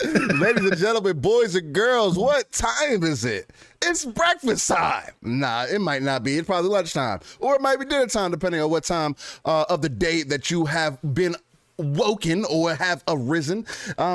Ladies and gentlemen, boys and girls, what time is it? It's breakfast time. Nah, it might not be. It's probably lunchtime, or it might be dinner time, depending on what time of the day that you have been woken or have arisen.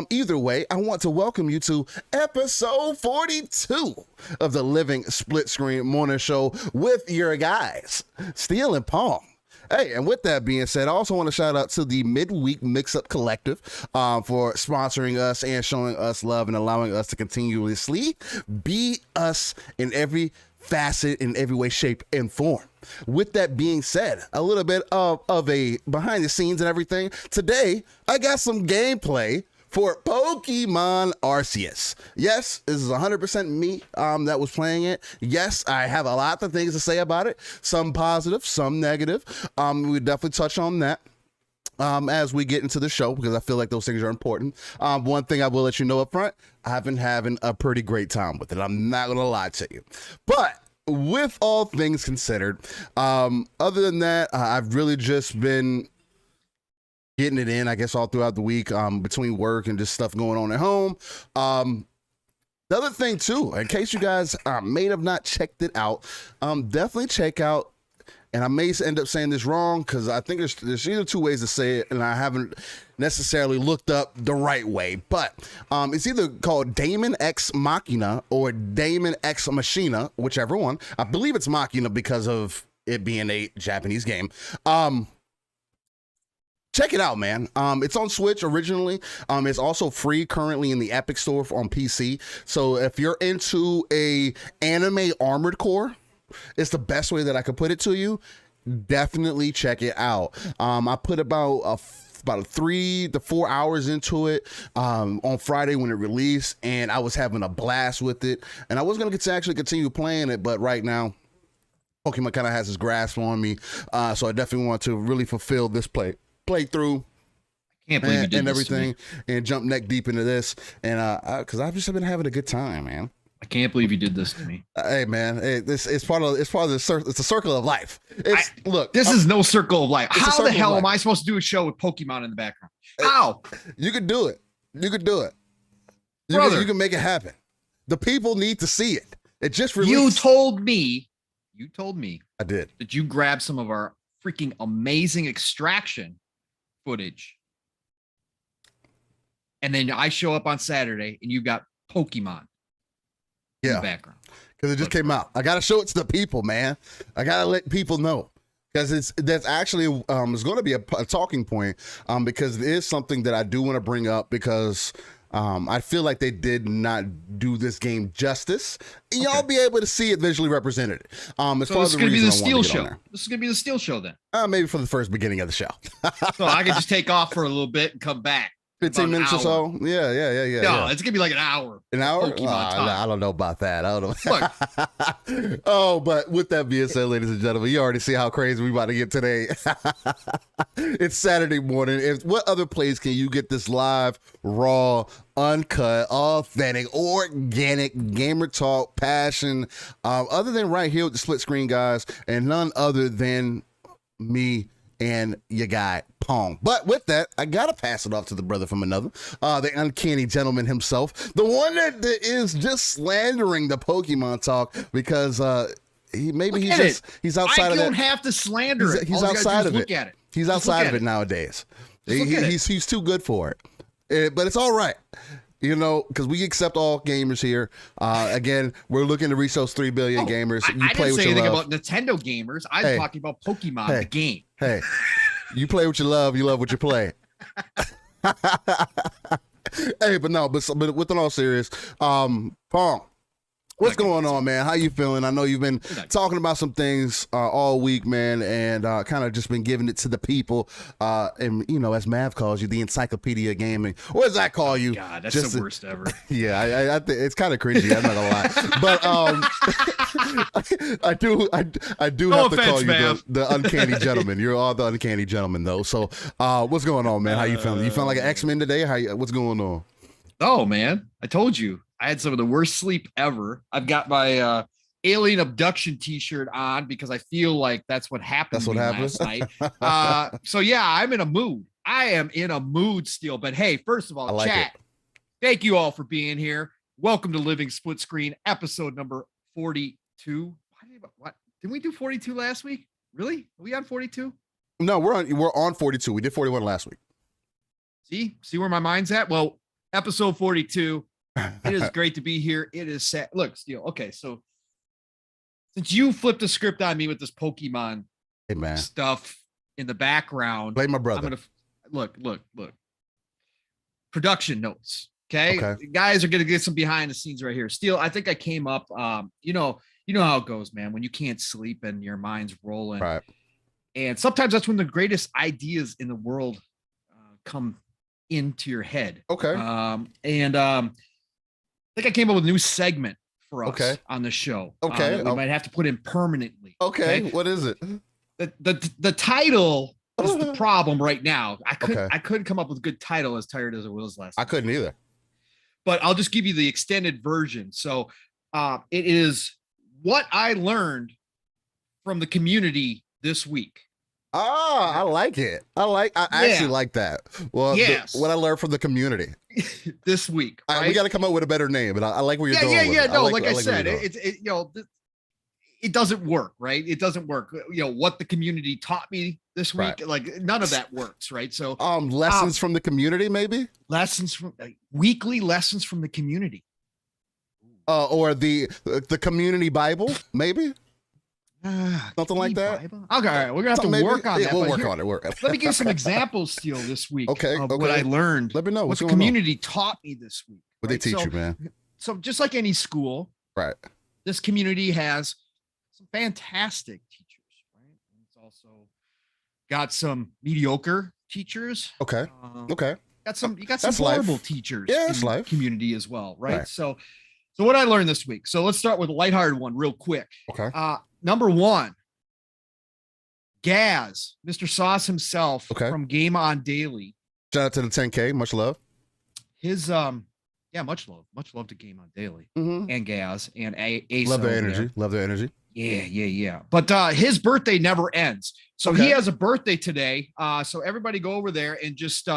Either way, I want to welcome you to episode 42 of the Living Splitscreen morning show with your guys, Steel and Pong. Hey, and with that being said, I also want to shout out to the Midweek Mix-Up Collective for sponsoring us and showing us love and allowing us to continuously be us in every facet, in every way, shape, and form. With that being said, a little bit of a behind the scenes and everything. Today, I got some gameplay for Pokemon Arceus. Yes, this is 100% me that was playing it. Yes, I have a lot of things to say about it. Some positive, some negative. We definitely touch on that as we get into the show, because I feel like those things are important. One thing I will let you know up front, I've been having a pretty great time with it. I'm not going to lie to you. But with all things considered, other than that, I've really just been getting it in, I guess, all throughout the week between work and just stuff going on at home. The other thing, too, in case you guys may have not checked it out, definitely check out, and I may end up saying this wrong because I think there's either two ways to say it, and I haven't necessarily looked up the right way, but it's either called Daemon X Machina or Daemon X Machina, whichever one. I believe it's Machina because of it being a Japanese game. Check it out, man. It's on Switch originally. It's also free currently in the Epic Store on PC. So if you're into a anime Armored Core, it's the best way that I could put it to you. Definitely check it out. I put about 3 to 4 hours into it on Friday when it released, and I was having a blast with it. And I was going to actually continue playing it, but right now, Pokemon kind of has its grasp on me. So I definitely want to really fulfill this playthrough. Can't believe you did and this everything, and jump neck deep into this, and because I've just been having a good time, man. I can't believe you did this to me. Hey, man, this it's part of the circle. It's a circle of life. This is no circle of life. How the hell am I supposed to do a show with Pokemon in the background? How? You could do it. You could do it. You can make it happen. The people need to see it. It just released. You told me. I did. That you grabbed some of our freaking amazing extraction footage, and then I show up on Saturday and you've got Pokemon in the background because it just came out. I gotta show it to the people, man. I gotta let people know, because that's actually is going to be a talking point, because it is something that I do want to bring up, because I feel like they did not do this game justice. Y'all be able to see it visually represented. So this is going to be the Steel show. This is going to be the Steel show then. Maybe for the first beginning of the show. So I can just take off for a little bit and come back. 15 minutes or so. Yeah. No, it's gonna be like an hour. An hour? I don't know about that. I don't know. Oh, but with that being said, ladies and gentlemen, you already see how crazy we about to get today. It's Saturday morning. What other place can you get this live, raw, uncut, authentic, organic gamer talk, passion, other than right here with the Split Screen guys, and none other than me and your guy Pong. But with that, I gotta pass it off to the brother from another, the uncanny gentleman himself, the one that is just slandering the Pokemon talk, because he's outside of it. I don't have to slander it. He's outside of it. Look at it. He's outside of it nowadays. He's too good for it. But it's all right. You know, because we accept all gamers here. Again, we're looking to reach those 3 billion gamers. I didn't say anything about Nintendo gamers. I was talking about Pokemon, the game. Hey, you play what you love what you play. Hey, but with it all serious, Pong, what's going on, man? How you feeling? I know you've been talking about some things all week, man, and kind of just been giving it to the people. And, you know, as Mav calls you, the encyclopedia of gaming. What does that call you? God, that's the worst ever. Yeah, I think it's kind of cringy. I'm not gonna lie. But I do have to call you the uncanny gentleman. You're all the uncanny gentleman, though. So what's going on, man? How you feeling? You feeling like an X-Men today? What's going on? Oh, man, I told you. I had some of the worst sleep ever. I've got my alien abduction t-shirt on because I feel like that's what happened last night. So yeah, I'm in a mood. I am in a mood still. But hey, first of all, like chat, thank you all for being here. Welcome to Living Splitscreen, episode number 42. What? Didn't we do 42 last week? Really? Are we on 42? No, we're on 42. We did 41 last week. See where my mind's at? Well, episode 42. It is great to be here. It is sad. Look, Steel. Okay, so since you flipped the script on me with this Pokemon stuff in the background, blame my brother. I'm gonna look. Production notes. Okay. The guys are gonna get some behind the scenes right here. Steel, I think I came up. You know how it goes, man. When you can't sleep and your mind's rolling, right? And sometimes that's when the greatest ideas in the world come into your head. Okay. I think I came up with a new segment for us on the show. Okay. We might have to put in permanently. Okay. What is it? The title is the problem right now. I couldn't come up with a good title as tired as it was last I couldn't either. But I'll just give you the extended version. So it is what I learned from the community this week. I like it. I actually like that. Well, what I learned from the community this week. Right? We got to come up with a better name, but I like where you're going. Yeah. No, like I said, it doesn't work, right? It doesn't work. What the community taught me this week, like none of that works, right? So, lessons from the community, maybe lessons from weekly lessons from the community, or the community Bible, maybe. Something like that. Bible? Okay, all right. We're gonna have to work on that. We'll work on it. Let me give some examples, Steel, this week. Of what I learned. Let me know what the community taught me this week. What they teach you, man. So just like any school, right? This community has some fantastic teachers, right? And it's also got some mediocre teachers. Okay. You got some horrible teachers in the community as well, right? So what I learned this week. So let's start with a lighthearted one real quick. Okay. Number one, Gaz, Mr. Sauce himself from Game On Daily. Shout out to the 10K. Much love. His much love to Game On Daily and Gaz and Ace. Love their energy. Yeah. But his birthday never ends. So he has a birthday today. So everybody go over there and just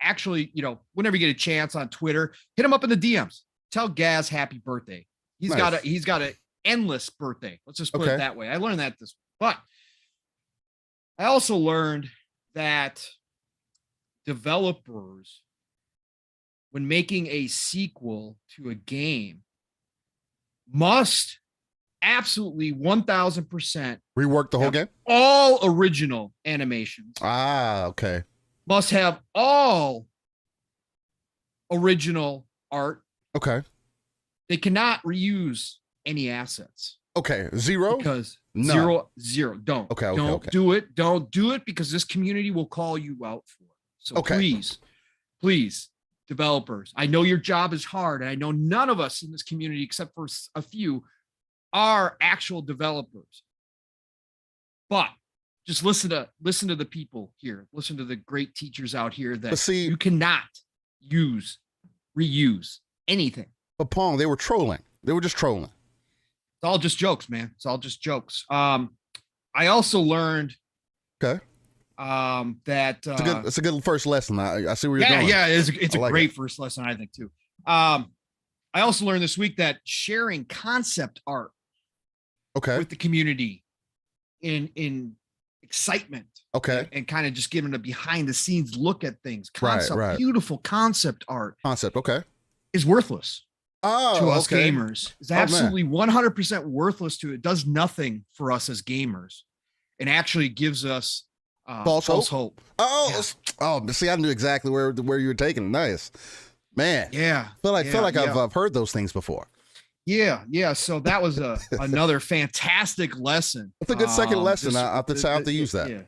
actually, whenever you get a chance on Twitter, hit him up in the DMs. Tell Gaz happy birthday. He's got an endless birthday. Let's just put it that way. I learned that this week. But I also learned that developers, when making a sequel to a game, must absolutely 1000% rework the whole game. All original animations. Okay. Must have all original art. Okay. They cannot reuse any assets. Okay. Zero? Because none. zero. Don't. Okay. Do it. Don't do it because this community will call you out for it. So please, developers, I know your job is hard, and I know none of us in this community, except for a few, are actual developers. But just listen to the people here. Listen to the great teachers out here that you cannot reuse anything. But Pong, they were trolling. They were just trolling. It's all just jokes, man. It's all just jokes. I also learned that it's a good first lesson. I see where you're going. Yeah, it's a great first lesson, I think, too. I also learned this week that sharing concept art with the community in excitement, and kind of just giving a behind the scenes look at things, beautiful concept art is worthless to us gamers. It's absolutely 100% worthless to it. Does nothing for us as gamers, and actually gives us false hope. See, I knew exactly where you were taking it. Nice, man. Yeah, feel like I've heard those things before. Yeah. So that was another fantastic lesson. It's a good second lesson. I have to use that. Yeah.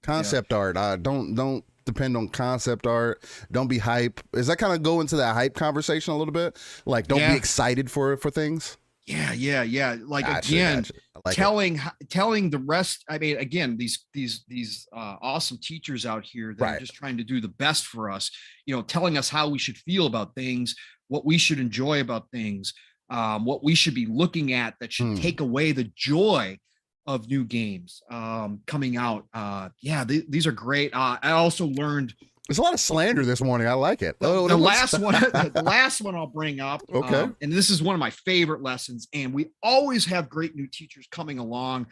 Concept art. Don't depend on concept art. Don't be hype. Is that kind of go into that hype conversation a little bit? Like, don't be excited for things. Yeah. Like, again, telling the rest. I mean, again, these awesome teachers out here that are just trying to do the best for us. Telling us how we should feel about things, what we should enjoy about things. What we should be looking at that should take away the joy of new games coming out. These are great. I also learned There's a lot of slander this morning. I like it. The last one I'll bring up. Okay. And this is one of my favorite lessons. And we always have great new teachers coming along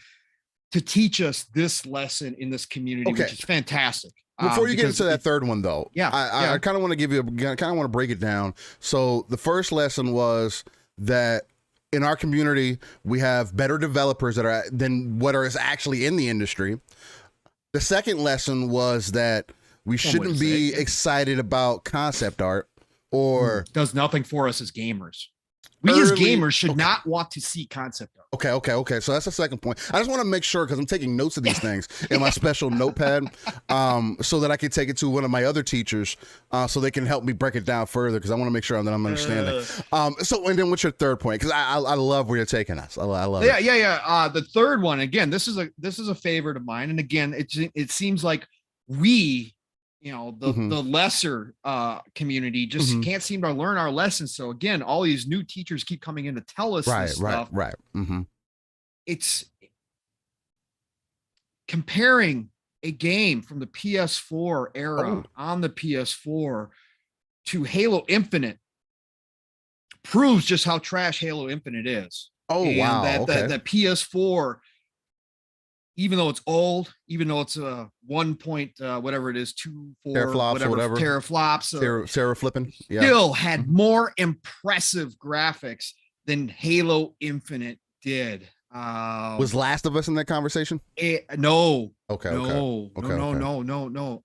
to teach us this lesson in this community, which is fantastic. Before you get into that third one, though, I kind of want to break it down. So the first lesson was that in our community, we have better developers than what is actually in the industry. The second lesson was that we shouldn't be excited about concept art or does nothing for us as gamers. We as gamers should not want to see concept art. Okay. So that's the second point. I just want to make sure, because I'm taking notes of these things in my special notepad, so that I can take it to one of my other teachers, so they can help me break it down further, because I want to make sure that I'm understanding. So, and then what's your third point? Because I love where you're taking us. I love it. Yeah. The third one, again, this is a favorite of mine, and again, it seems like we, the lesser community just can't seem to learn our lessons. So again, all these new teachers keep coming in to tell us this stuff. Right. It's comparing a game from the PS4 era on the PS4 to Halo Infinite proves just how trash Halo Infinite is. Wow. That PS4, even though it's old, even though it's a 1 point, whatever it is, 2.4 teraflops, teraflipping, still had more impressive graphics than Halo Infinite did. Was Last of Us in that conversation? No. No.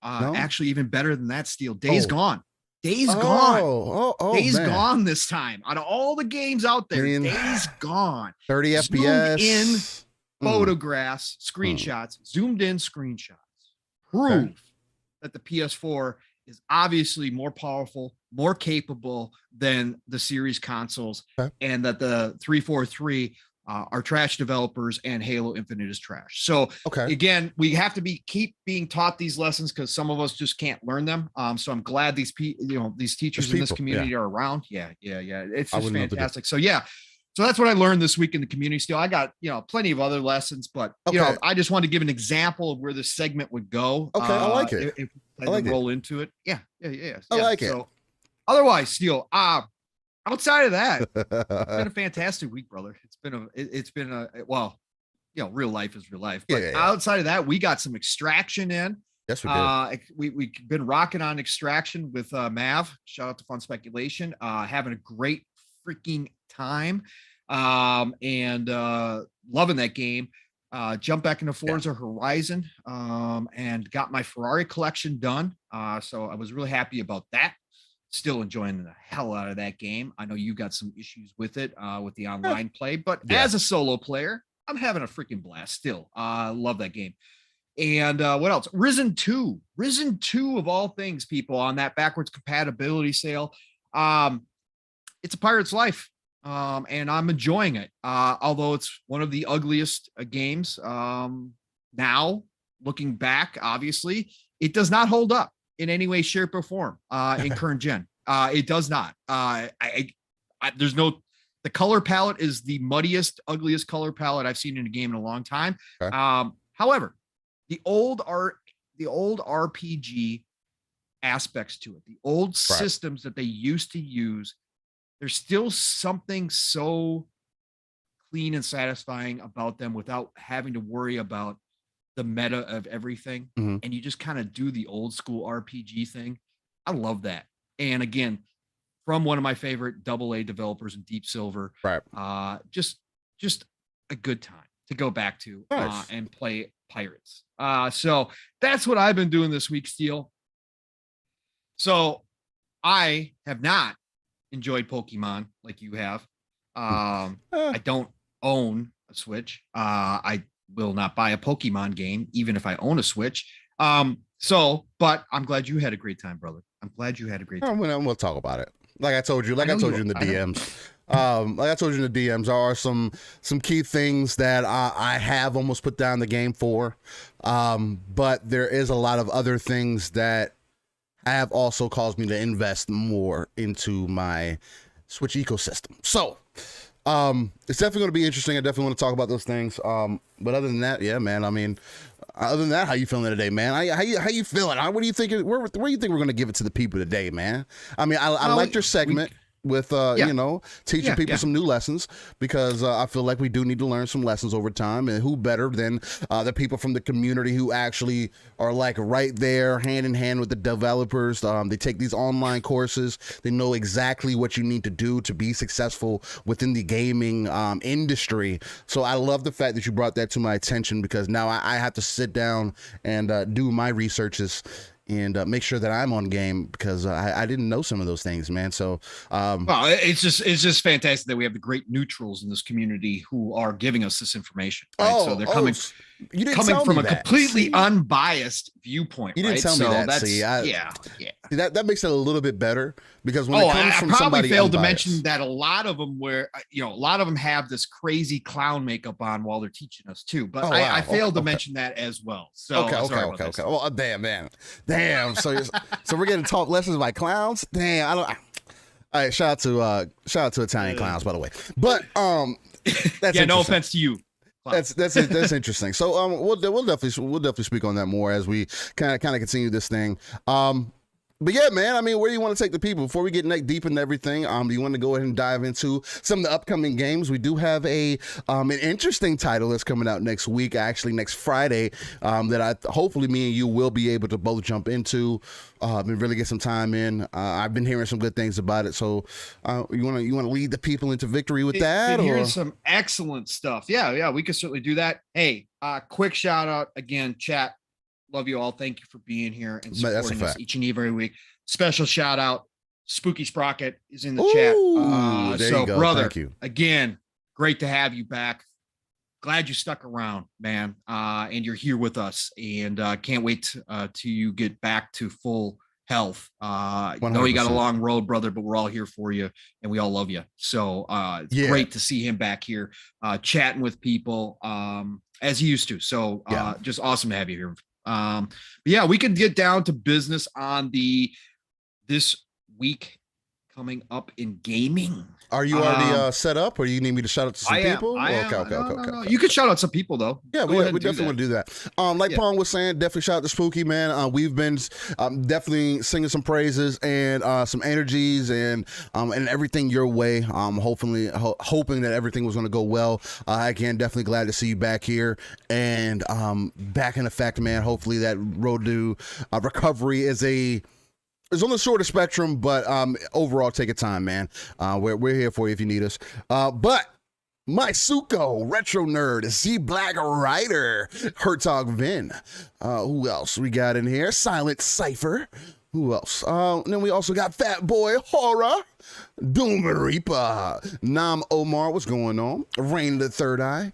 Actually, even better than that. Steel. Days Gone. Days Gone. Days Gone this time. Out of all the games out there, Days Gone. 30 FPS. In photographs, screenshots, zoomed in screenshots prove that the PS4 is obviously more powerful, more capable than the series consoles, and that the 343 are trash developers and Halo Infinite is trash. So again, we have to keep being taught these lessons, because some of us just can't learn them. So I'm glad these teachers in this community are around. Yeah. It's just fantastic. So that's what I learned this week in the community. Still, I got, plenty of other lessons, but I just wanted to give an example of where this segment would go. I like it. If I roll into it. Yeah. I like it. So otherwise, Steel, outside of that, it's been a fantastic week, brother. It's been a real life is real life. But outside of that, we got some Extraction in. Yes, we did. We've been rocking on Extraction with Mav. Shout out to Fun Speculation. Having a great freaking time, and loving that game. Jump back into Forza Horizon, and got my Ferrari collection done. So I was really happy about that. Still enjoying the hell out of that game. I know you got some issues with it, with the online play, but as a solo player, I'm having a freaking blast still. Love that game. And what else? Risen 2 of all things, people, on that backwards compatibility sale. It's a pirate's life. And I'm enjoying it. Although it's one of the ugliest games. Now, looking back, obviously, it does not hold up in any way, shape, or form in current gen. It does not. There's no. The color palette is the muddiest, ugliest color palette I've seen in a game in a long time. However, the old RPG aspects to it, the old systems that they used to use, there's still something so clean and satisfying about them without having to worry about the meta of everything. And you just kind of do the old school RPG thing. I love that. And again, from one of my favorite AA developers in Deep Silver, just a good time to go back to and play Pirates. So that's what I've been doing this week, Steel. So I have not enjoyed Pokemon like you have. I don't own a Switch. I will not buy a Pokemon game, even if I own a Switch. But I'm glad you had a great time, brother. I'm glad you had a great time. We'll talk about it. Like I told you in the DMs. Like I told you in the DMs, there are some key things that I have almost put down the game for. But there is a lot of other things that have also caused me to invest more into my Switch ecosystem. So It's definitely going to be interesting. I definitely want to talk about those things. But other than that, yeah, man. I mean, other than that, how you feeling today, man? How you feeling? What do you think? Where do you think we're going to give it to the people today, man? I mean, I liked your segment with teaching people some new lessons, because I feel like we do need to learn some lessons over time, and who better than the people from the community who actually are like right there hand in hand with the developers. They take these online courses. They know exactly what you need to do to be successful within the gaming industry. So I love the fact that you brought that to my attention, because now I have to sit down and do my researches and make sure that I'm on game, because I didn't know some of those things, man. So, well, it's just fantastic that we have the great neutrals in this community who are giving us this information. Right? So they're coming from a completely unbiased viewpoint. You didn't tell me that. See, that makes it a little bit better, because when it comes from somebody failed unbiased. to mention that a lot of them have this crazy clown makeup on while they're teaching us too. But I failed to mention that as well. So okay. Oh, damn, man. Damn. So we're getting taught lessons by clowns. Damn. All right. Shout out to Italian clowns, by the way. But that's no offense to you. That's interesting. So we'll definitely speak on that more as we kind of continue this thing. But yeah, man, I mean, where do you want to take the people before we get deep into everything? Do you want to go ahead and dive into some of the upcoming games? We do have an interesting title that's coming out next week, actually next Friday, that hopefully me and you will be able to both jump into and really get some time in. I've been hearing some good things about it. So you want to lead the people into victory with that? Been hearing some excellent stuff. Yeah, we could certainly do that. Hey, quick shout out again, chat. Love you all. Thank you for being here and supporting us each and every week. Special shout out. Spooky Sprocket is in the chat. So, brother, thank you. Again, great to have you back. Glad you stuck around, man. And you're here with us. And can't wait till you get back to full health. I know you got a long road, brother, but we're all here for you and we all love you. So it's great to see him back here chatting with people as he used to. So just awesome to have you here. But yeah, we could get down to business on this week coming up in gaming. Are you already set up, or you need me to shout out to some people? Okay. You could shout out some people though. Yeah, we definitely want to do that. Like Pong was saying, definitely shout out to Spooky, man. We've been definitely singing some praises and some energies and everything your way. Hoping that everything was going to go well. Again, definitely glad to see you back here and back in effect, man. Hopefully that road to recovery it's on the shorter spectrum, but overall, take your time, man. We're here for you if you need us. But my Suko, Retro Nerd, Z Black Rider, Hertog Vin. Who else we got in here? Silent Cypher. Who else? And then we also got Fat Boy Horror, Doom Reaper, Nam Omar. What's going on? Rain the Third Eye.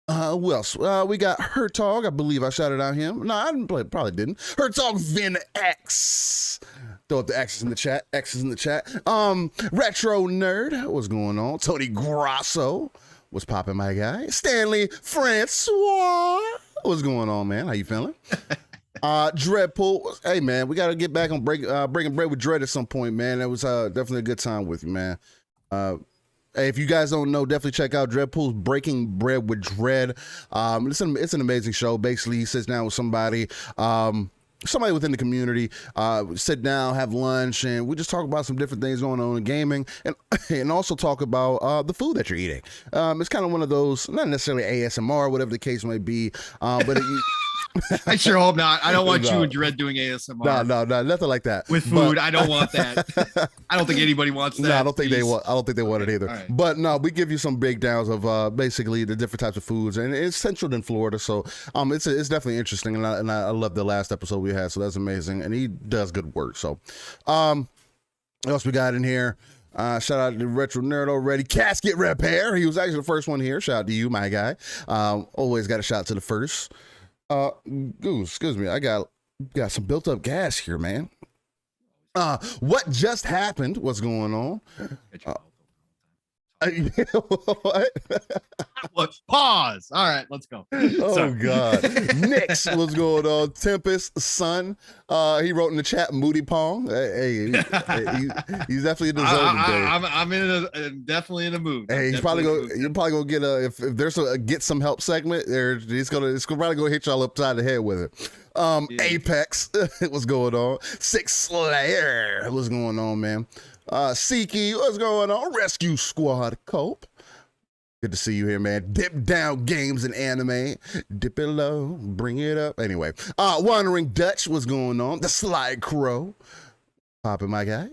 Who else? We got Hertog. I believe I shouted out him. No, I probably didn't. Hertog Vin X. Throw up the X's in the chat. Retro Nerd. What's going on? Tony Grasso. What's popping, my guy? Stanley Francois. What's going on, man? How you feeling? Dreadpool. Hey, man, we got to get back on breaking bread with Dread at some point, man. That was definitely a good time with you, man. Hey, if you guys don't know, definitely check out Dreadpool's Breaking Bread with Dread. It's an amazing show. Basically, he sits down with somebody within the community, sit down, have lunch, and we just talk about some different things going on in gaming, and also talk about the food that you're eating. It's kind of one of those, not necessarily ASMR, whatever the case may be, but I sure hope not. I don't want you and Dread doing ASMR. No, nothing like that. With food, I don't want that. I don't think anybody wants that. No, I don't think they want it either. Right. But no, we give you some breakdowns of basically the different types of foods, and it's central in Florida, so it's definitely interesting, and I love the last episode we had, so that's amazing, and he does good work. So, what else we got in here? Shout out to Retro Nerd already. Casket Repair. He was actually the first one here. Shout out to you, my guy. Always got a shout out to the first. Goose, excuse me. I got some built up gas here, man. What just happened? What's going on? What? Pause. All right, let's go. Oh God. Next, what's going on? Tempest Son. He wrote in the chat, Moody Pong. Hey, he's definitely deserving. I'm definitely in the mood. Hey, you're probably gonna get if there's a get some help segment there. It's probably gonna hit y'all upside the head with it. Apex, what's going on? Six Slayer, what's going on, man? Seeky, what's going on? Rescue Squad Cope. Good to see you here, man. Dip down games and anime. Dip it low, bring it up. Anyway, Wandering Dutch, what's going on? The Sly Crow. Popping, my guy.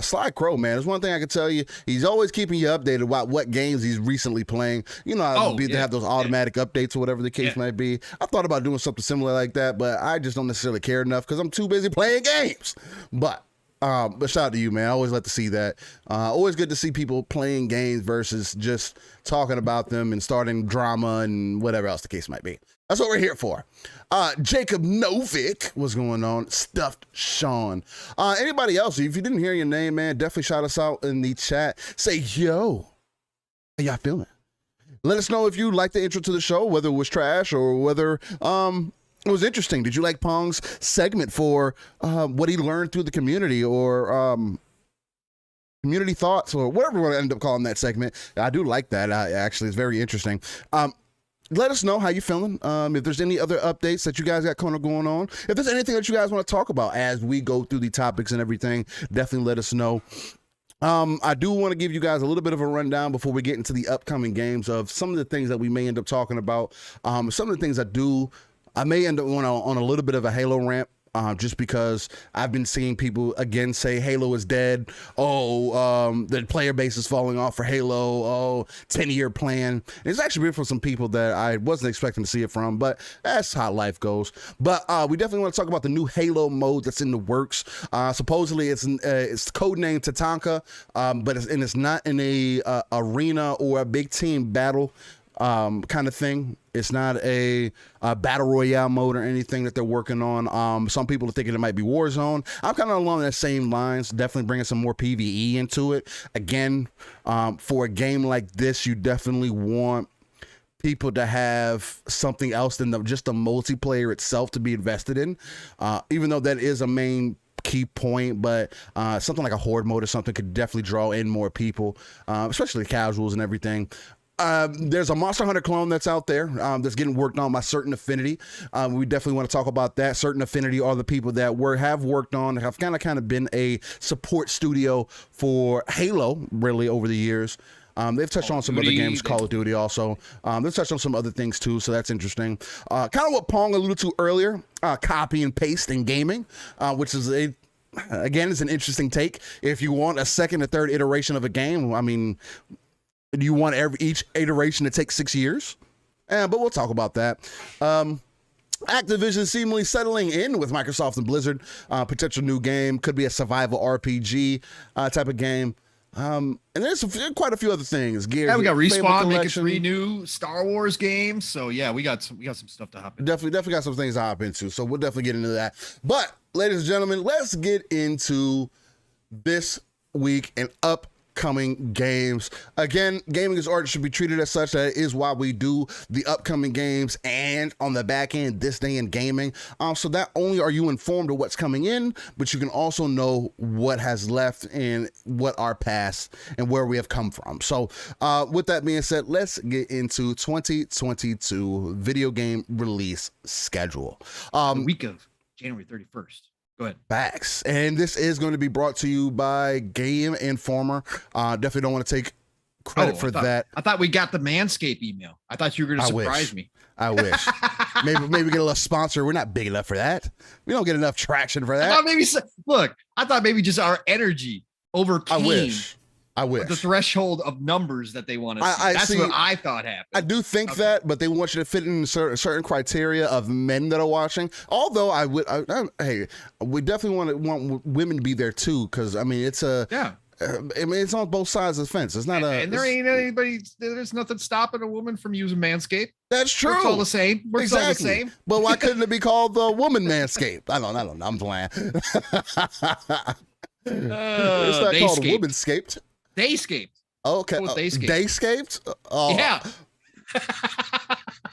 Sly Crow, man, there's one thing I can tell you. He's always keeping you updated about what games he's recently playing. You know, they have those automatic updates or whatever the case might be. I thought about doing something similar like that, but I just don't necessarily care enough because I'm too busy playing games. But shout out to you, man. I always like to see that. Always good to see people playing games versus just talking about them and starting drama and whatever else the case might be. That's what we're here for. Jacob Novick, what's going on? Stuffed Sean. Anybody else, if you didn't hear your name, man, definitely shout us out in the chat. Say, yo, how y'all feeling? Let us know if you liked the intro to the show, whether it was trash or whether it was interesting. Did you like Pong's segment for what he learned through the community or community thoughts or whatever we're going to end up calling that segment? I do like that. Actually, it's very interesting. Let us know how you're feeling. If there's any other updates that you guys got kind of going on. If there's anything that you guys want to talk about as we go through the topics and everything, definitely let us know. I do want to give you guys a little bit of a rundown before we get into the upcoming games of some of the things that we may end up talking about. Some of the things I may end up on a little bit of a Halo rant. Just because I've been seeing people again say Halo is dead. The player base is falling off for Halo. 10-year plan. And it's actually been from some people that I wasn't expecting to see it from, but that's how life goes. But we definitely want to talk about the new Halo mode that's in the works. Supposedly it's codenamed Tatanka, but it's not in a arena or a big team battle kind of thing. It's not a battle royale mode or anything that they're working on. Some people are thinking it might be Warzone. I'm kind of along that same lines, definitely bringing some more PvE into it. Again, for a game like this, you definitely want people to have something else than just the multiplayer itself to be invested in, even though that is a main key point, but something like a horde mode or something could definitely draw in more people, especially casuals and everything. There's a Monster Hunter clone that's out there that's getting worked on by Certain Affinity. We definitely want to talk about that. Certain Affinity are the people that have worked on, have kind of been a support studio for Halo, really, over the years. They've touched on some other games, Call of Duty also. They've touched on some other things too, so that's interesting. Kind of what Pong alluded to earlier, copy and paste in gaming, which is again, is an interesting take. If you want a second or third iteration of a game, I mean, do you want each iteration to take 6 years? But we'll talk about that. Activision seemingly settling in with Microsoft and Blizzard. Potential new game. Could be a survival RPG type of game. And there's quite a few other things. We got Respawn making 3 new Star Wars games. So yeah, we got some stuff to hop into. Definitely got some things to hop into. So we'll definitely get into that. But ladies and gentlemen, let's get into this week and upcoming games. Again, gaming is art, should be treated as such. That is why we do the upcoming games and on the back end, this day in gaming. So not only are you informed of what's coming in, but you can also know what has left and what our past and where we have come from. So with that being said, let's get into 2022 video game release schedule. The week of January 31st. Go ahead. Facts. And this is going to be brought to you by Game Informer. Definitely don't want to take credit for that. I thought we got the Manscaped email. I thought you were going to surprise me. I wish. maybe get a little sponsor. We're not big enough for that. We don't get enough traction for that. I thought maybe just our energy overcame. I wish. The threshold of numbers that they want to see. That's what I thought happened. I do think that, but they want you to fit in certain criteria of men that are watching. Although we definitely want women to be there too, because I mean it's it's on both sides of the fence. It's not there ain't anybody. There's nothing stopping a woman from using Manscaped. That's true. It's all the same. All the same. But why couldn't it be called the woman Manscaped? I don't know. I'm playing. It's not called Womanscaped. Dayscaped. Okay. Dayscaped? Oh. Yeah.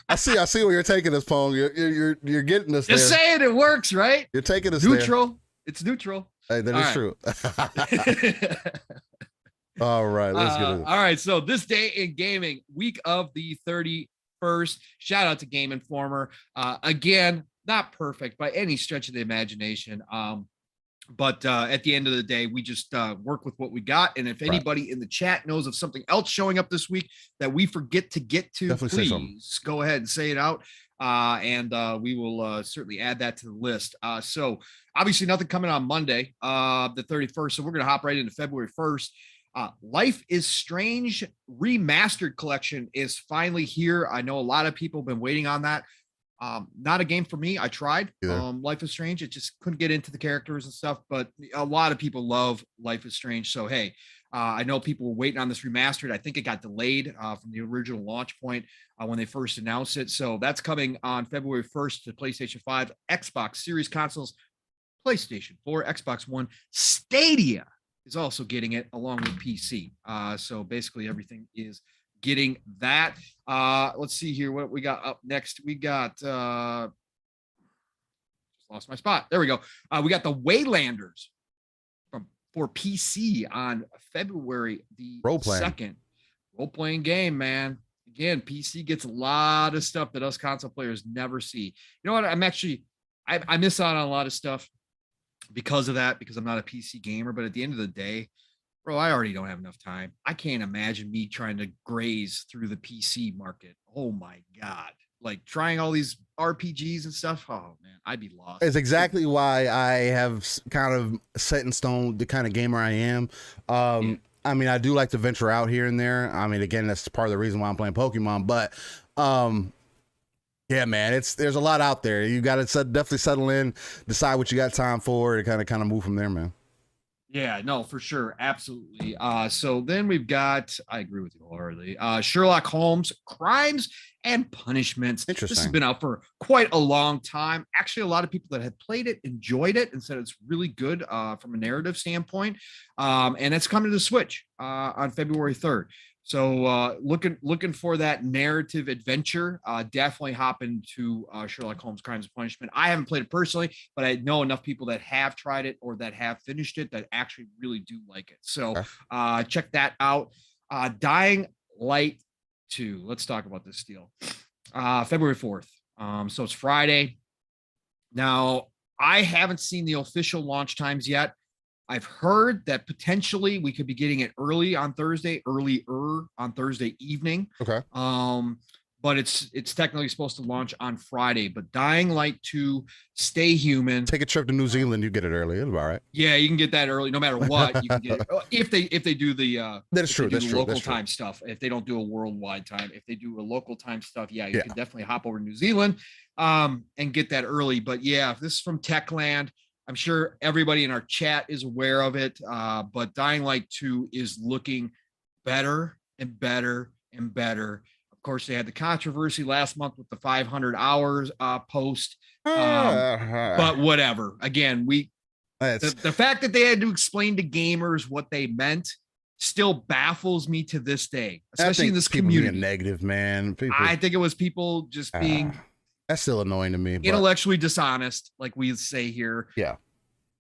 I see where you're taking this, Pong. You're getting us there. Just saying it works, right? You're taking us neutral. there. It's neutral. Hey, that is true. All right, let's get it. All right, so this day in gaming, week of the 31st. Shout out to Game Informer. Again, not perfect by any stretch of the imagination. But at the end of the day, we just work with what we got. And if anybody in the chat knows of something else showing up this week that we forget to get to, definitely please go ahead and say it out. And we will certainly add that to the list. So obviously nothing coming on Monday, the 31st. So we're going to hop right into February 1st. Life is Strange Remastered Collection is finally here. I know a lot of people have been waiting on that. Not a game for me. I tried Life is Strange. It just couldn't get into the characters and stuff, but a lot of people love Life is Strange. So, hey, I know people were waiting on this remastered. I think it got delayed from the original launch point when they first announced it. So that's coming on February 1st to PlayStation 5, Xbox Series consoles, PlayStation 4, Xbox One. Stadia is also getting it along with PC. So basically everything is getting that. Let's see here what we got up next. We got just lost my spot. There we go. We got the Waylanders for PC on February the 2nd. Role-playing game, man. Again, PC gets a lot of stuff that us console players never see. You know what? I miss out on a lot of stuff because of that, because I'm not a PC gamer. But at the end of the day, bro, I already don't have enough time. I can't imagine me trying to graze through the PC market. Oh my God. Like trying all these RPGs and stuff. Oh man, I'd be lost. It's exactly why I have kind of set in stone the kind of gamer I am. I mean, I do like to venture out here and there. I mean, again, that's part of the reason why I'm playing Pokemon, but yeah, man, there's a lot out there. You got to definitely settle in, decide what you got time for, and kind of move from there, man. Yeah, no, for sure. Absolutely. So then we've got, I agree with you wholeheartedly, Sherlock Holmes, Crimes and Punishments. Interesting. This has been out for quite a long time. Actually, a lot of people that had played it enjoyed it and said it's really good from a narrative standpoint. And it's coming to the Switch on February 3rd. So looking for that narrative adventure, definitely hop into Sherlock Holmes Crimes and Punishment. I haven't played it personally, but I know enough people that have tried it or that have finished it that actually really do like it. So check that out. Dying Light 2. Let's talk about this deal. February 4th. So it's Friday. Now, I haven't seen the official launch times yet. I've heard that potentially we could be getting it earlier on Thursday evening. Okay. But it's technically supposed to launch on Friday. But Dying Light 2, Stay Human. Take a trip to New Zealand, you get it early. It'll be all right. Yeah, you can get that early, no matter what. You can get it if they do the that's true. That's true. Local time stuff. If they don't do a worldwide time, if they do a local time stuff, you can definitely hop over to New Zealand and get that early. But yeah, this is from Techland. I'm sure everybody in our chat is aware of it, but Dying Light 2 is looking better and better and better. Of course, they had the controversy last month with the 500 hours post, but whatever. Again, the fact that they had to explain to gamers what they meant still baffles me to this day, especially in this community. Being negative, man. I think it was people just being... That's still annoying to me. Intellectually dishonest, like we say here. Yeah.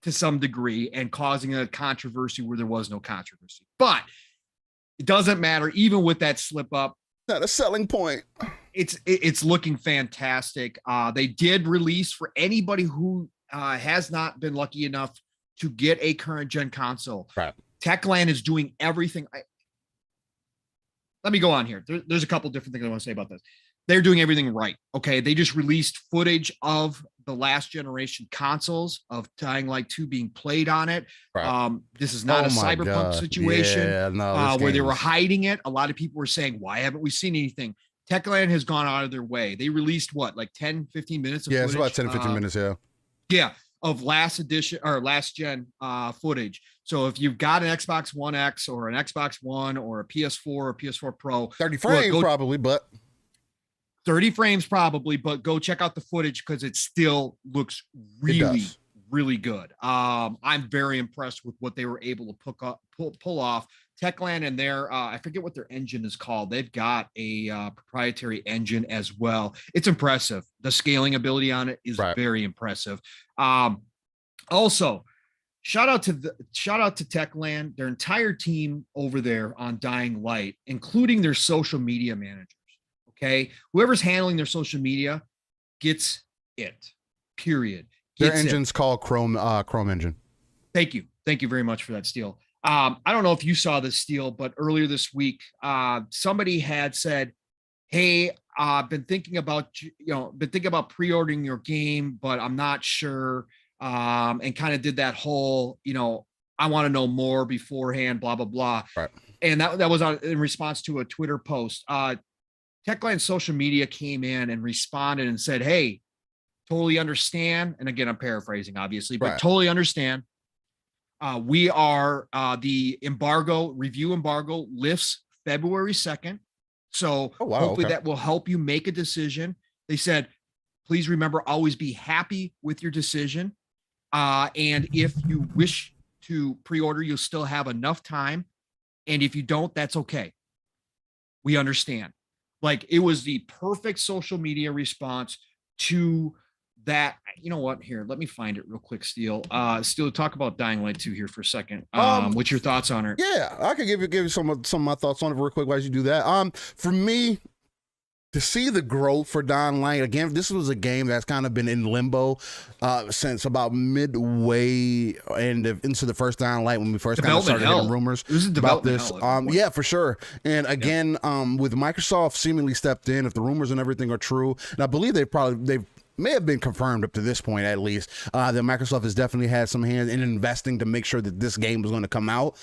To some degree, and causing a controversy where there was no controversy. But it doesn't matter. Even with that slip up, not a selling point. It's looking fantastic. They did release for anybody who has not been lucky enough to get a current gen console. Right. Techland is doing everything. Let me go on here. There's a couple different things I want to say about this. They're doing everything right. Okay. They just released footage of the last generation consoles of Dying Light 2 being played on it. Right. This is not a cyberpunk situation where they were hiding it. A lot of people were saying, why haven't we seen anything? Techland has gone out of their way. They released what, like 10, 15 minutes of footage? It's about 10, 15 minutes. Yeah. Yeah. Of last edition or last gen footage. So if you've got an Xbox One X or an Xbox One or a PS4 or PS4 Pro, 30 frames probably, but 30 frames probably, but go check out the footage because it still looks really, really good. I'm very impressed with what they were able to pull off. Techland and their I forget what their engine is called. They've got a proprietary engine as well. It's impressive. The scaling ability on it is very impressive. Also, shout out to Techland, their entire team over there on Dying Light, including their social media managers. Okay, whoever's handling their social media gets it. Period. Their engine's called Chrome engine. Thank you very much for that, Steel. I don't know if you saw this, Steel, but earlier this week, somebody had said, "Hey, I've been thinking about pre-ordering your game, but I'm not sure." And kind of did that whole, I want to know more beforehand, blah blah blah. Right. And that was in response to a Twitter post. Techland social media came in and responded and said, "Hey, totally understand." And again, I'm paraphrasing, obviously, but totally understand. We are the review embargo lifts February 2nd. So hopefully that will help you make a decision. They said, please remember, always be happy with your decision. And if you wish to pre-order, you'll still have enough time. And if you don't, that's okay. We understand. Like, it was the perfect social media response to that. You know what? Here, let me find it real quick, Steel. Steel, talk about Dying Light 2 here for a second. What's your thoughts on it? Yeah, I could give you some of my thoughts on it real quick while you do that. For me, to see the growth for Dying Light, again, this was a game that's kind of been in limbo since about midway and into the first Dying Light when we first kind of started hearing rumors about this. Yeah, for sure. And again, with Microsoft seemingly stepped in, if the rumors and everything are true, and I believe they've may have been confirmed up to this point, at least, that Microsoft has definitely had some hand in investing to make sure that this game was going to come out,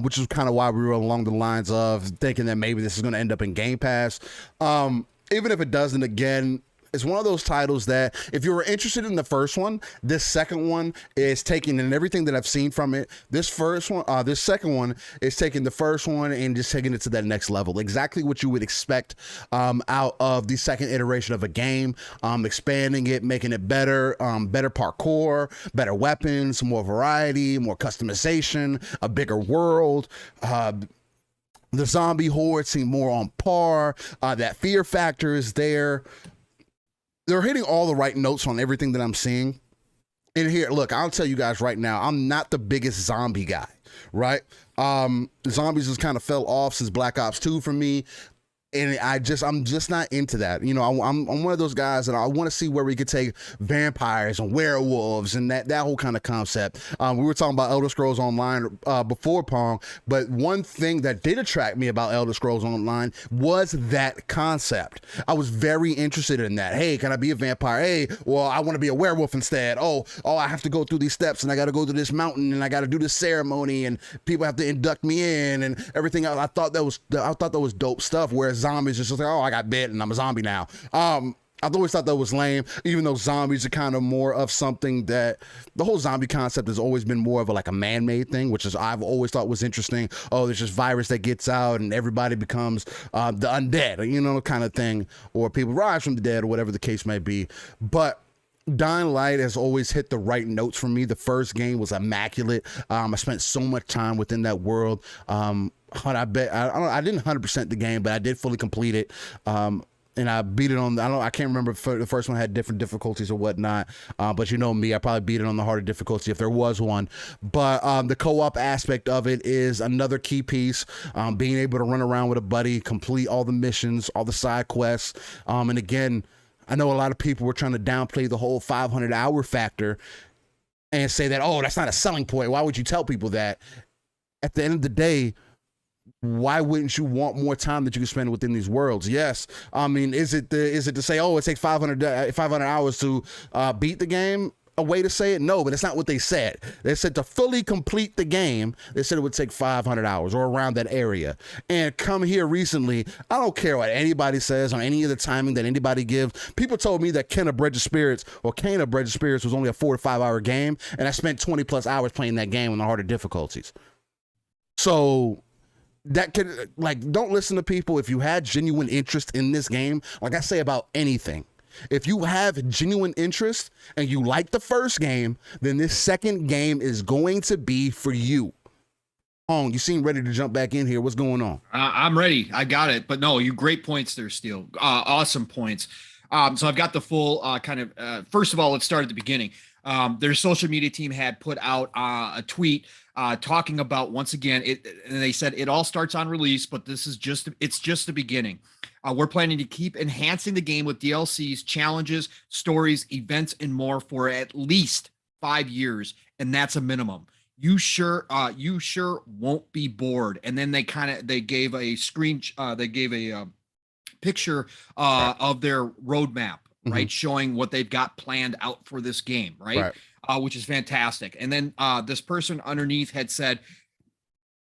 which is kind of why we were along the lines of thinking that maybe this is going to end up in Game Pass. Even if it doesn't, again, it's one of those titles that if you were interested in the first one, this second one is taking, and everything that I've seen from it, this second one is taking the first one and just taking it to that next level. Exactly what you would expect out of the second iteration of a game, expanding it, making it better, better parkour, better weapons, more variety, more customization, a bigger world. The zombie horde seem more on par. That fear factor is there. They're hitting all the right notes on everything that I'm seeing. And here, look, I'll tell you guys right now, I'm not the biggest zombie guy, right? Zombies just kind of fell off since Black Ops 2 for me. And I'm just not into that. I'm one of those guys that I want to see where we could take vampires and werewolves and that whole kind of concept. We were talking about Elder Scrolls Online before, Pong, but one thing that did attract me about Elder Scrolls Online was that concept. I was very interested in that. Hey, can I be a vampire? Hey, well, I want to be a werewolf instead. Oh, I have to go through these steps and I got to go to this mountain and I got to do this ceremony and people have to induct me in and everything else. I thought that was dope stuff. Whereas zombies is just like, oh, I got bit and I'm a zombie now. I've always thought that was lame, even though zombies are kind of more of something that the whole zombie concept has always been more of like a man-made thing, which is I've always thought was interesting. Oh, there's this virus that gets out and everybody becomes the undead, kind of thing, or people rise from the dead or whatever the case may be. But Dying Light has always hit the right notes for me. The first game was immaculate. I spent so much time within that world. I didn't 100% the game, but I did fully complete it. And I beat it on, I can't remember if the first one had different difficulties or whatnot. But you know me, I probably beat it on the harder difficulty if there was one. But the co-op aspect of it is another key piece. Being able to run around with a buddy, complete all the missions, all the side quests. And again, I know a lot of people were trying to downplay the whole 500-hour factor and say that, oh, that's not a selling point. Why would you tell people that? At the end of the day, why wouldn't you want more time that you can spend within these worlds? Yes. I mean, is it to say, oh, it takes 500 hours to beat the game? A way to say it? No, but it's not what they said. They said to fully complete the game, they said it would take 500 hours or around that area. And come here recently, I don't care what anybody says on any of the timing that anybody gives. People told me that Kena Bridge of Spirits was only a 4 to 5 hour game, and I spent 20 plus hours playing that game on the harder difficulties. So that could, don't listen to people. If you had genuine interest in this game, like I say about anything, If you have genuine interest and you like the first game, then this second game is going to be for you. Pong, you seem ready to jump back in here. What's going on? I'm ready. I got it. But no, you great points there, Steel. Awesome points. So I've got the full first of all, let's start at the beginning. Their social media team had put out a tweet talking about, once again, and they said it all starts on release, but it's just the beginning. We're planning to keep enhancing the game with DLCs, challenges, stories, events, and more for at least 5 years, and that's a minimum. You sure won't be bored. And then they gave a picture of their roadmap, right, showing what they've got planned out for this game, right? Which is fantastic. And then this person underneath had said,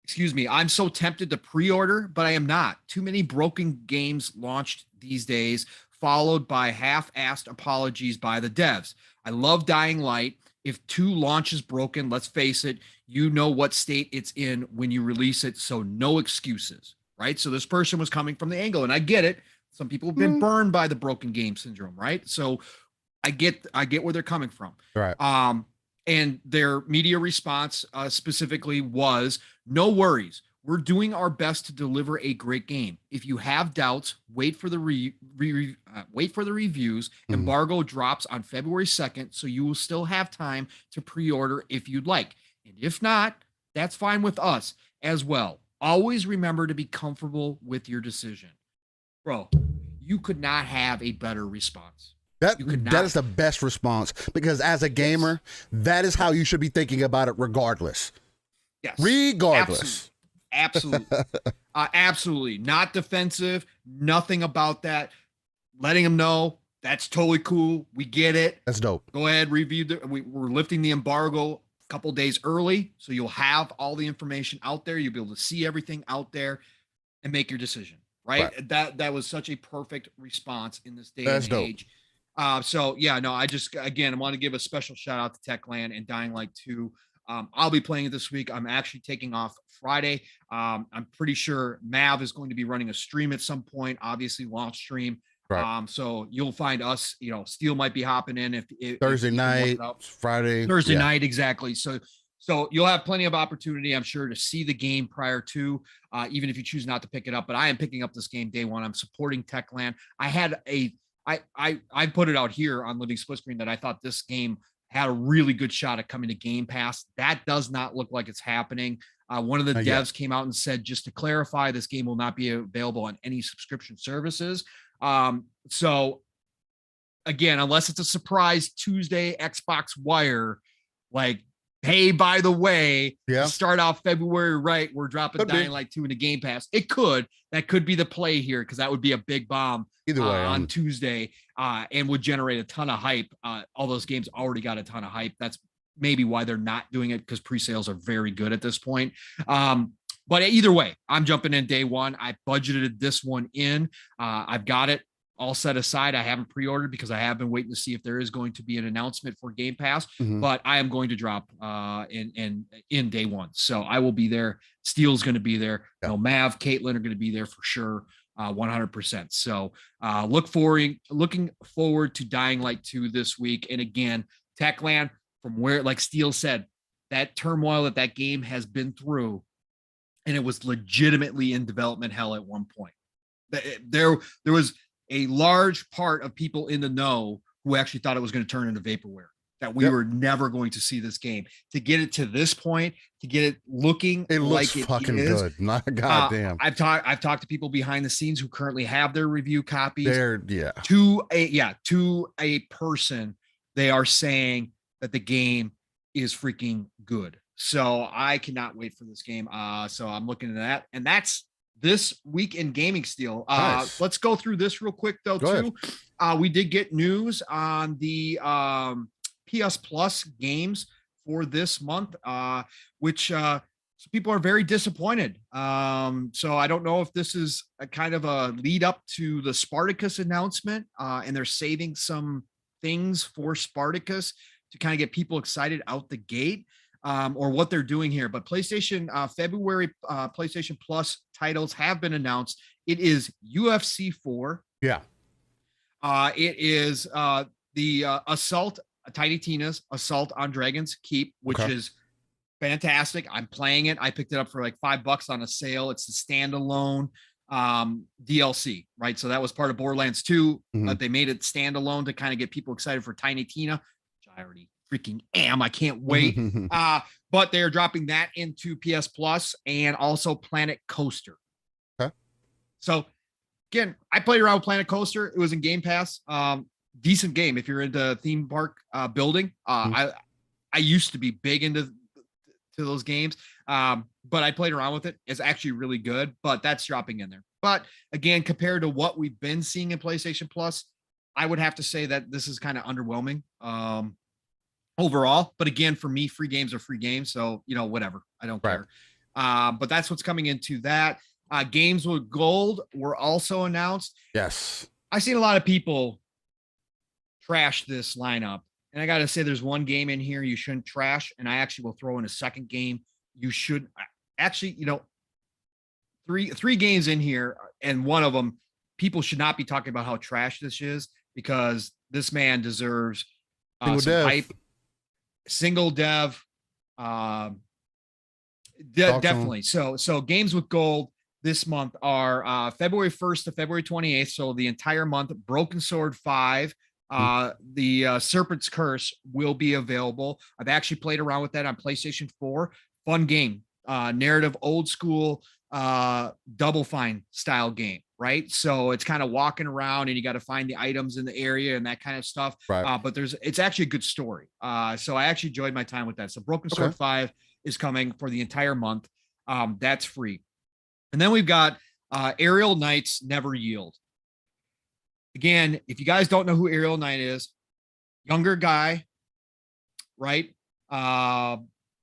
excuse me, I'm so tempted to pre-order, but I am not. Too many broken games launched these days, followed by half-assed apologies by the devs. I love Dying Light. If 2 launches broken, let's face it, you know what state it's in when you release it, so no excuses, right? So this person was coming from the angle, and I get it. Some people have been burned by the broken game syndrome, right? So I get where they're coming from. Right. And their media response specifically was, no worries. We're doing our best to deliver a great game. If you have doubts, wait for the reviews. Embargo drops on February 2nd, so you will still have time to pre-order if you'd like. And if not, that's fine with us as well. Always remember to be comfortable with your decision. Bro, you could not have a better response. That is the best response, because as a gamer, that is how you should be thinking about it regardless. Yes. Regardless. Absolutely. Absolutely. Not defensive. Nothing about that. Letting them know that's totally cool. We get it. That's dope. Go ahead, review. We're lifting the embargo a couple days early, so you'll have all the information out there. You'll be able to see everything out there and make your decision. Right? That was such a perfect response in this day and age. So yeah, no, I want to give a special shout out to Techland and Dying Light 2. I'll be playing it this week. I'm actually taking off Friday. I'm pretty sure Mav is going to be running a stream at some point, obviously launch stream. Right. So you'll find us, Steel might be hopping in if Thursday night, Friday. Thursday night, exactly. So you'll have plenty of opportunity, I'm sure, to see the game prior to, even if you choose not to pick it up. But I am picking up this game day one. I'm supporting Techland. I put it out here on Living Splitscreen that I thought this game had a really good shot at coming to Gamepass. That does not look like it's happening. One of the devs came out and said, just to clarify, this game will not be available on any subscription services. So again, unless it's a surprise Tuesday Xbox Wire, like, hey, by the way, start off February, right, we're dropping Dying Light 2 into Game Pass. That could be the play here, because that would be a big bomb either way on Tuesday, and would generate a ton of hype. All those games already got a ton of hype. That's maybe why they're not doing it, because pre-sales are very good at this point. But either way, I'm jumping in day one. I budgeted this one in. I've got it all set aside. I haven't pre-ordered because I have been waiting to see if there is going to be an announcement for Game Pass, but I am going to drop in day one. So I will be there. Steel's going to be there. Mav, Caitlin are going to be there for sure. 100%. So looking forward to Dying Light 2 this week. And again, Techland, from where, like Steel said, that turmoil that game has been through, and it was legitimately in development hell at one point. There was a large part of people in the know who actually thought it was going to turn into vaporware, that we were never going to see this game. To get it to this point, to get it looking looks like fucking good. Not goddamn. I've talked to people behind the scenes who currently have their review copies. To a person, they are saying that the game is freaking good. So I cannot wait for this game. So I'm looking at that, and that's this week in gaming, Steel. Nice. Let's go through this real quick though. We did get news on the PS Plus games for this month, which people are very disappointed. So I don't know if this is a kind of a lead up to the Spartacus announcement, and they're saving some things for Spartacus to kind of get people excited out the gate, or what they're doing here. But PlayStation February PlayStation Plus titles have been announced. It is UFC 4. It is the Tiny Tina's Assault on Dragon's Keep, which is fantastic. I'm playing it. I picked it up for like $5 on a sale. It's the standalone DLC, right? So that was part of Borderlands 2, but they made it standalone to kind of get people excited for Tiny Tina, which I already freaking am. I can't wait. But they're dropping that into PS Plus and also Planet Coaster. Okay. So again, I played around with Planet Coaster. It was in Game Pass. Decent game if you're into theme park building. I used to be big into those games, but I played around with it. It's actually really good, but that's dropping in there. But again, compared to what we've been seeing in PlayStation Plus, I would have to say that this is kind of underwhelming overall. But again, for me, free games are free games, so whatever. I don't care. But that's what's coming into that. Games with Gold were also announced. Yes. I've seen a lot of people trash this lineup. And I got to say, there's one game in here you shouldn't trash. And I actually will throw in a second game. You should actually, three games in here. And one of them, people should not be talking about how trash this is, because this man deserves some hype. Single dev. Definitely. So games with Gold this month are February 1st to February 28th. So the entire month. Broken Sword 5. The Serpent's Curse will be available. I've actually played around with that on PlayStation 4. Fun game. Narrative, old school, Double Fine style game, right? So it's kind of walking around and you got to find the items in the area and that kind of stuff. Right. But it's actually a good story. So I actually enjoyed my time with that. So Broken Sword 5 is coming for the entire month. That's free. And then we've got Aerial Knights Never Yield. Again, if you guys don't know who Aerial Knight is, younger guy, right?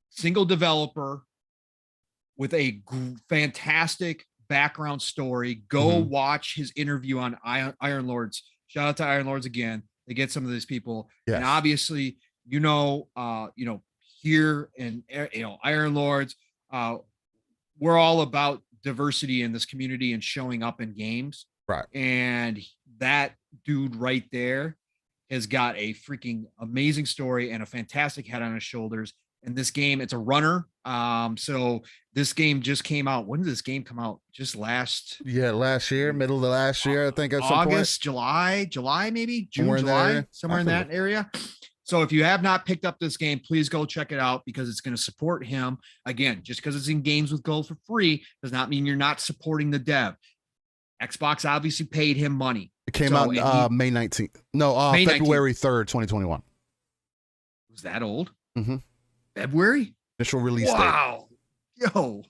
Single developer with a fantastic background story. Go watch his interview on Iron Lords. Shout out to Iron Lords again. They get some of these people. Yes. And obviously, here in Iron Lords, we're all about diversity in this community and showing up in games. Right. And that dude right there has got a freaking amazing story and a fantastic head on his shoulders. And this game, it's a runner. So this game just came out. When did this game come out? Just last year, middle of the last year, I think. At August, some point. July, maybe June, July, somewhere in that area. So if you have not picked up this game, please go check it out, because it's going to support him. Again, just because it's in Games with Gold for free does not mean you're not supporting the dev. Xbox obviously paid him money. It came out May 19th. No, February 3rd, 2021. Was that old? Mm-hmm. February? Initial release date. Wow. Yo.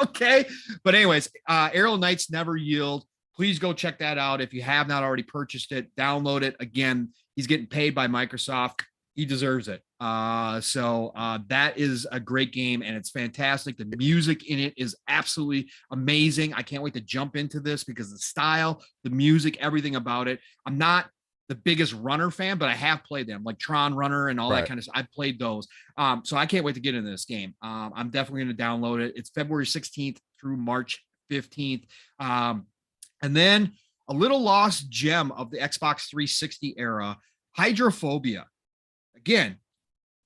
Okay. But anyways, Aerial Knights Never Yield. Please go check that out. If you have not already purchased it, download it. Again, he's getting paid by Microsoft. He deserves it. So that is a great game, and it's fantastic. The music in it is absolutely amazing. I can't wait to jump into this, because the style, the music, everything about it. I'm not the biggest runner fan, but I have played them, like Tron Runner and all that kind of stuff. I've played those. So I can't wait to get into this game. I'm definitely going to download it. It's February 16th through March 15th. And then a little lost gem of the Xbox 360 era, Hydrophobia. Again,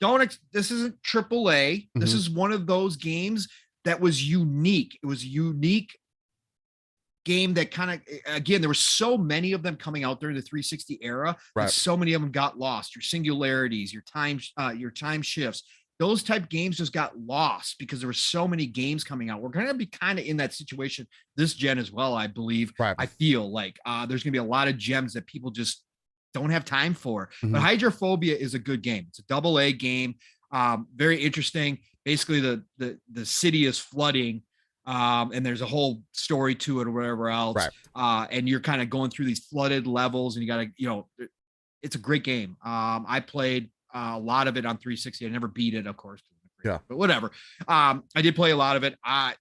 this isn't AAA. This is one of those games that was unique. It was a unique game that kind of, again, there were so many of them coming out during the 360 era. Right. So many of them got lost. Your singularities, your time shifts, those type games just got lost because there were so many games coming out. We're going to be kind of in that situation this gen as well, I believe. Right. I feel like there's going to be a lot of gems that people just don't have time for. But Hydrophobia is a good game. It's a AA game. Very interesting. Basically, the city is flooding, and there's a whole story to it or whatever else. Right. And you're kind of going through these flooded levels, and you got to, it's a great game. I played a lot of it on 360. I never beat it, of course. Yeah, but whatever. I did play a lot of it.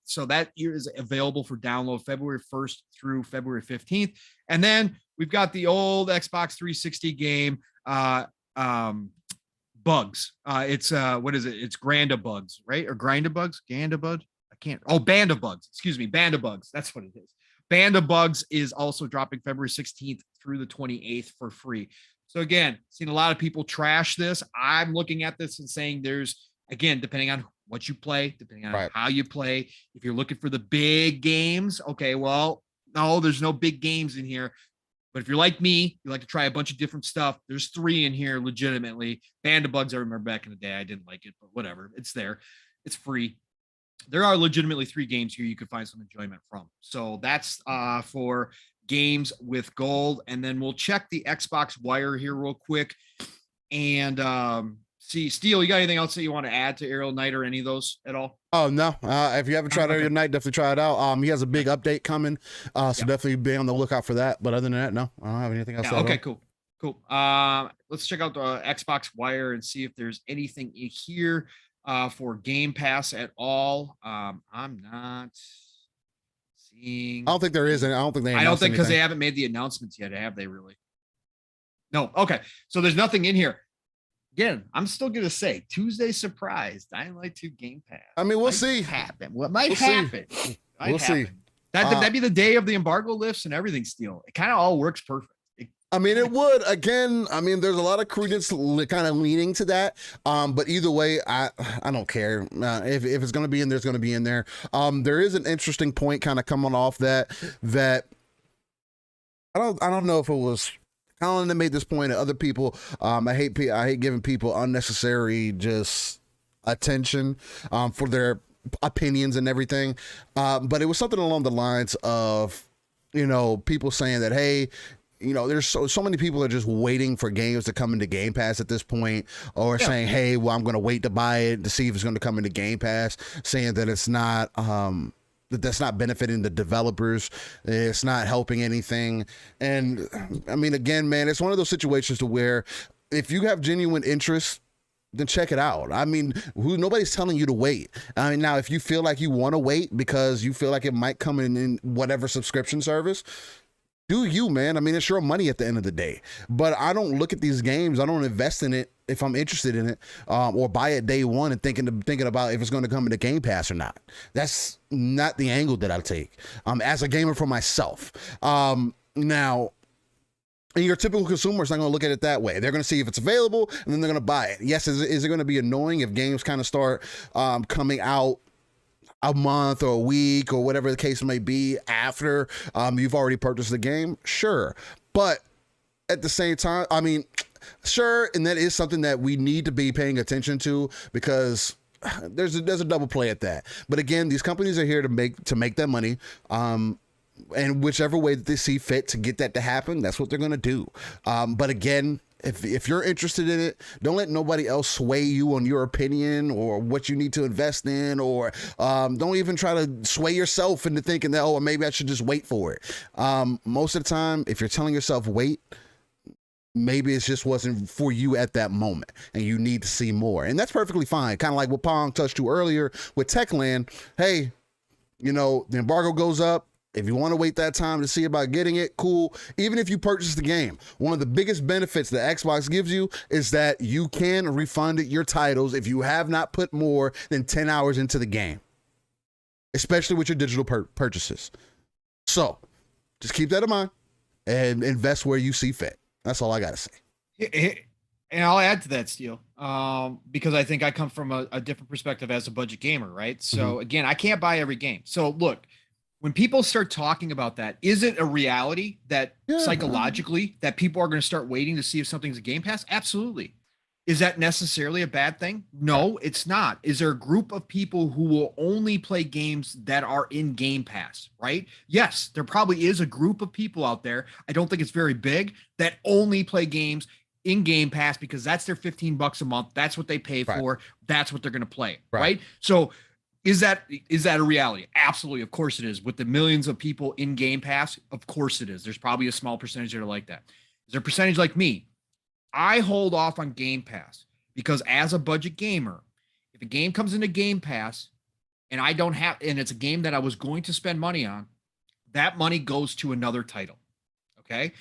So that year is available for download February 1st through February 15th. And then we've got the old Xbox 360 game, Bugs. It's what is it? It's Grandabugs, right? Or Grindabugs? Gandabud? I can't. Oh, Bandabugs. Excuse me, Bandabugs. That's what it is. Band of Bugs is also dropping February 16th through the 28th for free. So again, seen a lot of people trash this. I'm looking at this and saying there's, again, depending on what you play, depending on how you play. If you're looking for the big games, okay, well, no, there's no big games in here. But if you're like me, you like to try a bunch of different stuff. There's 3 in here legitimately. Band of Bugs, I remember back in the day, I didn't like it, but whatever. It's there. It's free. There are legitimately 3 games here you could find some enjoyment from. So that's for games with gold. And then we'll check the Xbox Wire here real quick. And see, Steel, you got anything else that you want to add to Aerial Knight or any of those at all? Oh, no. If you haven't tried Aerial Knight, definitely try it out. He has a big update coming. So definitely be on the lookout for that. But other than that, no, I don't have anything else. Okay, cool. Let's check out the Xbox Wire and see if there's anything in here for Game Pass at all. I'm not seeing. I don't think there is. I don't think because they haven't made the announcements yet, have they really? No. Okay. So there's nothing in here. Again, I'm still gonna say Tuesday surprise. Dying Light 2 Game Pass. I mean, we'll see. What might happen? We'll see. That'd be the day of the embargo lifts and everything. Steel. It kind of all works perfect. I mean, it would. Again, I mean, there's a lot of credence kind of leaning to that. But either way, I don't care. If it's going to be in there, it's going to be in there. There is an interesting point kind of coming off that I don't know if it was Colin that made this point, and other people. I hate giving people unnecessary just attention for their opinions and everything. But it was something along the lines of, people saying that, hey, there's so many people are just waiting for games to come into Game Pass at this point, or saying, hey, well, I'm going to wait to buy it to see if it's going to come into Game Pass, saying that it's not, that's not benefiting the developers. It's not helping anything. And I mean, again, man, it's one of those situations to where if you have genuine interest, then check it out. I mean, nobody's telling you to wait. I mean, now, if you feel like you want to wait because you feel like it might come in whatever subscription service, do you, man? I mean, it's your money at the end of the day. But I don't look at these games. I don't invest in it if I'm interested in it, or buy it day one and thinking about if it's going to come into Game Pass or not. That's not the angle that I take as a gamer for myself. Now, your typical consumer is not going to look at it that way. They're going to see if it's available, and then they're going to buy it. Yes, is it going to be annoying if games kind of start coming out a month or a week or whatever the case may be after you've already purchased the game? Sure. But at the same time, I mean, sure, and that is something that we need to be paying attention to, because there's a double play at that. But again, these companies are here to make that money, and whichever way that they see fit to get that to happen, that's what they're going to do. But again, if you're interested in it, don't let nobody else sway you on your opinion or what you need to invest in, or don't even try to sway yourself into thinking that, oh, maybe I should just wait for it. Most of the time, if you're telling yourself wait, maybe it just wasn't for you at that moment and you need to see more. And that's perfectly fine. Kind of like what Pong touched to earlier with Techland. Hey, the embargo goes up. If you want to wait that time to see about getting it, cool. Even if you purchase the game, one of the biggest benefits that Xbox gives you is that you can refund your titles if you have not put more than 10 hours into the game, especially with your digital purchases. So just keep that in mind and invest where you see fit. That's all I got to say. And I'll add to that, Steel, because I think I come from a different perspective as a budget gamer, right? So again, I can't buy every game. So look, when people start talking about that, is it a reality that psychologically that people are going to start waiting to see if something's a Game Pass? Absolutely. Is that necessarily a bad thing? No, it's not. Is there a group of people who will only play games that are in Game Pass, right? Yes, there probably is a group of people out there. I don't think it's very big, that only play games in Game Pass because that's their $15 a month. That's what they pay for. That's what they're going to play, right? So is that a reality? Absolutely. Of course it is. With the millions of people in Game Pass, of course it is. There's probably a small percentage that are like that. Is there a percentage like me? I hold off on Game Pass because as a budget gamer, if a game comes into Game Pass and it's a game that I was going to spend money on, that money goes to another title. Okay.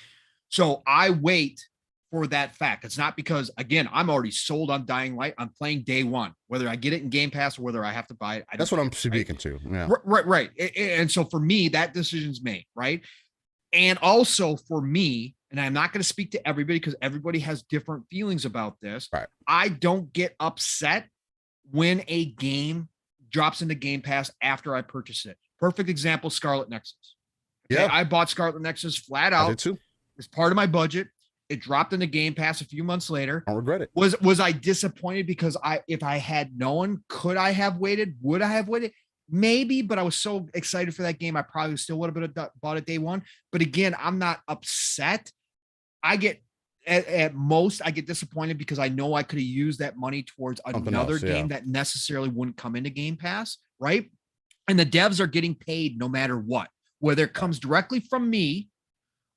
So I wait for that fact. It's not because, again, I'm already sold on Dying Light. I'm playing day one, whether I get it in Game Pass or whether I have to buy it. That's what I'm speaking to. Yeah. Right. And so for me, that decision's made, right? And also for me, and I'm not going to speak to everybody because everybody has different feelings about this. Right. I don't get upset when a game drops into Game Pass after I purchase it. Perfect example, Scarlet Nexus. Okay, yeah. I bought Scarlet Nexus flat out. I did too. It's part of my budget. It dropped into Game Pass a few months later. I don't regret it. Was I disappointed because if I had known, could I have waited? Would I have waited? Maybe, but I was so excited for that game, I probably still would have bought it day one. But again, I'm not upset. I get at most I get disappointed because I know I could have used that money towards another game that necessarily wouldn't come into Game Pass, right? And the devs are getting paid no matter what, whether it comes directly from me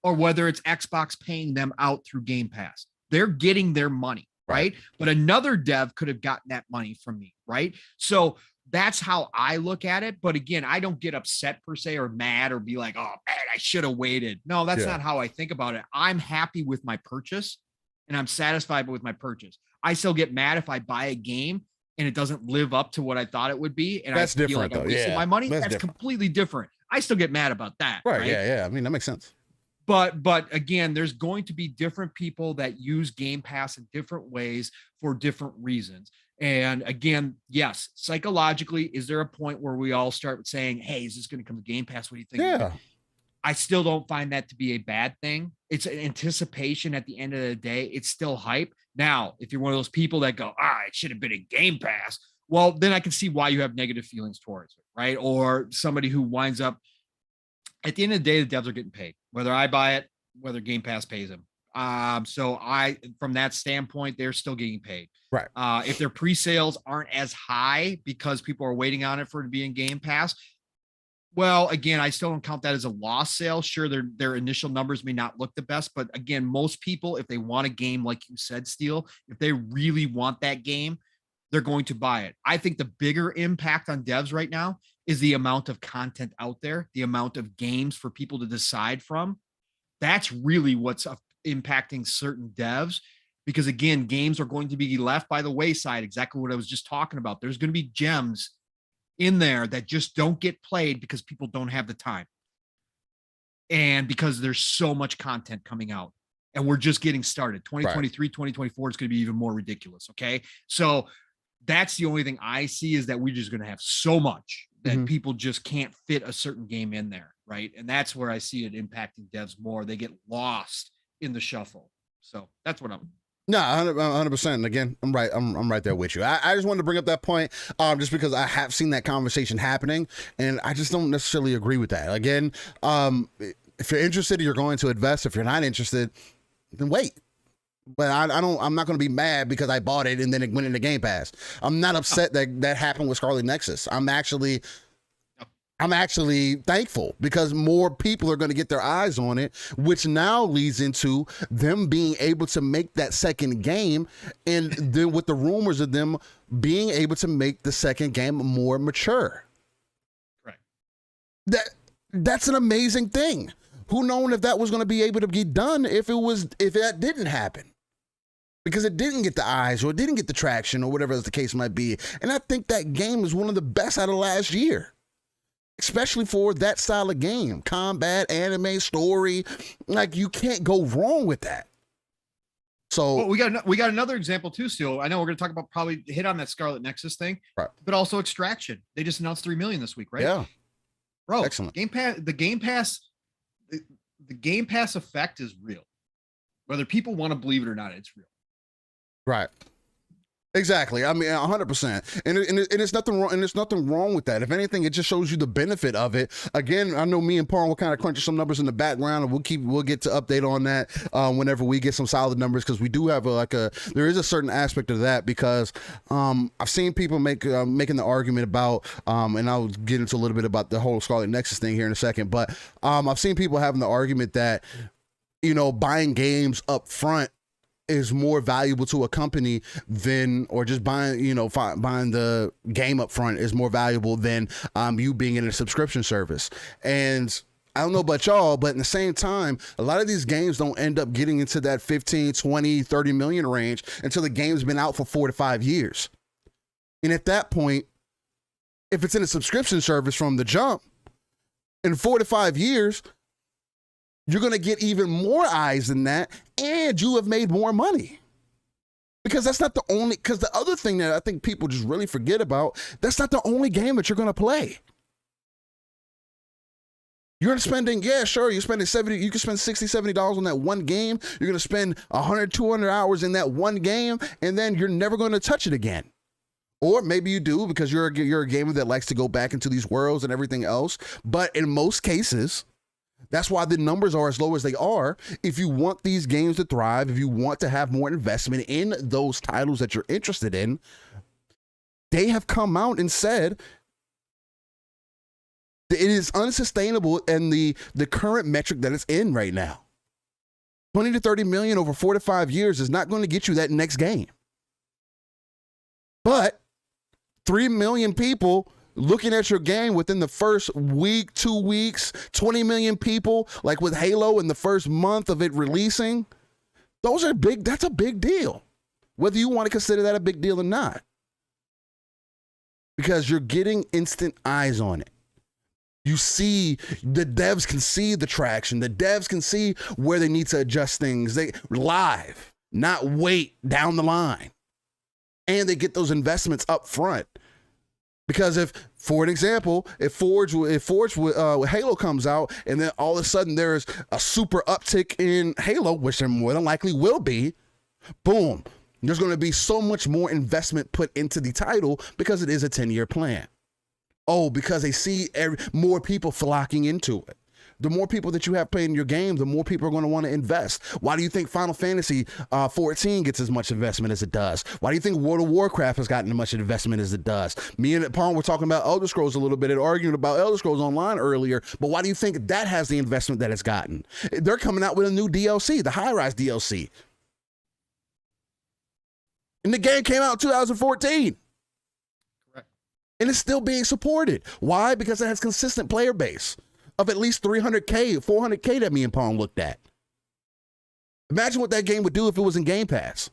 or whether it's Xbox paying them out through Game Pass. They're getting their money, right? But another dev could have gotten that money from me, right? So that's how I look at it. But again, I don't get upset per se or mad or be like, oh man, I should have waited. No, that's not how I think about it. I'm happy with my purchase and I'm satisfied with my purchase. I still get mad if I buy a game and it doesn't live up to what I thought it would be. And that's I feel different like I wasted my money. That's completely different. I still get mad about that. Right. Yeah. I mean, that makes sense. But again, there's going to be different people that use Game Pass in different ways for different reasons. And again, yes, psychologically, is there a point where we all start saying, hey, is this going to come to Game Pass? What do you think? Yeah. I still don't find that to be a bad thing. It's an anticipation at the end of the day. It's still hype. Now, if you're one of those people that go, it should have been a Game Pass, well, then I can see why you have negative feelings towards it, right? Or somebody who winds up, at the end of the day, the devs are getting paid, whether I buy it, whether Game Pass pays them. So from that standpoint, they're still getting paid. Right. If their pre-sales aren't as high because people are waiting on it for it to be in Game Pass, well, again, I still don't count that as a lost sale. Sure, their initial numbers may not look the best, but again, most people, if they want a game, like you said, Steel, if they really want that game, they're going to buy it. I think the bigger impact on devs right now is the amount of content out there, the amount of games for people to decide from. That's really what's impacting certain devs, because again, games are going to be left by the wayside. Exactly what I was just talking about. There's going to be gems in there that just don't get played because people don't have the time. And because there's so much content coming out and we're just getting started. 2023, 2024 is going to be even more ridiculous. Okay. So that's the only thing I see, is that we're just going to have so much that people just can't fit a certain game in there. Right. And that's where I see it impacting devs more. They get lost in the shuffle. So that's what I'm. No, 100%. And again, I'm right. I'm right there with you. I just wanted to bring up that point, just because I have seen that conversation happening, and I just don't necessarily agree with that. Again, if you're interested, you're going to invest. If you're not interested, then wait. But I'm not going to be mad because I bought it and then it went into Game Pass. I'm not upset that happened with Scarlet Nexus. I'm actually thankful because more people are going to get their eyes on it, which now leads into them being able to make that second game. And then with the rumors of them being able to make the second game more mature. Right. That's an amazing thing. Who known if that was going to be able to be done if that didn't happen? Because it didn't get the eyes or it didn't get the traction or whatever the case might be. And I think that game is one of the best out of last year. Especially for that style of game, combat, anime, story, like you can't go wrong with that. So we got another example too, Steel. I know we're going to talk about, probably hit on that Scarlet Nexus thing, right, but also Extraction. They just announced 3 million this week, right? Yeah, bro. Excellent. The Game Pass effect is real. Whether people want to believe it or not, it's real. Right. Exactly. I mean, 100%. And it's nothing wrong. And there's nothing wrong with that. If anything, it just shows you the benefit of it. Again, I know me and Pong will kind of crunch some numbers in the background, and we'll get to update on that whenever we get some solid numbers, because we do have there is a certain aspect of that, because I've seen people making the argument about, and I'll get into a little bit about the whole Scarlet Nexus thing here in a second, but I've seen people having the argument that, buying games up front is more valuable to a company than, or just buying the game up front is more valuable than you being in a subscription service. And I don't know about y'all, but in the same time, a lot of these games don't end up getting into that 15, 20, 30 million range until the game's been out for 4 to 5 years. And at that point, if it's in a subscription service from the jump, in 4 to 5 years, you're going to get even more eyes than that, and you have made more money. Because that's not the only, because the other thing that I think people just really forget about, that's not the only game that you're going to play. You're spending, yeah, sure, you're spending you can spend $60, $70 on that one game. You're going to spend 100, 200 hours in that one game, and then you're never going to touch it again. Or maybe you do because you're a gamer that likes to go back into these worlds and everything else. But in most cases, that's why the numbers are as low as they are. If you want these games to thrive, if you want to have more investment in those titles that you're interested in, they have come out and said it is unsustainable and the current metric that it's in right now. 20 to 30 million over 4 to 5 years is not going to get you that next game. But 3 million people looking at your game within the first week, 2 weeks, 20 million people, like with Halo in the first month of it releasing, those are big. That's a big deal, whether you want to consider that a big deal or not, because you're getting instant eyes on it. You see, the devs can see the traction. The devs can see where they need to adjust things. They live, not wait down the line. And they get those investments up front. Because if, for an example, if Forge with Halo comes out and then all of a sudden there's a super uptick in Halo, which there more than likely will be, boom, there's going to be so much more investment put into the title because it is a 10-year plan. Oh, because they see more people flocking into it. The more people that you have playing your game, the more people are going to want to invest. Why do you think Final Fantasy 14 gets as much investment as it does? Why do you think World of Warcraft has gotten as much investment as it does? Me and Pong were talking about Elder Scrolls a little bit and arguing about Elder Scrolls Online earlier, but why do you think that has the investment that it's gotten? They're coming out with a new DLC, the High Rise DLC. And the game came out in 2014. And it's still being supported. Why? Because it has consistent player base of at least 300K, 400K that me and Pong looked at. Imagine what that game would do if it was in Game Pass.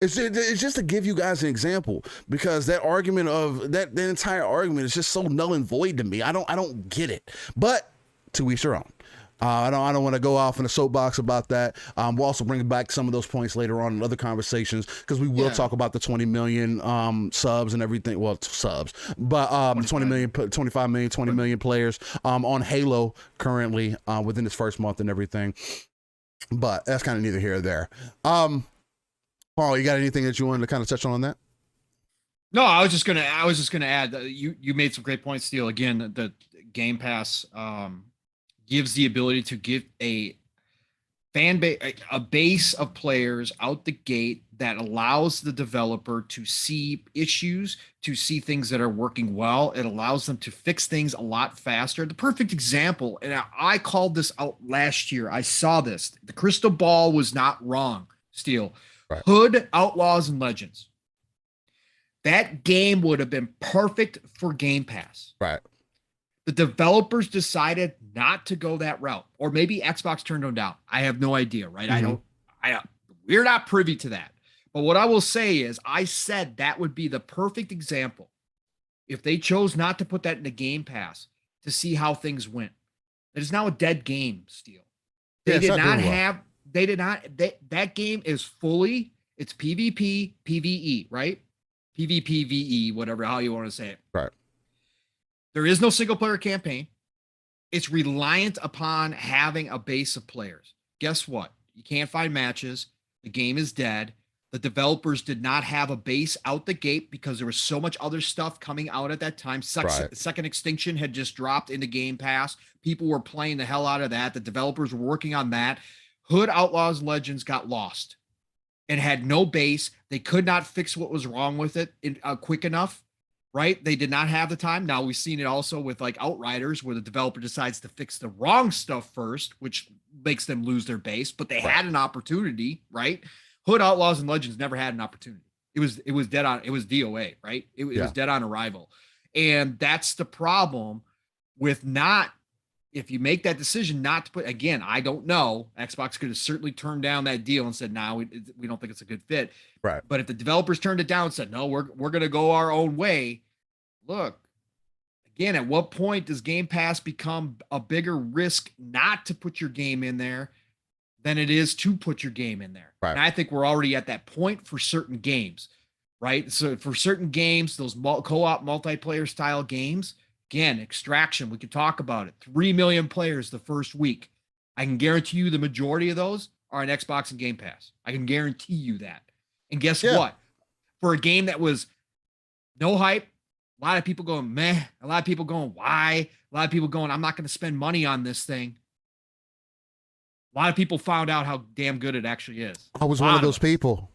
It's just to give you guys an example, because that argument of that entire argument is just so null and void to me. I don't get it. But to each their own. I don't want to go off in a soapbox about that. We'll also bring back some of those points later on in other conversations, because we will talk about the 20 million subs and everything. Well, subs, but 20 million, 25 million, 20 million players on Halo currently within its first month and everything. But that's kind of neither here or there. Paul, you got anything that you wanted to kind of touch on that? No, I was just gonna add that you made some great points, Steel. Again, the Game Pass gives the ability to give a fan base, a base of players out the gate that allows the developer to see issues, to see things that are working well. It allows them to fix things a lot faster. The perfect example, and I called this out last year. I saw this. The crystal ball was not wrong, Steel. Right. Hood, Outlaws, and Legends. That game would have been perfect for Game Pass. Right. The developers decided not to go that route, or maybe Xbox turned them down. I have no idea, right? Mm-hmm. We're not privy to that. But what I will say is, I said that would be the perfect example if they chose not to put that in the Game Pass to see how things went. It is now a dead game, Steel. That game is fully, it's PvP, PvE, right? PvPvE, whatever, how you want to say it. Right. There is no single player campaign. It's reliant upon having a base of players. Guess what? You can't find matches. The game is dead. The developers did not have a base out the gate because there was so much other stuff coming out at that time. Second Extinction had just dropped into Game Pass. People were playing the hell out of that. The developers were working on that. Hood, Outlaws, Legends got lost and had no base. They could not fix what was wrong with it quick enough. Right? They did not have the time. Now we've seen it also with like Outriders, where the developer decides to fix the wrong stuff first, which makes them lose their base, but they had an opportunity, right? Hood, Outlaws, and Legends never had an opportunity. It was dead on, it was DOA, right? It was dead on arrival. And that's the problem with if you make that decision not to put, again, I don't know, Xbox could have certainly turned down that deal and said, no, we don't think it's a good fit. Right. But if the developers turned it down and said, no, we're going to go our own way, look, again, at what point does Game Pass become a bigger risk not to put your game in there than it is to put your game in there? Right. And I think we're already at that point for certain games, right? So for certain games, those co-op multiplayer style games, again, Extraction, we could talk about it. 3 million players the first week. I can guarantee you the majority of those are on Xbox and Game Pass. I can guarantee you that. And guess what? For a game that was no hype, a lot of people going, meh. A lot of people going, why? A lot of people going, I'm not going to spend money on this thing. A lot of people found out how damn good it actually is. I was one of those people.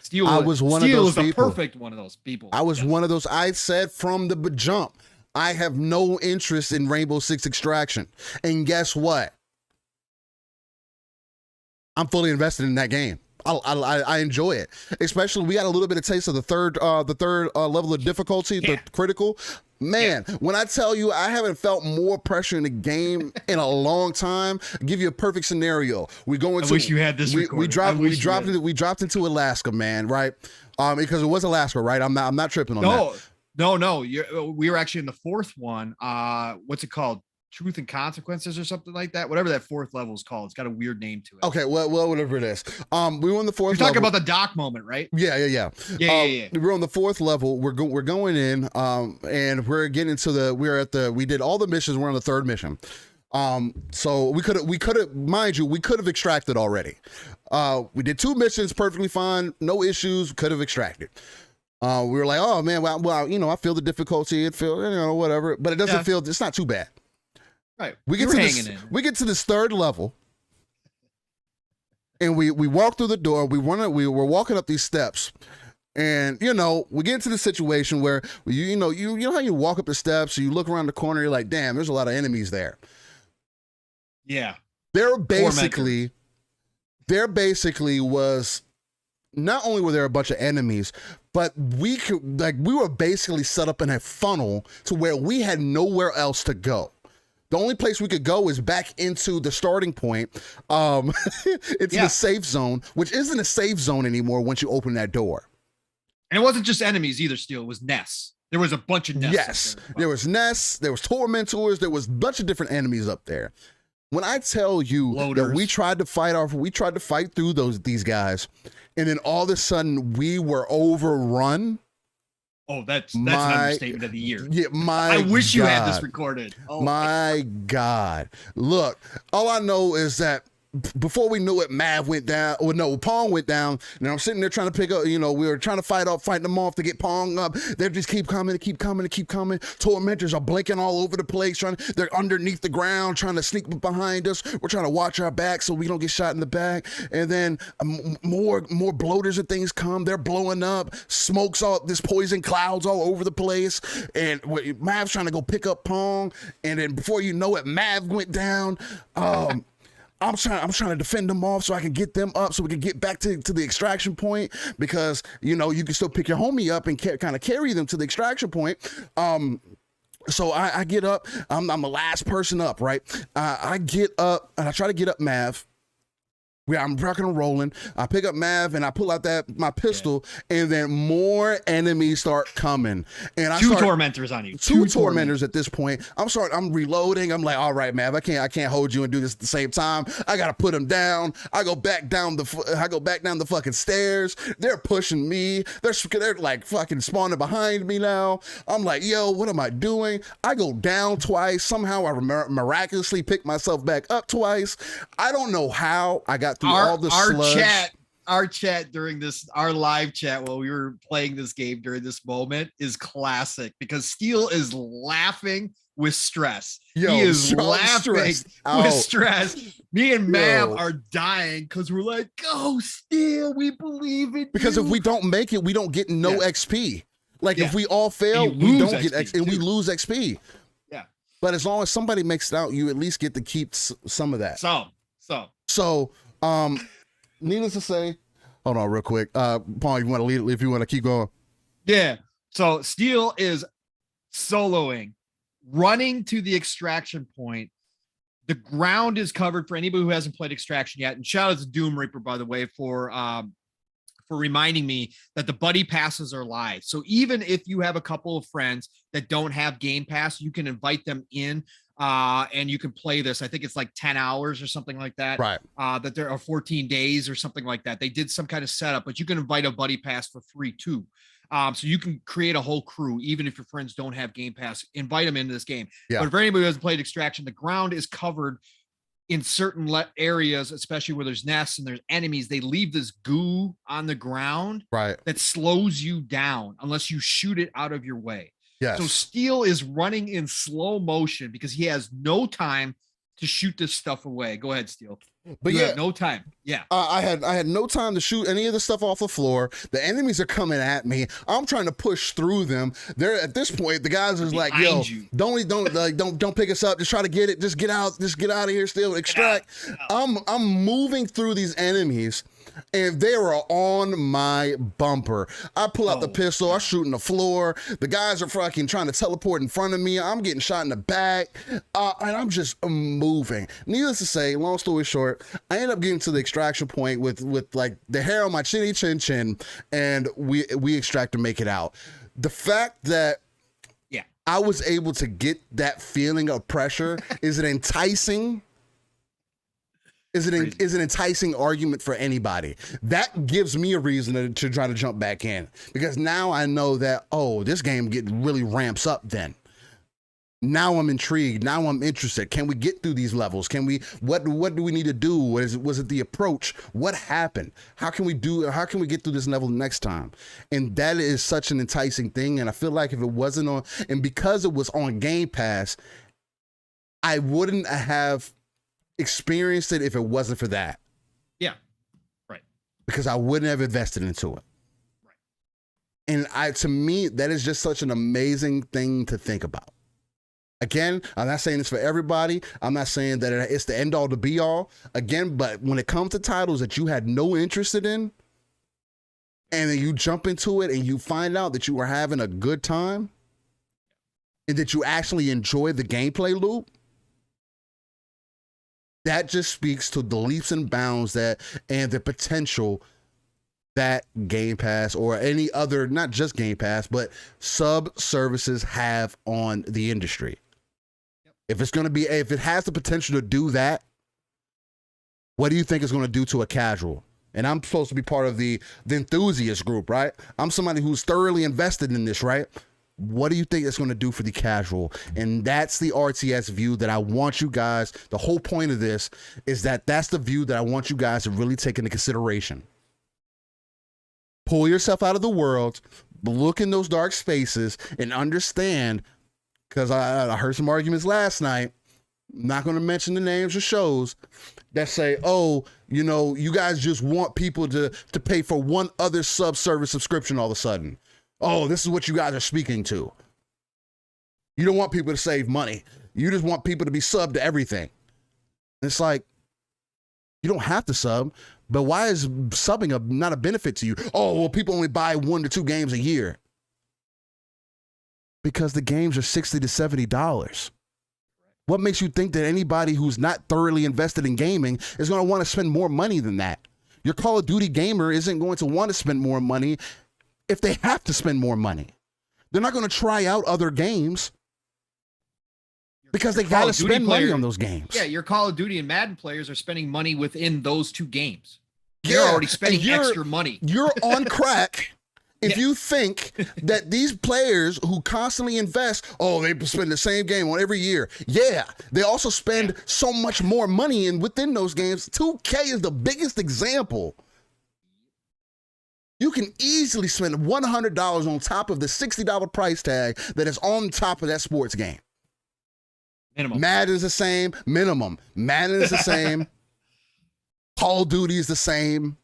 Steel was the perfect one of those people. I was one of those. I said from the jump, I have no interest in Rainbow Six Extraction. And guess what? I'm fully invested in that game. I enjoy it. Especially, we got a little bit of taste of the third level of difficulty, the critical. Man, when I tell you I haven't felt more pressure in the game in a long time, I'll give you a perfect scenario. We go into. I wish you had this. We dropped into Alaska, man. Right? Because it was Alaska, right? I'm not tripping on that. No. We were actually in the fourth one. What's it called? Truth and Consequences or something like that. Whatever that fourth level is called. It's got a weird name to it. Okay, well, whatever it is. We were on the fourth You're level. talking about the dock moment, right? Yeah. We're on the fourth level. We're going in, and we're getting to we did all the missions. We're on the third mission. So we could have, mind you, we could have extracted already. We did 2 missions perfectly fine, no issues, could have extracted. We were like, oh man, well, I feel the difficulty, whatever, but it doesn't feel, it's not too bad. Right. We get to this third level, and we walk through the door. We were walking up these steps, and we get into the situation where you know how you walk up the steps, you look around the corner, you're like, damn, there's a lot of enemies there. Yeah. There basically was, not only were there a bunch of enemies, but we were basically set up in a funnel to where we had nowhere else to go. The only place we could go is back into the starting point, the safe zone, which isn't a safe zone anymore once you open that door. And it wasn't just enemies either, Steel. It was nests. There was a bunch of nests. Yes, there was nests, there was tormentors, there was a bunch of different enemies up there. When I tell you that we tried to fight through these guys, and then all of a sudden we were overrun. Oh, that's an understatement of the year. Yeah, I wish you had this recorded. Oh my God. Look, all I know is that before we knew it, Mav went down, Pong went down, and I'm sitting there trying to pick up, we were trying to fight them off to get Pong up. They just keep coming. Tormentors are blinking all over the place, they're underneath the ground, trying to sneak behind us. We're trying to watch our back so we don't get shot in the back. And then more bloaters and things come, they're blowing up, smokes all, this poison clouds all over the place. And Mav's trying to go pick up Pong. And then before you know it, Mav went down. I'm trying to defend them off so I can get them up so we can get back to the extraction point, because you can still pick your homie up and kind of carry them to the extraction point. So I get up. I'm the last person up, right? I get up and I try to get up Mav. I'm rocking and rolling. I pick up Mav and I pull out my pistol, and then more enemies start coming. And two tormentors on you. Two tormentors at this point. I'm reloading. I'm like, all right, Mav, I can't hold you and do this at the same time. I gotta put him down. I go back down the fucking stairs. They're pushing me. They're like fucking spawning behind me now. I'm like, yo, what am I doing? I go down twice. Somehow I miraculously pick myself back up twice. I don't know how I got through all the sludge. Our chat during our live chat while we were playing this game during this moment is classic, because Steel is laughing with stress. He is laughing with stress. Me and Mav are dying because we're like, go Steel, we believe in because you. If we don't make it, we don't get no XP. Like if we all fail, we don't get XP and we lose XP. Yeah. But as long as somebody makes it out, you at least get to keep some of that. So needless to say, hold on real quick. Paul, you want to lead it if you want to keep going? Yeah. So Steel is soloing, running to the extraction point. The ground is covered for anybody who hasn't played Extraction yet. And shout out to Doom Reaper, by the way, for reminding me that the buddy passes are live. So even if you have a couple of friends that don't have Game Pass, you can invite them in and you can play this. I think it's like 10 hours or something like that. Right. That there are 14 days or something like that. They did some kind of setup, but you can invite a buddy pass for free too. So you can create a whole crew, even if your friends don't have Game Pass, invite them into this game. Yeah. But for anybody who hasn't played Extraction, the ground is covered in certain areas, especially where there's nests and there's enemies. They leave this goo on the ground that slows you down unless you shoot it out of your way. Yes. So Steel is running in slow motion because he has no time to shoot this stuff away. Go ahead, Steel. But you yeah, have no time. Yeah. I had no time to shoot any of the stuff off the floor. The enemies are coming at me. I'm trying to push through them. They're at this point, the guys are like, yo, don't pick us up. Just try to get it. Just get out of here, Steel. Extract. I'm moving through these enemies. And they were on my bumper. I pull out the pistol. I'm shooting the floor. The guys are fucking trying to teleport in front of me. I'm getting shot in the back. And I'm just moving. Needless to say, long story short, I end up getting to the extraction point with like the hair on my chinny chin, and we extract and make it out. The fact that I was able to get that feeling of pressure is an enticing argument for anybody. That gives me a reason to try to jump back in, because now I know that, this game really ramps up then. Now I'm intrigued. Now I'm interested. Can we get through these levels? Can we, what do we need to do? Was it the approach? What happened? How can we get through this level next time? And that is such an enticing thing. And I feel like if it wasn't on, and because it was on Game Pass, I wouldn't have experienced it if it wasn't for that. Yeah. Right. Because I wouldn't have invested into it. Right. And to me, that is just such an amazing thing to think about. Again, I'm not saying this for everybody. I'm not saying that it's the end all to be all. Again, but when it comes to titles that you had no interest in, and then you jump into it and you find out that you are having a good time and that you actually enjoy the gameplay loop, that just speaks to the leaps and bounds and the potential that Game Pass or any other, not just Game Pass, but sub services have on the industry. Yep. If it has the potential to do that, what do you think it's going to do to a casual? And I'm supposed to be part of the enthusiast group, right? I'm somebody who's thoroughly invested in this, right? What do you think it's going to do for the casual? And that's the RTS view that I want you guys, the whole point of this is that's the view that I want you guys to really take into consideration. Pull yourself out of the world, look in those dark spaces, and understand, because I heard some arguments last night, I'm not going to mention the names of shows, that say, you guys just want people to pay for one other sub-service subscription all of a sudden. This is what you guys are speaking to. You don't want people to save money. You just want people to be subbed to everything. And it's like, you don't have to sub, but why is subbing not a benefit to you? People only buy 1 to 2 games a year. Because the games are $60 to $70. What makes you think that anybody who's not thoroughly invested in gaming is going to want to spend more money than that? Your Call of Duty gamer isn't going to want to spend more money if they have to spend more money. They're not going to try out other games because they got to spend money on those games. Yeah, your Call of Duty and Madden players are spending money within those 2 games. They're already spending extra money. You're on crack if you think that these players who constantly invest, they spend the same game on every year. Yeah, they also spend so much more money within those games. 2K is the biggest example. You can easily spend $100 on top of the $60 price tag that is on top of that sports game. Minimum. Madden is the same. Minimum. Madden is the same. Call of Duty is the same.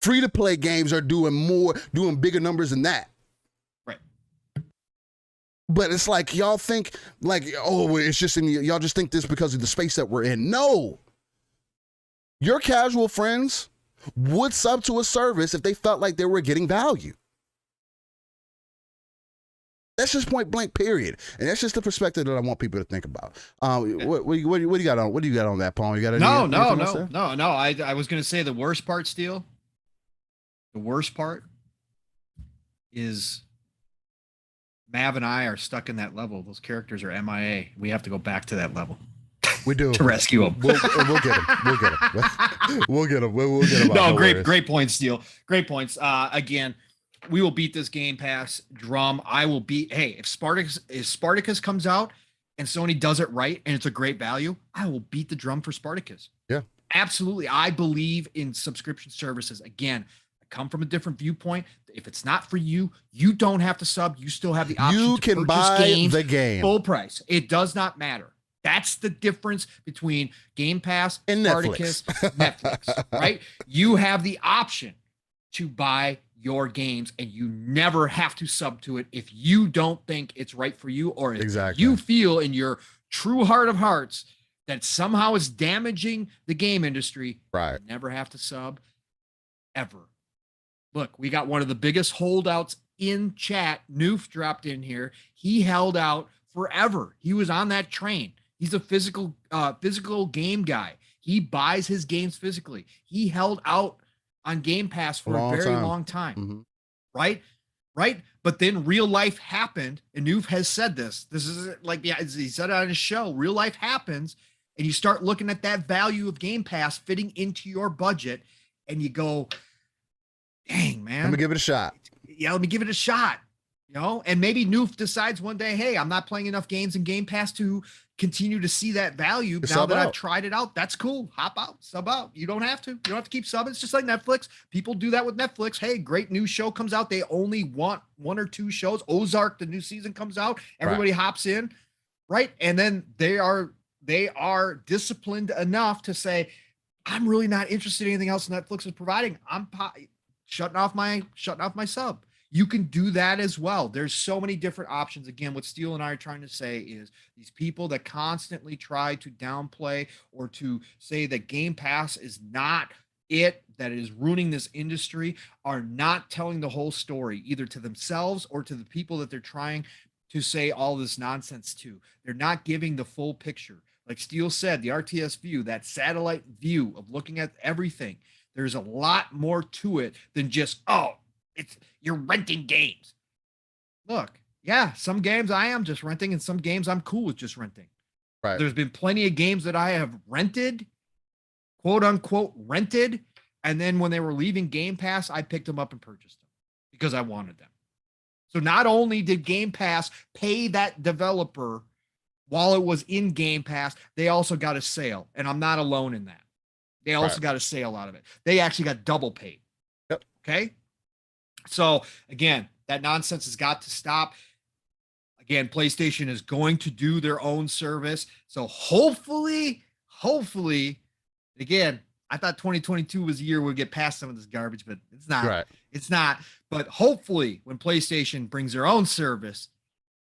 Free-to-play games are doing bigger numbers than that. Right. But it's like y'all think it's just y'all just think this because of the space that we're in. No. Your casual friends would sub to a service if they felt like they were getting value. That's just point blank, period. And that's just the perspective that I want people to think about. What do you got on? What do you got on that, Pong? You got no. I was going to say the worst part, Steel. The worst part is Mav and I are stuck in that level. Those characters are MIA. We have to go back to that level. We do to rescue them. We'll get them. We'll get them. We'll get them. We'll get them. No, great points, Steel. Great points. Again, we will beat this Game Pass drum. I will beat. Hey, if Spartacus comes out and Sony does it right and it's a great value, I will beat the drum for Spartacus. Yeah, absolutely. I believe in subscription services. Again, I come from a different viewpoint. If it's not for you, you don't have to sub. You still have the option. You to can buy the game full price. It does not matter. That's the difference between Game Pass and Spartacus, Netflix, right? You have the option to buy your games and you never have to sub to it if you don't think it's right for you, or if you feel in your true heart of hearts that somehow is damaging the game industry. Right. You never have to sub ever. Look, we got one of the biggest holdouts in chat. Noof dropped in here. He held out forever. He was on that train. He's a physical game guy. He buys his games physically. He held out on Game Pass for a very long time. Mm-hmm. Right. But then real life happened. And Noof has said this. This is like, he said it on his show. Real life happens. And you start looking at that value of Game Pass fitting into your budget. And you go, dang, man. Let me give it a shot. Yeah, let me give it a shot. You know, and maybe Noof decides one day, hey, I'm not playing enough games in Game Pass to continue to see that value. Now that I've tried it out, that's cool. Hop out, sub out. You don't have to. You don't have to keep subbing. It's just like Netflix. People do that with Netflix. Hey, great new show comes out. They only want 1 or 2 shows. Ozark, the new season comes out. Everybody hops in, right? And then they are disciplined enough to say, I'm really not interested in anything else Netflix is providing. I'm shutting off my sub. You can do that as well. There's so many different options. Again, what Steele and I are trying to say is these people that constantly try to downplay or to say that Game Pass is not it, that is ruining this industry, are not telling the whole story, either to themselves or to the people that they're trying to say all this nonsense to. They're not giving the full picture. Like Steele said, the RTS view, that satellite view of looking at everything, there's a lot more to it than just, you're renting games. Look, yeah, some games I am just renting and some games I'm cool with just renting. Right. There's been plenty of games that I have rented, quote unquote rented, and then when they were leaving Game Pass, I picked them up and purchased them because I wanted them. So not only did Game Pass pay that developer while it was in Game Pass, they also got a sale, and I'm not alone in that. They also got a sale out of it. They actually got double paid. Yep. Okay. So again, that nonsense has got to stop. Again, PlayStation is going to do their own service. So hopefully, again, I thought 2022 was a year we'd get past some of this garbage, but it's not. Right. It's not. But hopefully when PlayStation brings their own service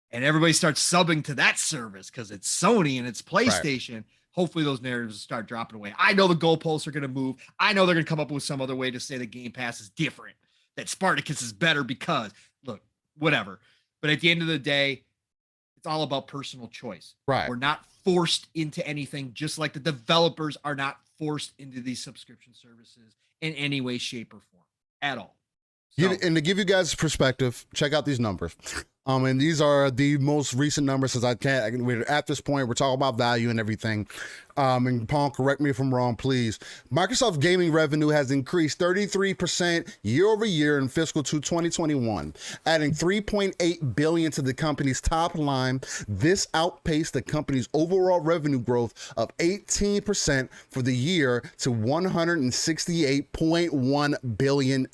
and everybody starts subbing to that service because it's Sony and it's PlayStation, hopefully those narratives start dropping away. I know the goalposts are going to move. I know they're going to come up with some other way to say the Game Pass is different, that Spartacus is better because, look, whatever. But at the end of the day, it's all about personal choice. Right. We're not forced into anything, just like the developers are not forced into these subscription services in any way, shape, or form at all. So, and to give you guys perspective, check out these numbers. And these are the most recent numbers, since we're at this point, we're talking about value and everything. And Pong, correct me if I'm wrong, please. Microsoft gaming revenue has increased 33% year over year in fiscal 2021, adding $3.8 billion to the company's top line. This outpaced the company's overall revenue growth of 18% for the year to $168.1 billion.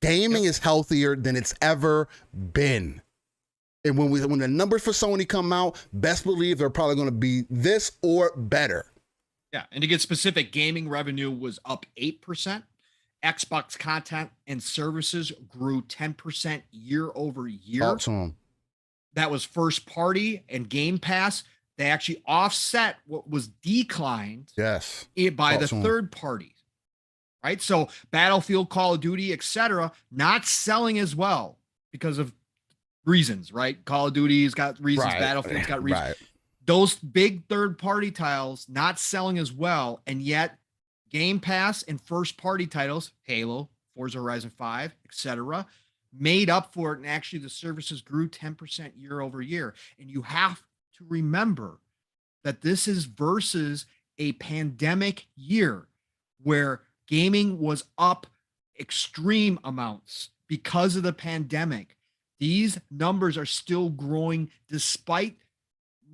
Gaming is healthier than it's ever been. And when the numbers for Sony come out, best believe they're probably going to be this or better. Yeah, and to get specific, gaming revenue was up 8%. Xbox content and services grew 10% year over year. Awesome. That was first party and Game Pass. They actually offset what was declined by the third party. Right. So Battlefield, Call of Duty, etc., not selling as well because of reasons, right? Call of Duty's got reasons, Right. Battlefield's got reasons. Right. Those big third-party titles not selling as well, and yet Game Pass and first-party titles, Halo, Forza Horizon 5, etc., made up for it, and actually the services grew 10% year over year. And you have to remember that this is versus a pandemic year where gaming was up extreme amounts because of the pandemic. These numbers are still growing despite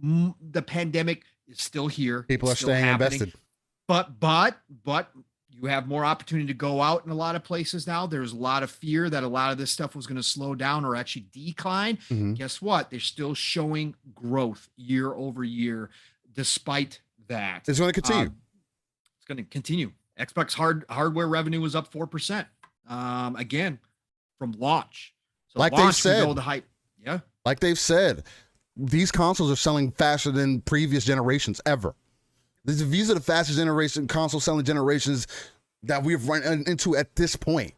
the pandemic is still here. People are staying invested. But you have more opportunity to go out in a lot of places now. There's a lot of fear that a lot of this stuff was going to slow down or actually decline. Mm-hmm. Guess what? They're still showing growth year over year despite that. It's going to continue. It's going to continue. Xbox hardware revenue was up 4%. Again, from launch. So like launch, they've said, the hype. Yeah. Like they've said, these consoles are selling faster than previous generations ever. These are the fastest generation console selling generations that we've run into at this point.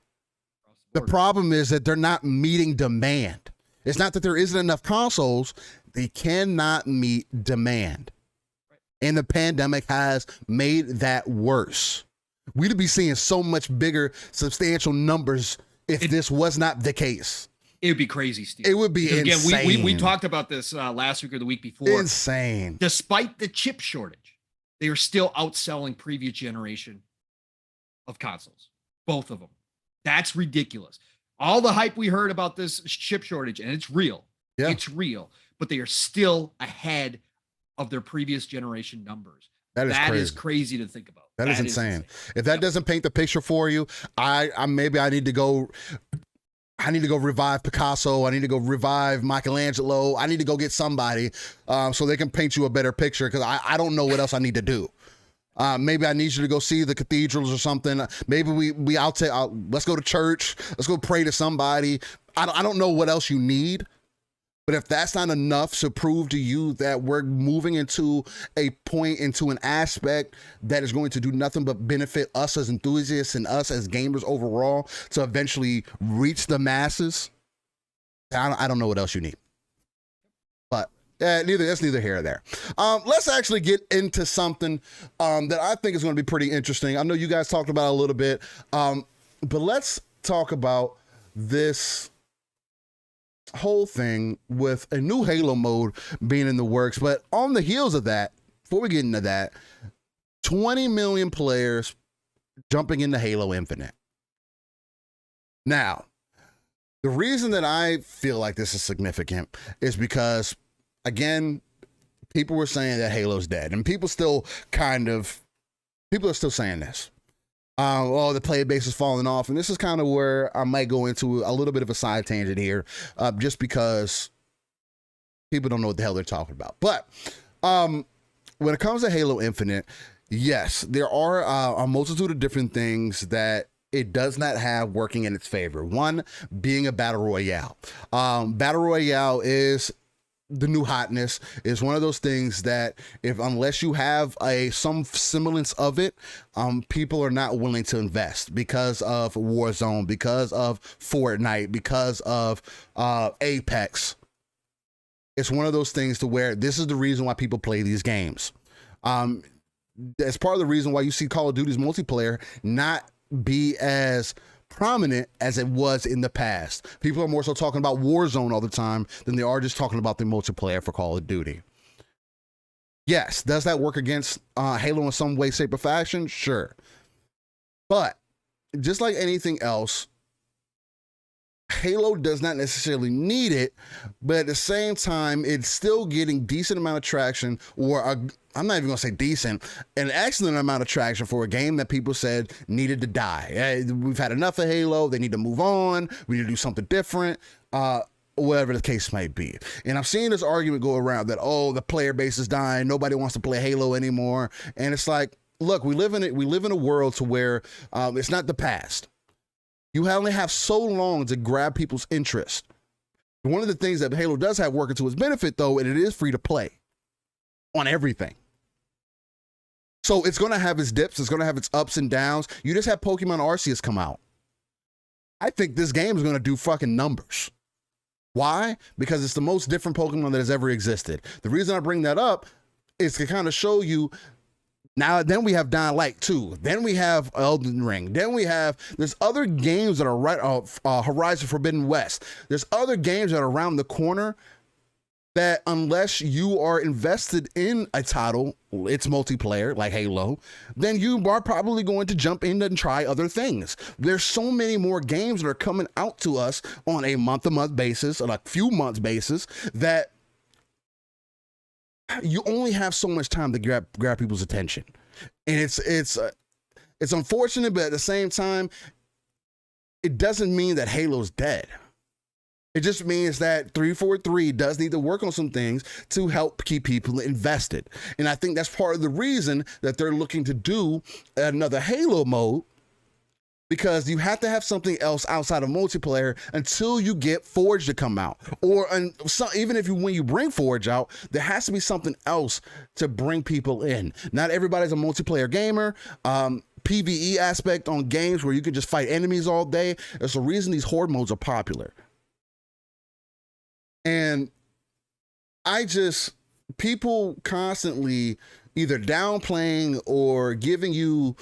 The problem is that they're not meeting demand. It's not that there isn't enough consoles. They cannot meet demand. And the pandemic has made that worse. We'd be seeing so much bigger, substantial numbers if this was not the case. It would be crazy, Steve. It would be insane. Again, we talked about this last week or the week before. Insane. Despite the chip shortage, they are still outselling previous generation of consoles. Both of them. That's ridiculous. All the hype we heard about this chip shortage, and it's real. Yeah. It's real. But they are still ahead of their previous generation numbers. That is crazy to think about. That is insane. If that doesn't paint the picture for you, I need to go revive Picasso. I need to go revive Michelangelo. I need to go get somebody so they can paint you a better picture, because I don't know what else I need to do. Maybe I need you to go see the cathedrals or something. Maybe let's go to church. Let's go pray to somebody. I don't know what else you need. But if that's not enough to prove to you that we're moving into a point, into an aspect that is going to do nothing but benefit us as enthusiasts and us as gamers overall to eventually reach the masses, I don't know what else you need. But that's neither here or there. Let's actually get into something that I think is going to be pretty interesting. I know you guys talked about it a little bit, but let's talk about this whole thing with a new Halo mode being in the works. But on the heels of that, before we get into that, 20 million players jumping into Halo Infinite. Now, the reason that I feel like this is significant is because, again, people were saying that Halo's dead, and people are still saying this. The player base is falling off. And this is kind of where I might go into a little bit of a side tangent here, just because people don't know what the hell they're talking about. But when it comes to Halo Infinite, yes, there are a multitude of different things that it does not have working in its favor. One being a battle royale. Battle royale is the new hotness. Is one of those things that unless you have some semblance of it, people are not willing to invest because of Warzone, because of Fortnite, because of Apex. It's one of those things to where this is the reason why people play these games. As part of the reason why you see Call of Duty's multiplayer not be as prominent as it was in the past. People are more so talking about Warzone all the time than they are just talking about the multiplayer for Call of Duty. Yes, does that work against Halo in some way, shape, or fashion? Sure. But just like anything else, Halo does not necessarily need it, but at the same time, it's still getting decent amount of traction, or I'm not even going to say decent, an excellent amount of traction for a game that people said needed to die. We've had enough of Halo. They need to move on. We need to do something different, whatever the case might be. And I'm seeing this argument go around that, the player base is dying. Nobody wants to play Halo anymore. And it's like, look, we live in a world to where it's not the past. You only have so long to grab people's interest. One of the things that Halo does have working to its benefit, though, and it is free to play on everything. So it's going to have its dips. It's going to have its ups and downs. You just had Pokemon Arceus come out. I think this game is going to do fucking numbers. Why? Because it's the most different Pokemon that has ever existed. The reason I bring that up is to kind of show you. Now, then we have Dying Light 2. Then we have Elden Ring. Then there's other games that are right off Horizon Forbidden West. There's other games that are around the corner that unless you are invested in a title, it's multiplayer like Halo, then you are probably going to jump in and try other things. There's so many more games that are coming out to us on a month-to-month basis, on a few months basis, that you only have so much time to grab people's attention. And it's unfortunate, but at the same time, it doesn't mean that Halo's dead. It just means that 343 does need to work on some things to help keep people invested. And I think that's part of the reason that they're looking to do another Halo mode, because you have to have something else outside of multiplayer until you get Forge to come out. Even when you bring Forge out, there has to be something else to bring people in. Not everybody's a multiplayer gamer. PvE aspect on games where you can just fight enemies all day. There's a reason these horde modes are popular. And people constantly either downplaying or giving you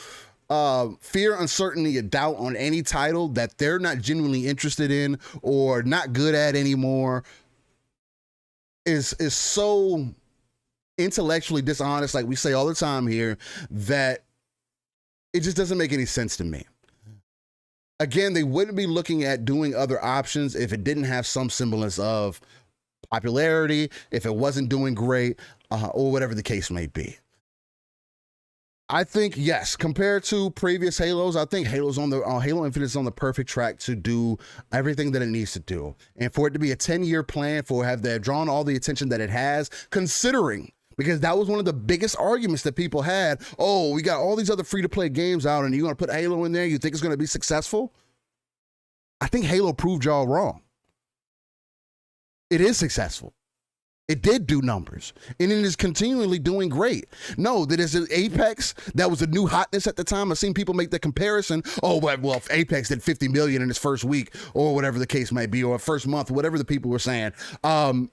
fear, uncertainty, and doubt on any title that they're not genuinely interested in or not good at anymore is so intellectually dishonest, like we say all the time here, that it just doesn't make any sense to me. Again, they wouldn't be looking at doing other options if it didn't have some semblance of popularity, if it wasn't doing great, or whatever the case may be. I think, yes, compared to previous Halos, I think Halo Infinite is on the perfect track to do everything that it needs to do. And for it to be a 10-year plan, have that drawn all the attention that it has, considering, because that was one of the biggest arguments that people had. Oh, we got all these other free-to-play games out and you're going to put Halo in there? You think it's going to be successful? I think Halo proved y'all wrong. It is successful. It did do numbers, and it is continually doing great. No, that is an Apex. That was a new hotness at the time. I've seen people make the comparison. Oh, well, if Apex did 50 million in its first week, or whatever the case might be, or first month, whatever the people were saying. Halo's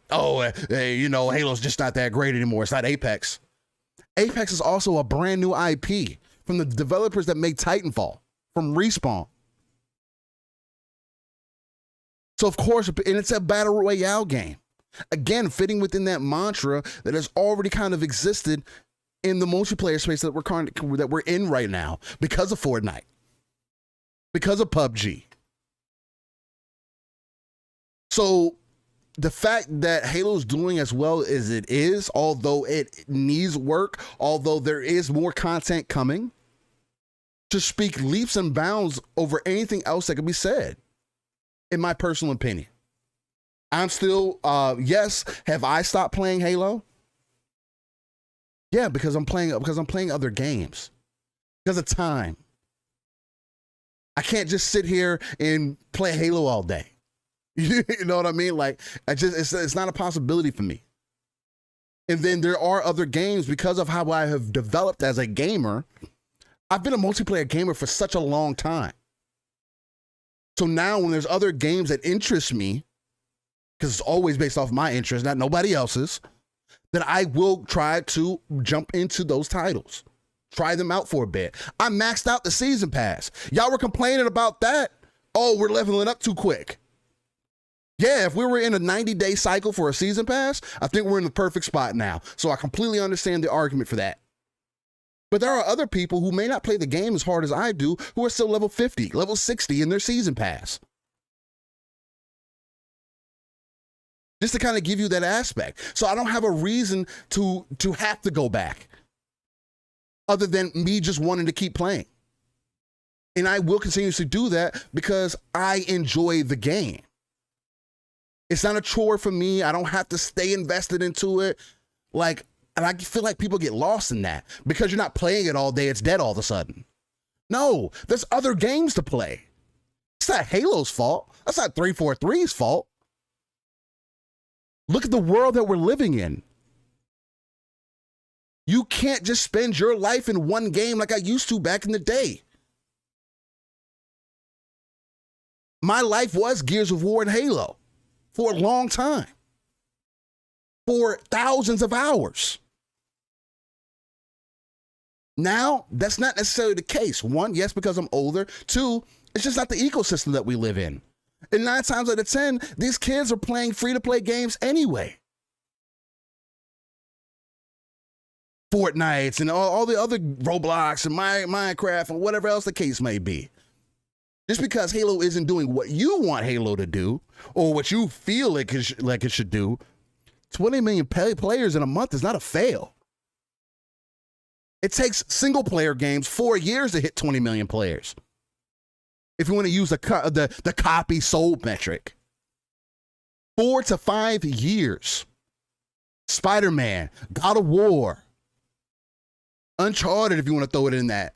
just not that great anymore. It's not Apex. Apex is also a brand new IP from the developers that make Titanfall, from Respawn. So, of course, and it's a battle royale game. Again, fitting within that mantra that has already kind of existed in the multiplayer space that we're in right now because of Fortnite, because of PUBG. So the fact that Halo's doing as well as it is, although it needs work, although there is more content coming, to speak leaps and bounds over anything else that could be said, in my personal opinion. I'm still, yes, have I stopped playing Halo? Yeah, because I'm playing other games. Because of time. I can't just sit here and play Halo all day. You know what I mean? Like, it's not a possibility for me. And then there are other games, because of how I have developed as a gamer. I've been a multiplayer gamer for such a long time. So now when there's other games that interest me, because it's always based off my interest, not nobody else's, then I will try to jump into those titles. Try them out for a bit. I maxed out the season pass. Y'all were complaining about that. Oh, we're leveling up too quick. Yeah, if we were in a 90-day cycle for a season pass, I think we're in the perfect spot now. So I completely understand the argument for that. But there are other people who may not play the game as hard as I do, who are still level 50, level 60 in their season pass. Just to kind of give you that aspect. So I don't have a reason to have to go back, other than me just wanting to keep playing. And I will continuously do that because I enjoy the game. It's not a chore for me. I don't have to stay invested into it. And I feel like people get lost in that. Because you're not playing it all day, it's dead all of a sudden. No, there's other games to play. It's not Halo's fault. That's not 343's fault. Look at the world that we're living in. You can't just spend your life in one game like I used to back in the day. My life was Gears of War and Halo. for a long time, for thousands of hours. Now, that's not necessarily the case. One, yes, because I'm older. Two, it's just not the ecosystem that we live in. And 9 times out of 10, these kids are playing free-to-play games anyway. Fortnites and all the other Roblox and Minecraft and whatever else the case may be. Just because Halo isn't doing what you want Halo to do or what you feel like it should do, 20 million players in a month is not a fail. It takes single-player games 4 years to hit 20 million players. If you want to use the copy sold metric. 4 to 5 years. Spider-Man, God of War, Uncharted, if you want to throw it in that.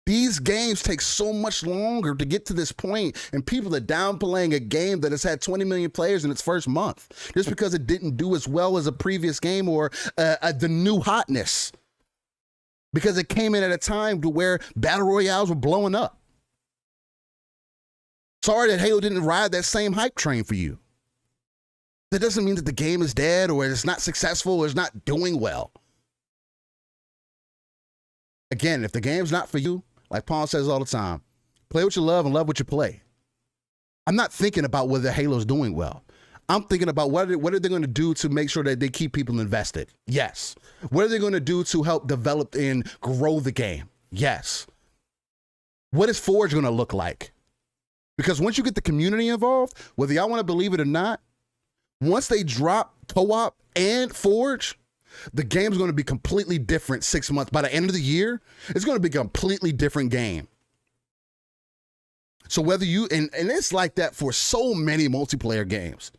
These games take so much longer to get to this point, and people are downplaying a game that has had 20 million players in its first month just because it didn't do as well as a previous game or the new hotness. Because it came in at a time to where battle royales were blowing up. Sorry that Halo didn't ride that same hype train for you. That doesn't mean that the game is dead or it's not successful or it's not doing well. Again, if the game's not for you, like Pong says all the time, play what you love and love what you play. I'm not thinking about whether Halo's doing well. I'm thinking about what are they going to do to make sure that they keep people invested? Yes. What are they going to do to help develop and grow the game? Yes. What is Forge going to look like? Because once you get the community involved, whether y'all want to believe it or not, once they drop co-op and Forge, the game's going to be completely different 6 months. By the end of the year, it's going to be a completely different game. So whether you, and it's like that for so many multiplayer games.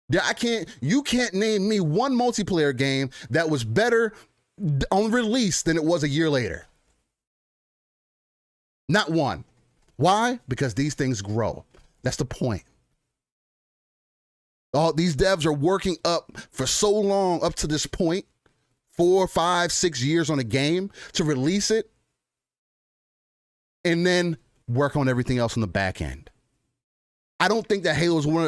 Yeah, you can't name me one multiplayer game that was better on release than it was a year later. Not one. Why? Because these things grow. That's the point. All these devs are working up for so long up to this point, 4, 5, 6 years on a game to release it and then work on everything else on the back end. I don't think that Halo's one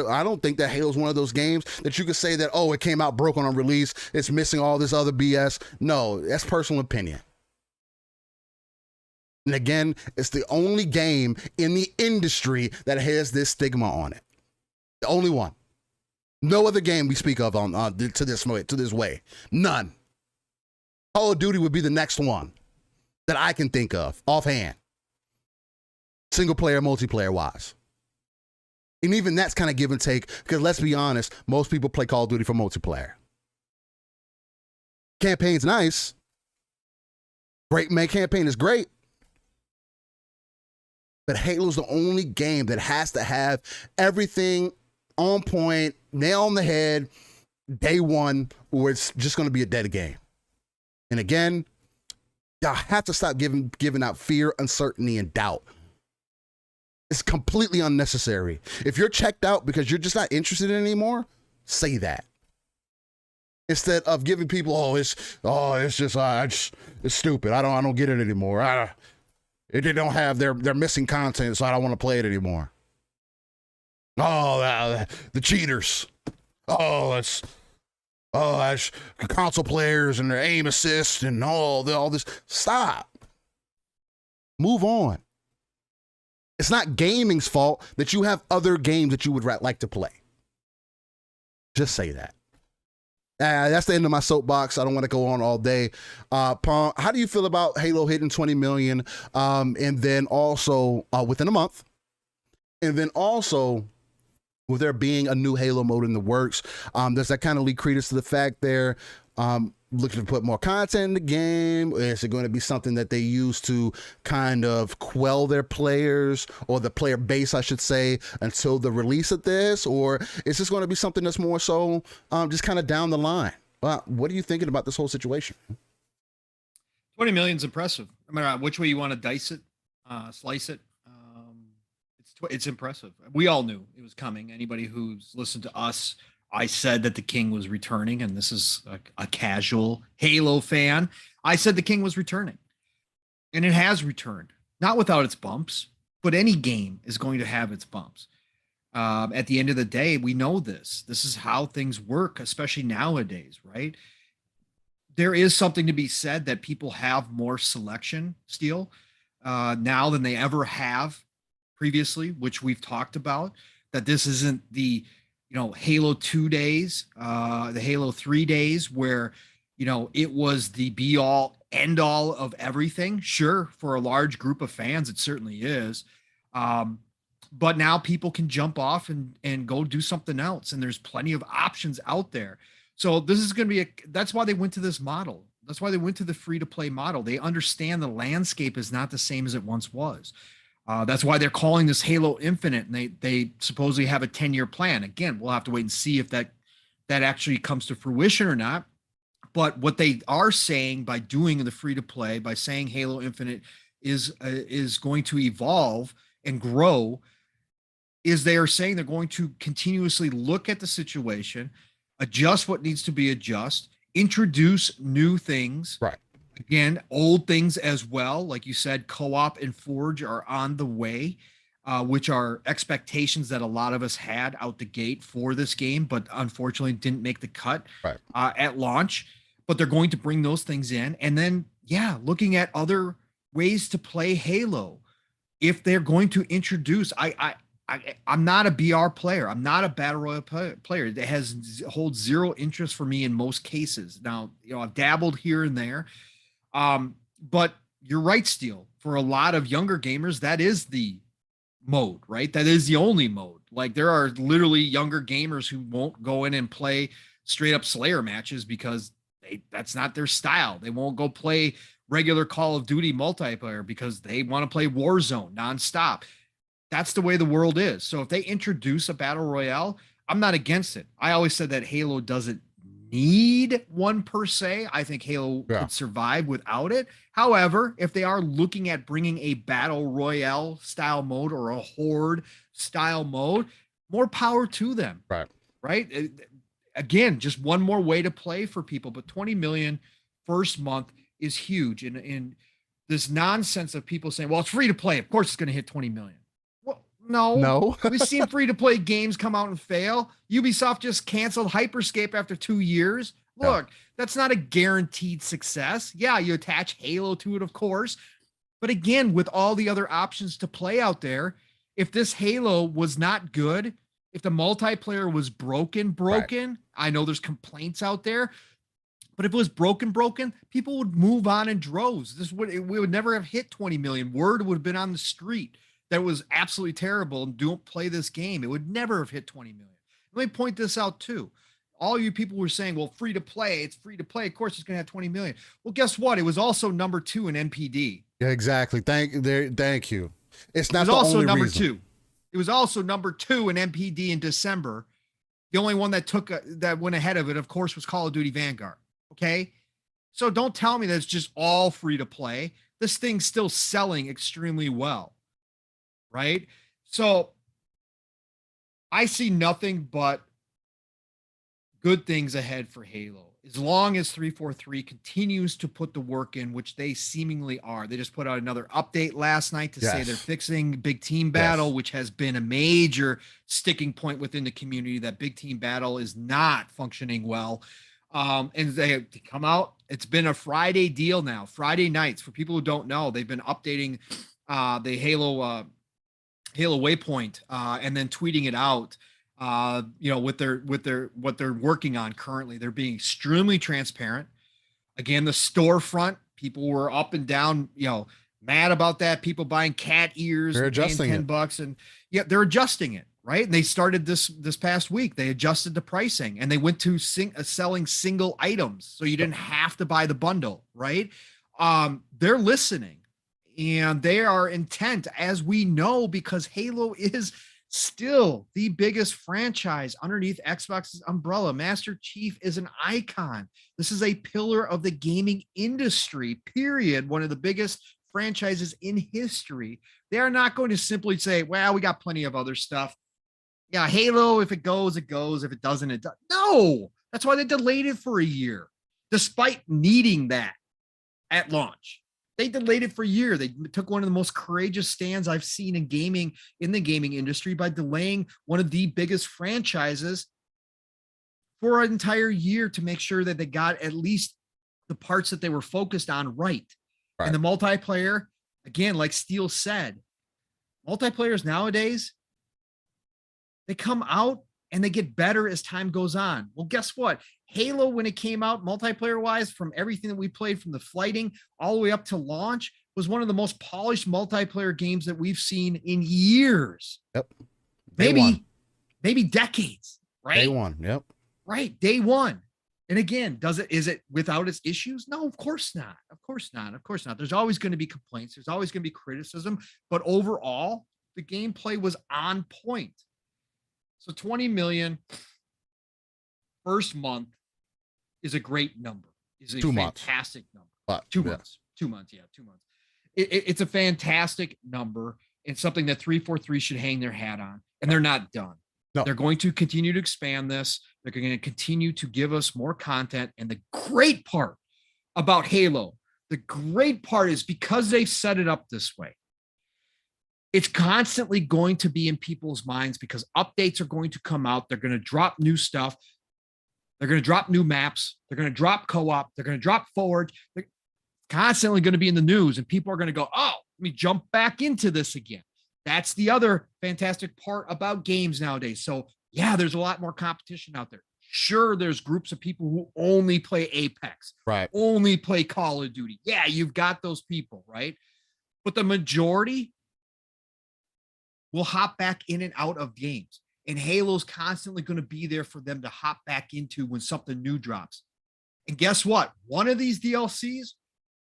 of those games that you could say that, oh, it came out broken on release, it's missing all this other BS. No, that's personal opinion. And again, it's the only game in the industry that has this stigma on it. The only one. No other game we speak of on to this way. None. Call of Duty would be the next one that I can think of offhand. Single player, multiplayer wise. And even that's kind of give and take, because let's be honest, most people play Call of Duty for multiplayer. Campaign's nice. Campaign is great. But Halo's the only game that has to have everything on point, nail on the head, day one, or it's just going to be a dead game. And again, y'all have to stop giving out fear, uncertainty, and doubt. It's completely unnecessary. If you're checked out because you're just not interested in it anymore, say that. Instead of giving people, it's stupid. I don't get it anymore. They don't have they're missing content, so I don't want to play it anymore. Oh, the cheaters. That's console players and their aim assist and all this. Stop. Move on. It's not gaming's fault that you have other games that you would like to play. Just say that. That's the end of my soapbox. I don't want to go on all day. Pong, how do you feel about Halo hitting 20 million and then also within a month? And then also with there being a new Halo mode in the works, does that kind of lead credence to the fact they're looking to put more content in the game? Is it going to be something that they use to kind of quell their players or the player base, I should say, until the release of this? Or is this going to be something that's more so just kind of down the line? What are you thinking about this whole situation? 20 million is impressive. I mean, which way you want to dice it, slice it. It's impressive. We all knew it was coming. Anybody who's listened to us, I said that the King was returning, and this is a casual Halo fan. I said the King was returning, and it has returned, not without its bumps. but any game is going to have its bumps. At the end of the day, we know this. This is how things work, especially nowadays, right? There is something to be said that people have more selection still now than they ever have previously, which we've talked about. That this isn't the Halo 2 days, the Halo 3 days where it was the be all end all of everything. Sure, for a large group of fans, it certainly is. But now people can jump off and go do something else. And there's plenty of options out there. So this is going to be that's why they went to this model. That's why they went to the free to play model. They understand the landscape is not the same as it once was. That's why they're calling this Halo Infinite, and they supposedly have a 10-year plan. Again, we'll have to wait and see if that actually comes to fruition or not. But what they are saying by doing the free to play, by saying Halo Infinite is going to evolve and grow, is they are saying they're going to continuously look at the situation, adjust what needs to be adjusted, introduce new things. Right. Again, old things as well. Like you said, co-op and Forge are on the way, which are expectations that a lot of us had out the gate for this game, but unfortunately didn't make the cut at launch. But they're going to bring those things in. And then, looking at other ways to play Halo. If they're going to introduce, I'm not a BR player. I'm not a battle royale player. It holds zero interest for me in most cases. Now, I've dabbled here and there. But you're right, Steel. For a lot of younger gamers, that is the mode, right? That is the only mode. Like, there are literally younger gamers who won't go in and play straight up Slayer matches because that's not their style. They won't go play regular Call of Duty multiplayer because they want to play Warzone nonstop. That's the way the world is. So if they introduce a battle royale, I'm not against it. I always said that Halo doesn't need one per se. I think Halo could survive without it. However, if they are looking at bringing a battle royale style mode or a horde style mode, more power to them. Right. Again, just one more way to play for people. But 20 million first month is huge. And this nonsense of people saying, well, it's free to play. Of course, it's going to hit 20 million. Well, no. We've seen free to play games come out and fail. Ubisoft just canceled Hyperscape after 2 years. Look, that's not a guaranteed success. Yeah, you attach Halo to it, of course. But again, with all the other options to play out there, if this Halo was not good, if the multiplayer was broken, I know there's complaints out there, but if it was broken, people would move on in droves. We would never have hit 20 million. Word would have been on the street that was absolutely terrible and don't play this game. It would never have hit 20 million. Let me point this out too. All you people were saying, well, free to play, it's free to play. Of course, it's going to have 20 million. Well, guess what? It was also number 2 in NPD. Yeah, exactly. Thank you. It's not the only number reason. 2. It was also number 2 in NPD in December. The only one that went ahead of it, of course, was Call of Duty Vanguard. Okay. So don't tell me that it's just all free to play. This thing's still selling extremely well. Right. So I see nothing but good things ahead for Halo. As long as 343 continues to put the work in, which they seemingly are. They just put out another update last night to say they're fixing Big Team Battle, which has been a major sticking point within the community, that Big Team Battle is not functioning well. And they come out. It's been a Friday deal now. Friday nights, for people who don't know, they've been updating the Halo Waypoint and then tweeting it out. With what they're working on currently. They're being extremely transparent. Again, the storefront, people were up and down, mad about that. People buying cat ears, they're adjusting $10, and they're adjusting it, right? And they started this past week. They adjusted the pricing and they went to selling single items, so you didn't have to buy the bundle, right? They're listening and they are intent, as we know, because Halo is still the biggest franchise underneath Xbox's umbrella. Master Chief is an icon. This is a pillar of the gaming industry, period. One of the biggest franchises in history. They are not going to simply say, well, we got plenty of other stuff. Yeah, Halo, if it goes, it goes. If it doesn't, it does. No, that's why they delayed it for a year, despite needing that at launch. They delayed it for a year. They took one of the most courageous stands I've seen in gaming, in the gaming industry, by delaying one of the biggest franchises for an entire year to make sure that they got at least the parts that they were focused on right. And the multiplayer, again, like Steel said, multiplayers nowadays, they come out and they get better as time goes on. Well, guess what? Halo, when it came out multiplayer wise, from everything that we played, from the flighting all the way up to launch, was one of the most polished multiplayer games that we've seen in years. Yep. Maybe decades, right? Day one. Yep. Right. Day one. And again, is it without its issues? No, of course not. Of course not. Of course not. There's always going to be complaints. There's always going to be criticism, but overall, the gameplay was on point. So 20 million first month is a great number. Is a fantastic number. 2 months. 2 months. Yeah, 2 months. It's a fantastic number, and something that 343 should hang their hat on. And they're not done. No. They're going to continue to expand this. They're going to continue to give us more content. And the great part about Halo, the great part is because they've set it up this way, it's constantly going to be in people's minds because updates are going to come out. They're going to drop new stuff. They're going to drop new maps. They're going to drop co-op. They're going to drop forward. They're constantly going to be in the news, and people are going to go, oh, let me jump back into this again. That's the other fantastic part about games nowadays. So yeah, there's a lot more competition out there. Sure, there's groups of people who only play Apex, right? Only play Call of Duty. Yeah, you've got those people, right? But the majority will hop back in and out of games. And Halo's constantly going to be there for them to hop back into when something new drops. And guess what? One of these DLCs,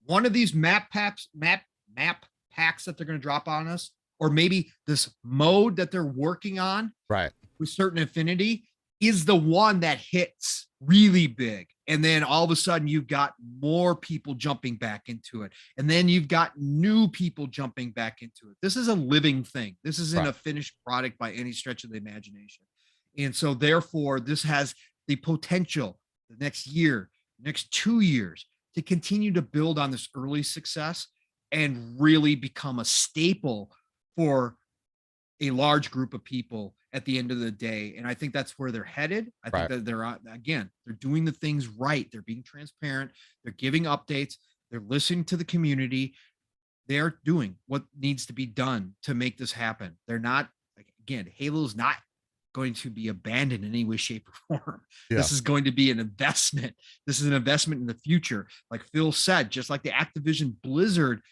one of these map packs that they're going to drop on us, or maybe this mode that they're working on, right, with certain Affinity, is the one that hits really big. And then all of a sudden you've got more people jumping back into it. And then you've got new people jumping back into it. This is a living thing. This isn't a finished product by any stretch of the imagination. And so therefore this has the potential the next year, next 2 years to continue to build on this early success and really become a staple for a large group of people at the end of the day. And I think that's where they're headed. I think that they're doing the things right. They're being transparent. They're giving updates. They're listening to the community. They're doing what needs to be done to make this happen. They're not, again, Halo's not going to be abandoned in any way, shape, or form. Yeah. This is going to be an investment. This is an investment in the future. Like Phil said, just like the Activision Blizzard,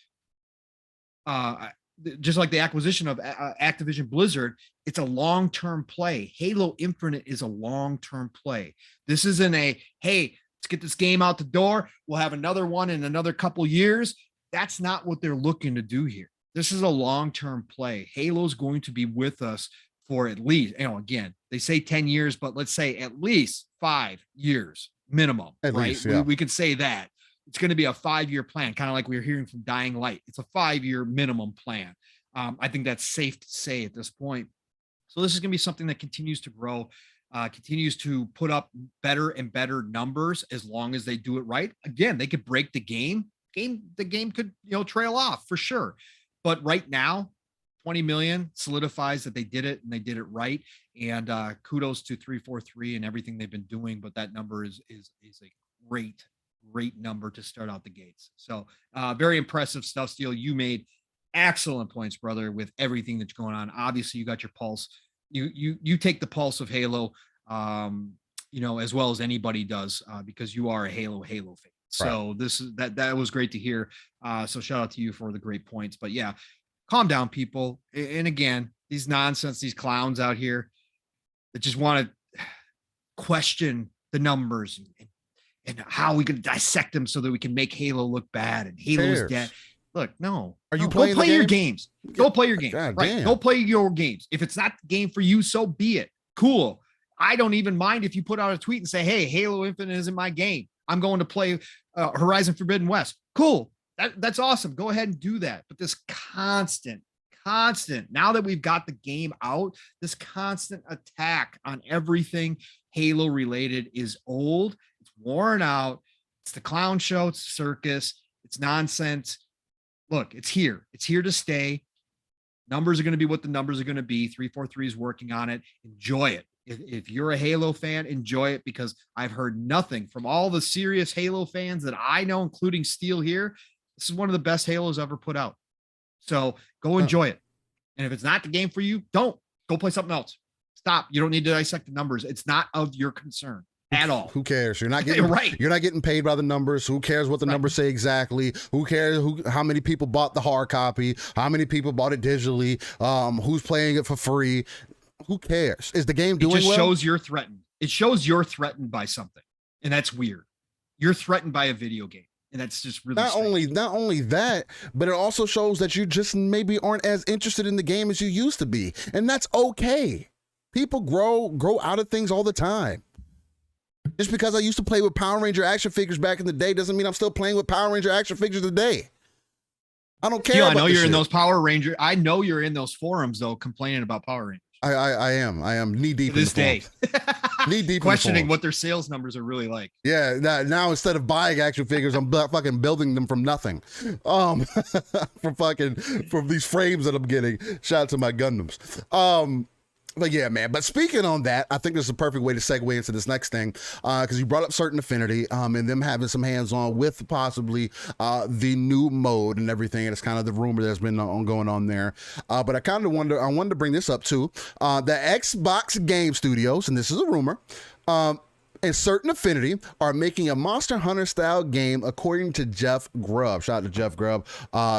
just like the acquisition of Activision Blizzard, it's a long-term play. Halo Infinite is a long-term play. This isn't a, hey, let's get this game out the door. We'll have another one in another couple years. That's not what they're looking to do here. This is a long-term play. Halo's going to be with us for at least, again, they say 10 years, but let's say at least 5 years minimum, at right? Least, yeah. We could say that. It's going to be a 5-year plan, kind of like we were hearing from Dying Light. It's a 5-year minimum plan. I think that's safe to say at this point. So this is going to be something that continues to grow, continues to put up better and better numbers as long as they do it right. Again, they could break the game. The game could, trail off for sure. But right now, 20 million solidifies that they did it and they did it right. And kudos to 343 and everything they've been doing. But that number is a great number to start out the gates. So very impressive stuff, Steel. You made excellent points, brother, with everything that's going on. Obviously, you got your pulse. You take the pulse of Halo, as well as anybody does, because you are a Halo fan. So that was great to hear. So shout out to you for the great points. But yeah, calm down, people. And again, these clowns out here that just want to question the numbers and how we can dissect them so that we can make Halo look bad and Halo's dead. Look, no. Go play your games. Go play your games. Right. Go play your games. If it's not the game for you, so be it. Cool. I don't even mind if you put out a tweet and say, hey, Halo Infinite isn't my game. I'm going to play Horizon Forbidden West. Cool. That's awesome. Go ahead and do that. But this constant, now that we've got the game out, this constant attack on everything Halo related is old. It's worn out. It's the clown show. It's the circus. It's nonsense. look, it's here. It's here to stay. Numbers are going to be what the numbers are going to be. 343 is working on it. Enjoy it. If you're a Halo fan, enjoy it, because I've heard nothing from all the serious Halo fans that I know, including Steel here. This is one of the best Halos ever put out. So go enjoy it. And if it's not the game for you, don't go play something else. Stop. You don't need to dissect the numbers. It's not of your concern at all. Who cares? You're not getting right. You're not getting paid by the numbers. Who cares what the numbers say exactly? Who cares how many people bought the hard copy? How many people bought it digitally? Who's playing it for free? Who cares? Is the game doing well? It just shows you're threatened. It shows you're threatened by something, and that's weird. You're threatened by a video game, and that's just really not only that, but it also shows that you just maybe aren't as interested in the game as you used to be, and that's okay. People grow out of things all the time. Just because I used to play with Power Ranger action figures back in the day doesn't mean I'm still playing with Power Ranger action figures today. I don't care. I know you're in those Power Ranger. I know you're in those forums though, complaining about Power Rangers. I am knee deep in this day. Knee deep, questioning what their sales numbers are really like. Yeah, now instead of buying action figures, I'm fucking building them from nothing. From these frames that I'm getting. Shout out to my Gundams. But yeah, man. But speaking on that, I think this is a perfect way to segue into this next thing, because you brought up Certain Affinity, and them having some hands-on with possibly the new mode and everything. And it's kind of the rumor that's been going on there. But I kind of wanted to bring this up too. The Xbox Game Studios, and this is a rumor, and Certain Affinity are making a Monster Hunter style game, according to Jeff Grubb. Shout out to Jeff Grubb.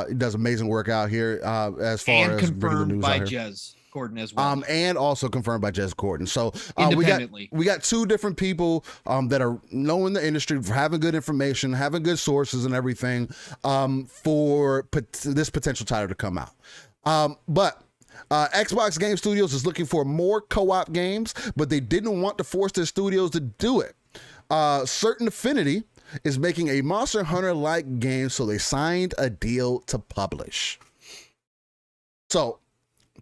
He does amazing work out here as far as confirmed the news by Jez Gordon as well. And also confirmed by Jez Gordon. So we got two different people that are knowing the industry, having good information, having good sources and everything for this potential title to come out. But Xbox Game Studios is looking for more co-op games, but they didn't want to force their studios to do it. Certain Affinity is making a Monster Hunter-like game, so they signed a deal to publish. So,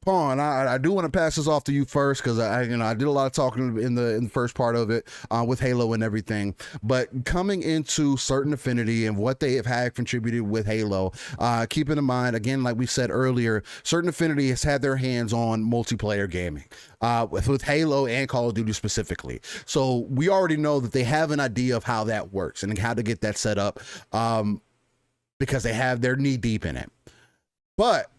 Pong, I do want to pass this off to you first, because I did a lot of talking in the first part of it with Halo and everything. But coming into Certain Affinity and what they have had contributed with Halo, keeping in mind, again, like we said earlier, Certain Affinity has had their hands on multiplayer gaming with Halo and Call of Duty specifically. So we already know that they have an idea of how that works and how to get that set up, because they're knee deep in it. But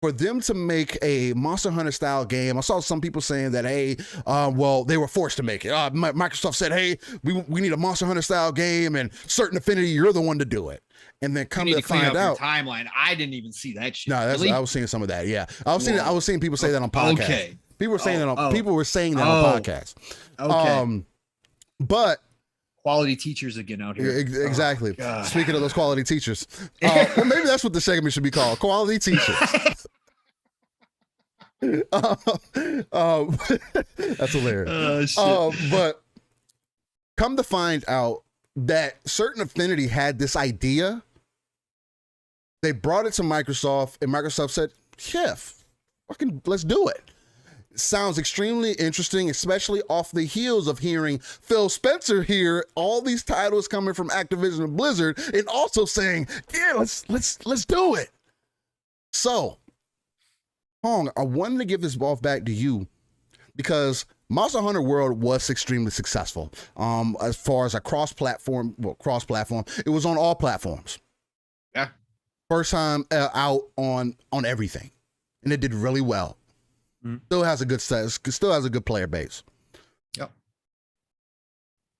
for them to make a Monster Hunter style game, I saw some people saying that, hey, well, they were forced to make it. Microsoft said, hey, we need a Monster Hunter style game, and Certain Affinity, you're the one to do it. And then come to find out, timeline. I didn't even see that shit. No, really? I was seeing some of that. Yeah, I was seeing people say that on podcasts. Okay, people were saying people were saying that on podcasts. Okay, but quality teachers again out here. Exactly. Speaking of those quality teachers, well, maybe that's what the segment should be called: quality teachers. That's hilarious. But come to find out that Certain Affinity had this idea. They brought it to Microsoft, and Microsoft said, "Yeah, fucking let's do it." Sounds extremely interesting, especially off the heels of hearing Phil Spencer here, all these titles coming from Activision and Blizzard, and also saying, "Yeah, let's do it." So, Pong, I wanted to give this ball back to you, because Monster Hunter World was extremely successful. As far as a cross-platform, it was on all platforms. Yeah, first time out on everything, and it did really well. Still has a good status, still has a good player base. Yep.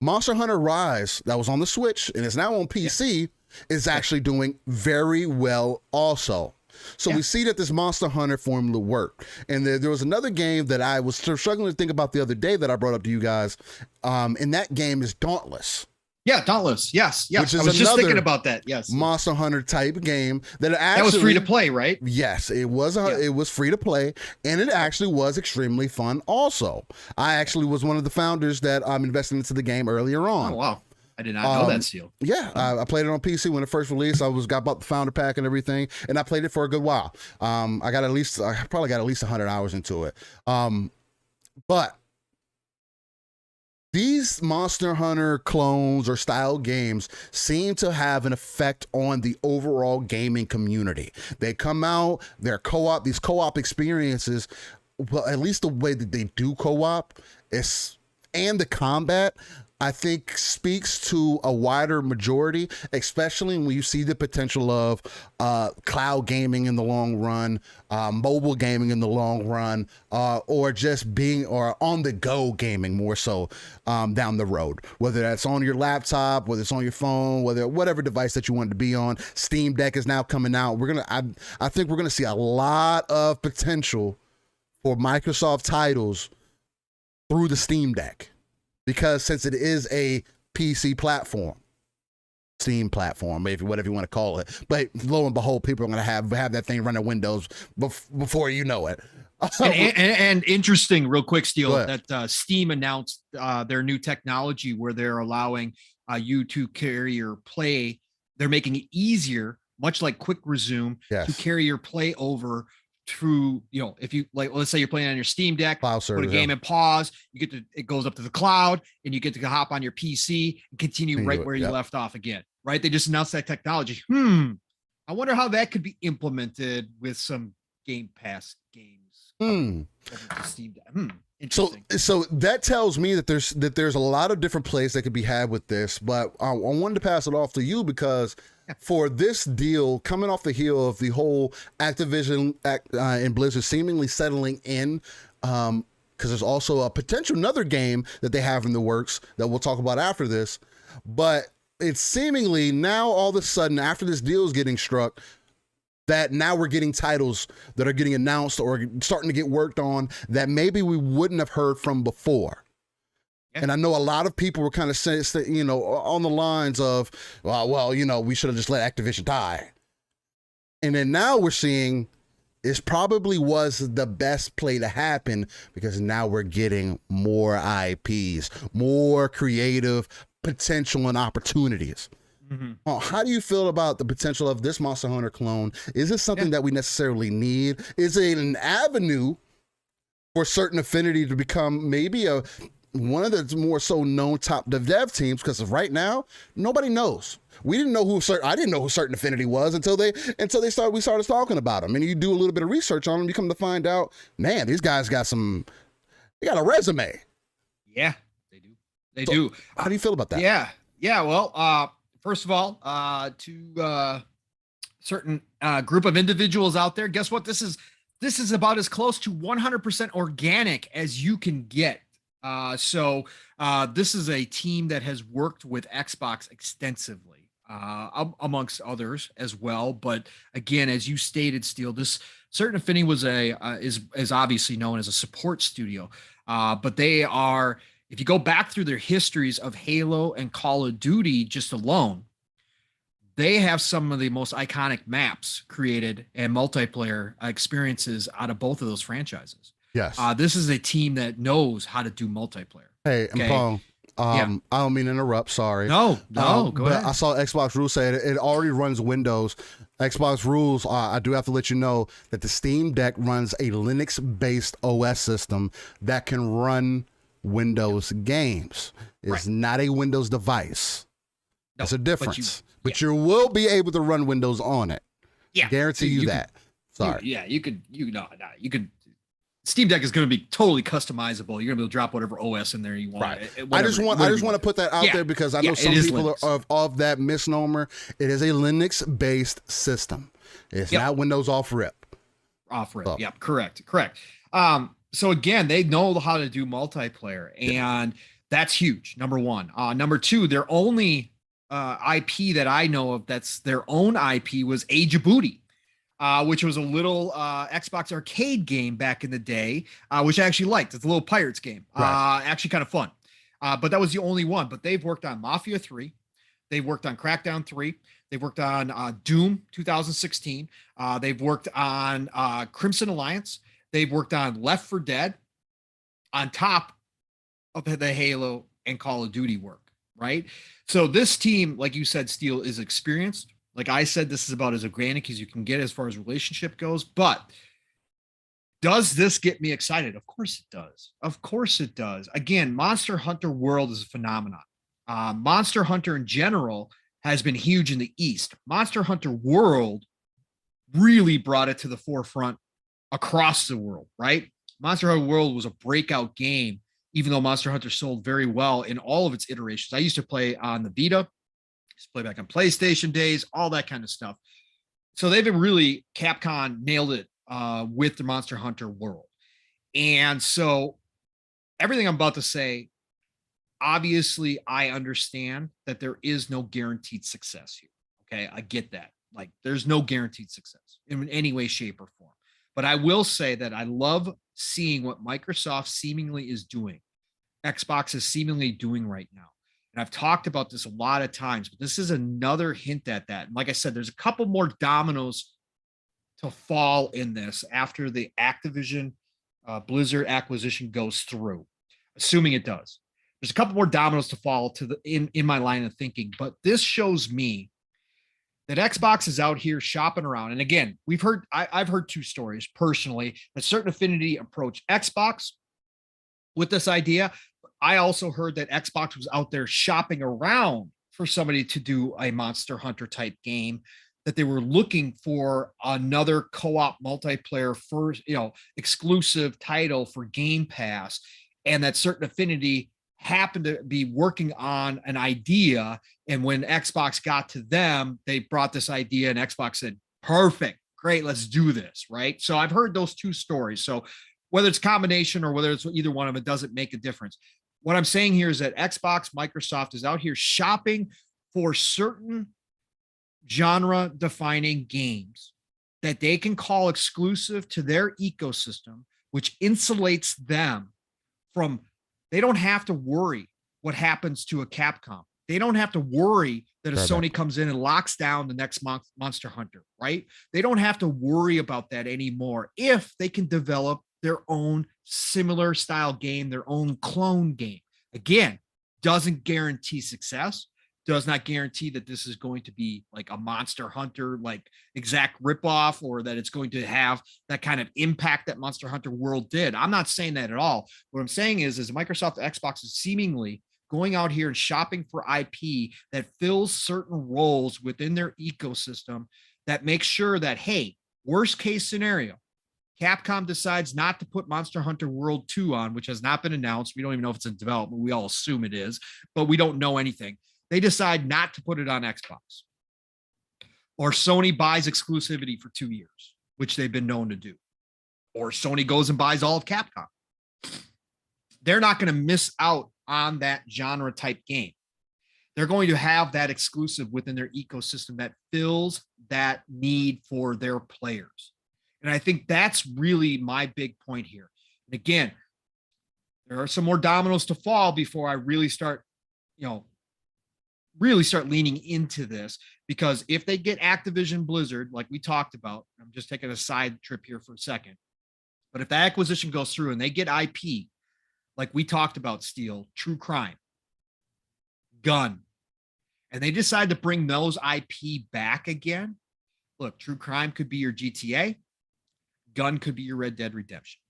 Monster Hunter Rise, that was on the Switch and is now on PC, is actually doing very well also. So we see that this Monster Hunter formula worked. And there was another game that I was struggling to think about the other day that I brought up to you guys. And that game is Dauntless. Yeah, Dauntless. Yes. I was just thinking about that. Yes. Monster Hunter type game that was free to play, right? Yes, it was. It was free to play, and it actually was extremely fun. Also, I actually was one of the founders that invested into the game earlier on. Oh wow, I did not know that, Seal. Yeah, I played it on PC when it first released. I got the founder pack and everything, and I played it for a good while. I probably got at least 100 hours into it. But These Monster Hunter clones or style games seem to have an effect on the overall gaming community. They come out, these co-op experiences, well, at least the way that they do co-op and the combat, I think speaks to a wider majority, especially when you see the potential of cloud gaming in the long run, mobile gaming in the long run, or just or on the go gaming more so down the road, whether that's on your laptop, whether it's on your phone, whatever device that you want to be on. Steam Deck is now coming out. I think we're gonna see a lot of potential for Microsoft titles through the Steam Deck. Because since it is a PC platform, Steam platform, maybe whatever you want to call it, but lo and behold, people are going to have that thing running Windows before you know it. And interesting, real quick, Steel, that Steam announced their new technology where they're allowing you to carry your play. They're making it easier, much like Quick Resume, to carry your play over through, if you let's say you're playing on your Steam Deck, cloud service, put a game in pause, it goes up to the cloud and you get to hop on your PC and continue right where you left off again, right? They just announced that technology. I wonder how that could be implemented with some Game Pass games. Steam Deck. So that tells me that there's a lot of different plays that could be had with this, but I wanted to pass it off to you because for this deal, coming off the heel of the whole Activision and Blizzard seemingly settling in, because there's also a potential another game that they have in the works that we'll talk about after this, but it's seemingly now all of a sudden after this deal is getting struck, that now we're getting titles that are getting announced or starting to get worked on that maybe we wouldn't have heard from before. Yeah. And I know a lot of people were kind of saying, on the lines of, well, we should have just let Activision die. And then now we're seeing it probably was the best play to happen because now we're getting more IPs, more creative potential and opportunities. How do you feel about the potential of this Monster Hunter clone? Is this something that we necessarily need? Is it an avenue for certain Affinity to become maybe one of the more so known top dev teams? Because right now, nobody knows. We didn't know I didn't know who certain Affinity was until we started talking about them. And you do a little bit of research on them, you come to find out, man, these guys got a resume. Yeah, they do. They do. How do you feel about that? Yeah. Well, first of all, to certain group of individuals out there, guess what? This is about as close to 100% organic as you can get. So this is a team that has worked with Xbox extensively, amongst others as well. But again, as you stated, Steel, this certain Affinity was is obviously known as a support studio, but they are. If you go back through their histories of Halo and Call of Duty just alone, they have some of the most iconic maps created and multiplayer experiences out of both of those franchises. Yes. This is a team that knows how to do multiplayer. Hey, and Pong, I don't mean to interrupt. Sorry. No, go ahead. I saw Xbox Rules say it already runs Windows. Xbox Rules, I do have to let you know that the Steam Deck runs a Linux-based OS system that can run Windows games. It's not a Windows device. That's a difference. But you will be able to run Windows on it. Yeah. Guarantee you that. Sorry. You could. Steam Deck is going to be totally customizable. You're going to be able to drop whatever OS in there you want. Right. I just want to put that out there because I know some people are of that misnomer. It is a Linux-based system. It's not Windows off rip. So. Yep. Correct. So again, they know how to do multiplayer, and that's huge. Number one. Number two, their only IP that I know of that's their own IP was Age of Booty, which was a little Xbox arcade game back in the day, which I actually liked. It's a little pirates game, actually kind of fun. But that was the only one. But they've worked on Mafia 3. They've worked on Crackdown 3. They've worked on Doom 2016. They've worked on Crimson Alliance. They've worked on Left 4 Dead on top of the Halo and Call of Duty work, right? So this team, like you said, Steel, is experienced. Like I said, this is about as organic as you can get as far as relationship goes, but Does this get me excited? Of course it does. Of course it does. Again, Monster Hunter World is a phenomenon. Monster Hunter in general has been huge in the East. Monster Hunter World really brought it to the forefront across the world, right? Monster Hunter World was a breakout game, even though Monster Hunter sold very well in all of its iterations. I used to play on the Vita, used to play back on PlayStation days, all that kind of stuff. So they've been really, Capcom nailed it with the Monster Hunter World. And so everything I'm about to say, obviously I understand that there is no guaranteed success here. Okay, I get that. Like there's no guaranteed success in any way, shape, or form. But I will say that I love seeing what Microsoft seemingly is doing. Xbox is seemingly doing right now. And I've talked about this a lot of times, but this is another hint at that. And like I said, there's a couple more dominoes to fall in this after the Activision Blizzard acquisition goes through, assuming it does. There's a couple more dominoes to fall to the in my line of thinking, but this shows me that Xbox is out here shopping around. And again, I've heard two stories personally that certain Affinity approached Xbox with this idea. I also heard that Xbox was out there shopping around for somebody to do a Monster Hunter type game, that they were looking for another co-op multiplayer first, exclusive title for Game Pass, and that certain Affinity happened to be working on an idea. And when Xbox got to them, they brought this idea and Xbox said, perfect, great, let's do this, right? So I've heard those two stories. So whether it's combination or whether it's either one of them, it doesn't make a difference. What I'm saying here is that Xbox, Microsoft is out here shopping for certain genre defining games that they can call exclusive to their ecosystem, which insulates them from, they don't have to worry what happens to a Capcom. They don't have to worry that a Sony comes in and locks down the next Monster Hunter, right? They don't have to worry about that anymore if they can develop their own similar style game, their own clone game. Again, doesn't guarantee success, does not guarantee that this is going to be like a Monster Hunter, like exact ripoff, or that it's going to have that kind of impact that Monster Hunter World did. I'm not saying that at all. What I'm saying is Microsoft Xbox is seemingly going out here and shopping for IP that fills certain roles within their ecosystem that makes sure that, hey, worst case scenario, Capcom decides not to put Monster Hunter World 2 on, which has not been announced. We don't even know if it's in development. We all assume it is, but we don't know anything. They decide not to put it on Xbox. Or Sony buys exclusivity for 2 years, which they've been known to do. Or Sony goes and buys all of Capcom. They're not going to miss out on that genre type game. They're going to have that exclusive within their ecosystem that fills that need for their players. And I think that's really my big point here. And again, there are some more dominoes to fall before I really start leaning into this, because if they get Activision Blizzard, like we talked about, I'm just taking a side trip here for a second, but if that acquisition goes through and they get IP, like we talked about, Steel, True Crime, Gun, and they decide to bring those IP back again, look, True Crime could be your GTA, Gun could be your Red Dead Redemption.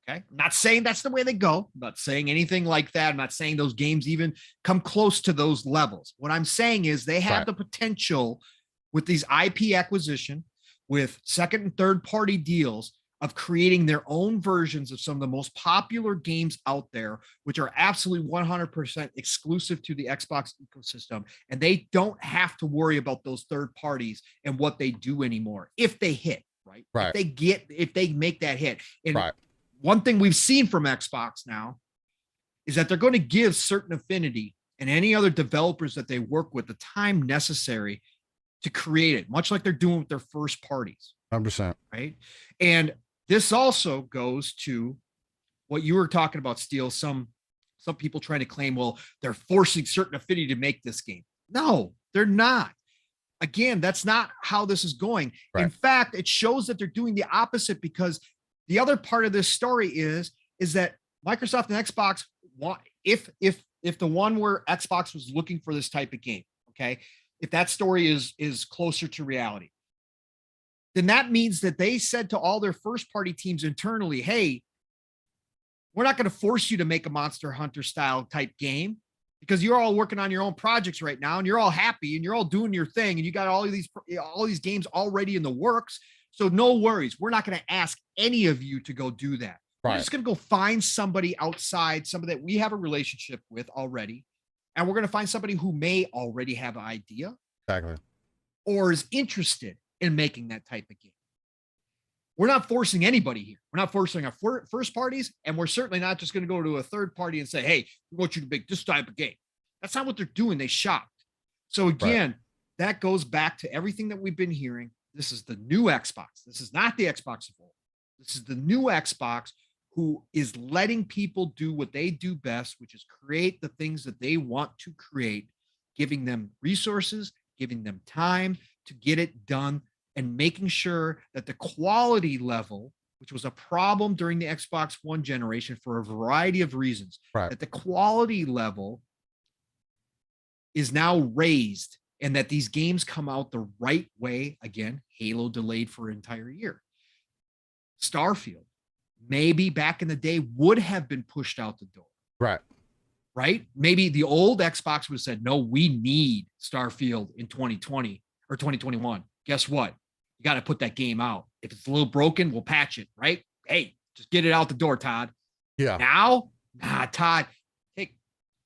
Okay. I'm not saying that's the way they go. I'm not saying anything like that. I'm not saying those games even come close to those levels. What I'm saying is they have the potential with these IP acquisition, with second and third party deals, of creating their own versions of some of the most popular games out there, which are absolutely 100% exclusive to the Xbox ecosystem. And they don't have to worry about those third parties and what they do anymore if they hit, right? If they make that hit. And one thing we've seen from Xbox now is that they're going to give certain Affinity and any other developers that they work with the time necessary to create it, much like they're doing with their first parties. 100%. Right. And this also goes to what you were talking about, Steel. Some people trying to claim, well, they're forcing certain Affinity to make this game. No, they're not. Again, that's not how this is going. In fact, it shows that they're doing the opposite, because the other part of this story is that Microsoft and Xbox want, if the one where Xbox was looking for this type of game, okay, if that story is closer to reality, then that means that they said to all their first party teams internally, hey, we're not going to force you to make a Monster Hunter style type game because you're all working on your own projects right now and you're all happy and you're all doing your thing and you got all these games already in the works. So no worries. We're not going to ask any of you to go do that. Right. We're just going to go find somebody outside, somebody that we have a relationship with already. And we're going to find somebody who may already have an idea. Exactly. Or is interested in making that type of game. We're not forcing anybody here. We're not forcing our first parties, and we're certainly not just going to go to a third party and say, hey, we want you to make this type of game. That's not what they're doing. They shopped. So again, that goes back to everything that we've been hearing. This is the new Xbox. This is not the Xbox of old. This is the new Xbox who is letting people do what they do best, which is create the things that they want to create, giving them resources, giving them time to get it done, and making sure that the quality level, which was a problem during the Xbox One generation for a variety of reasons, that the quality level is now raised and that these games come out the right way. Again, Halo delayed for an entire year. Starfield, maybe back in the day, would have been pushed out the door. Right? Maybe the old Xbox would have said, no, we need Starfield in 2020 or 2021. Guess what? You got to put that game out. If it's a little broken, we'll patch it, right? Hey, just get it out the door, Todd. Yeah. Now, Todd, hey,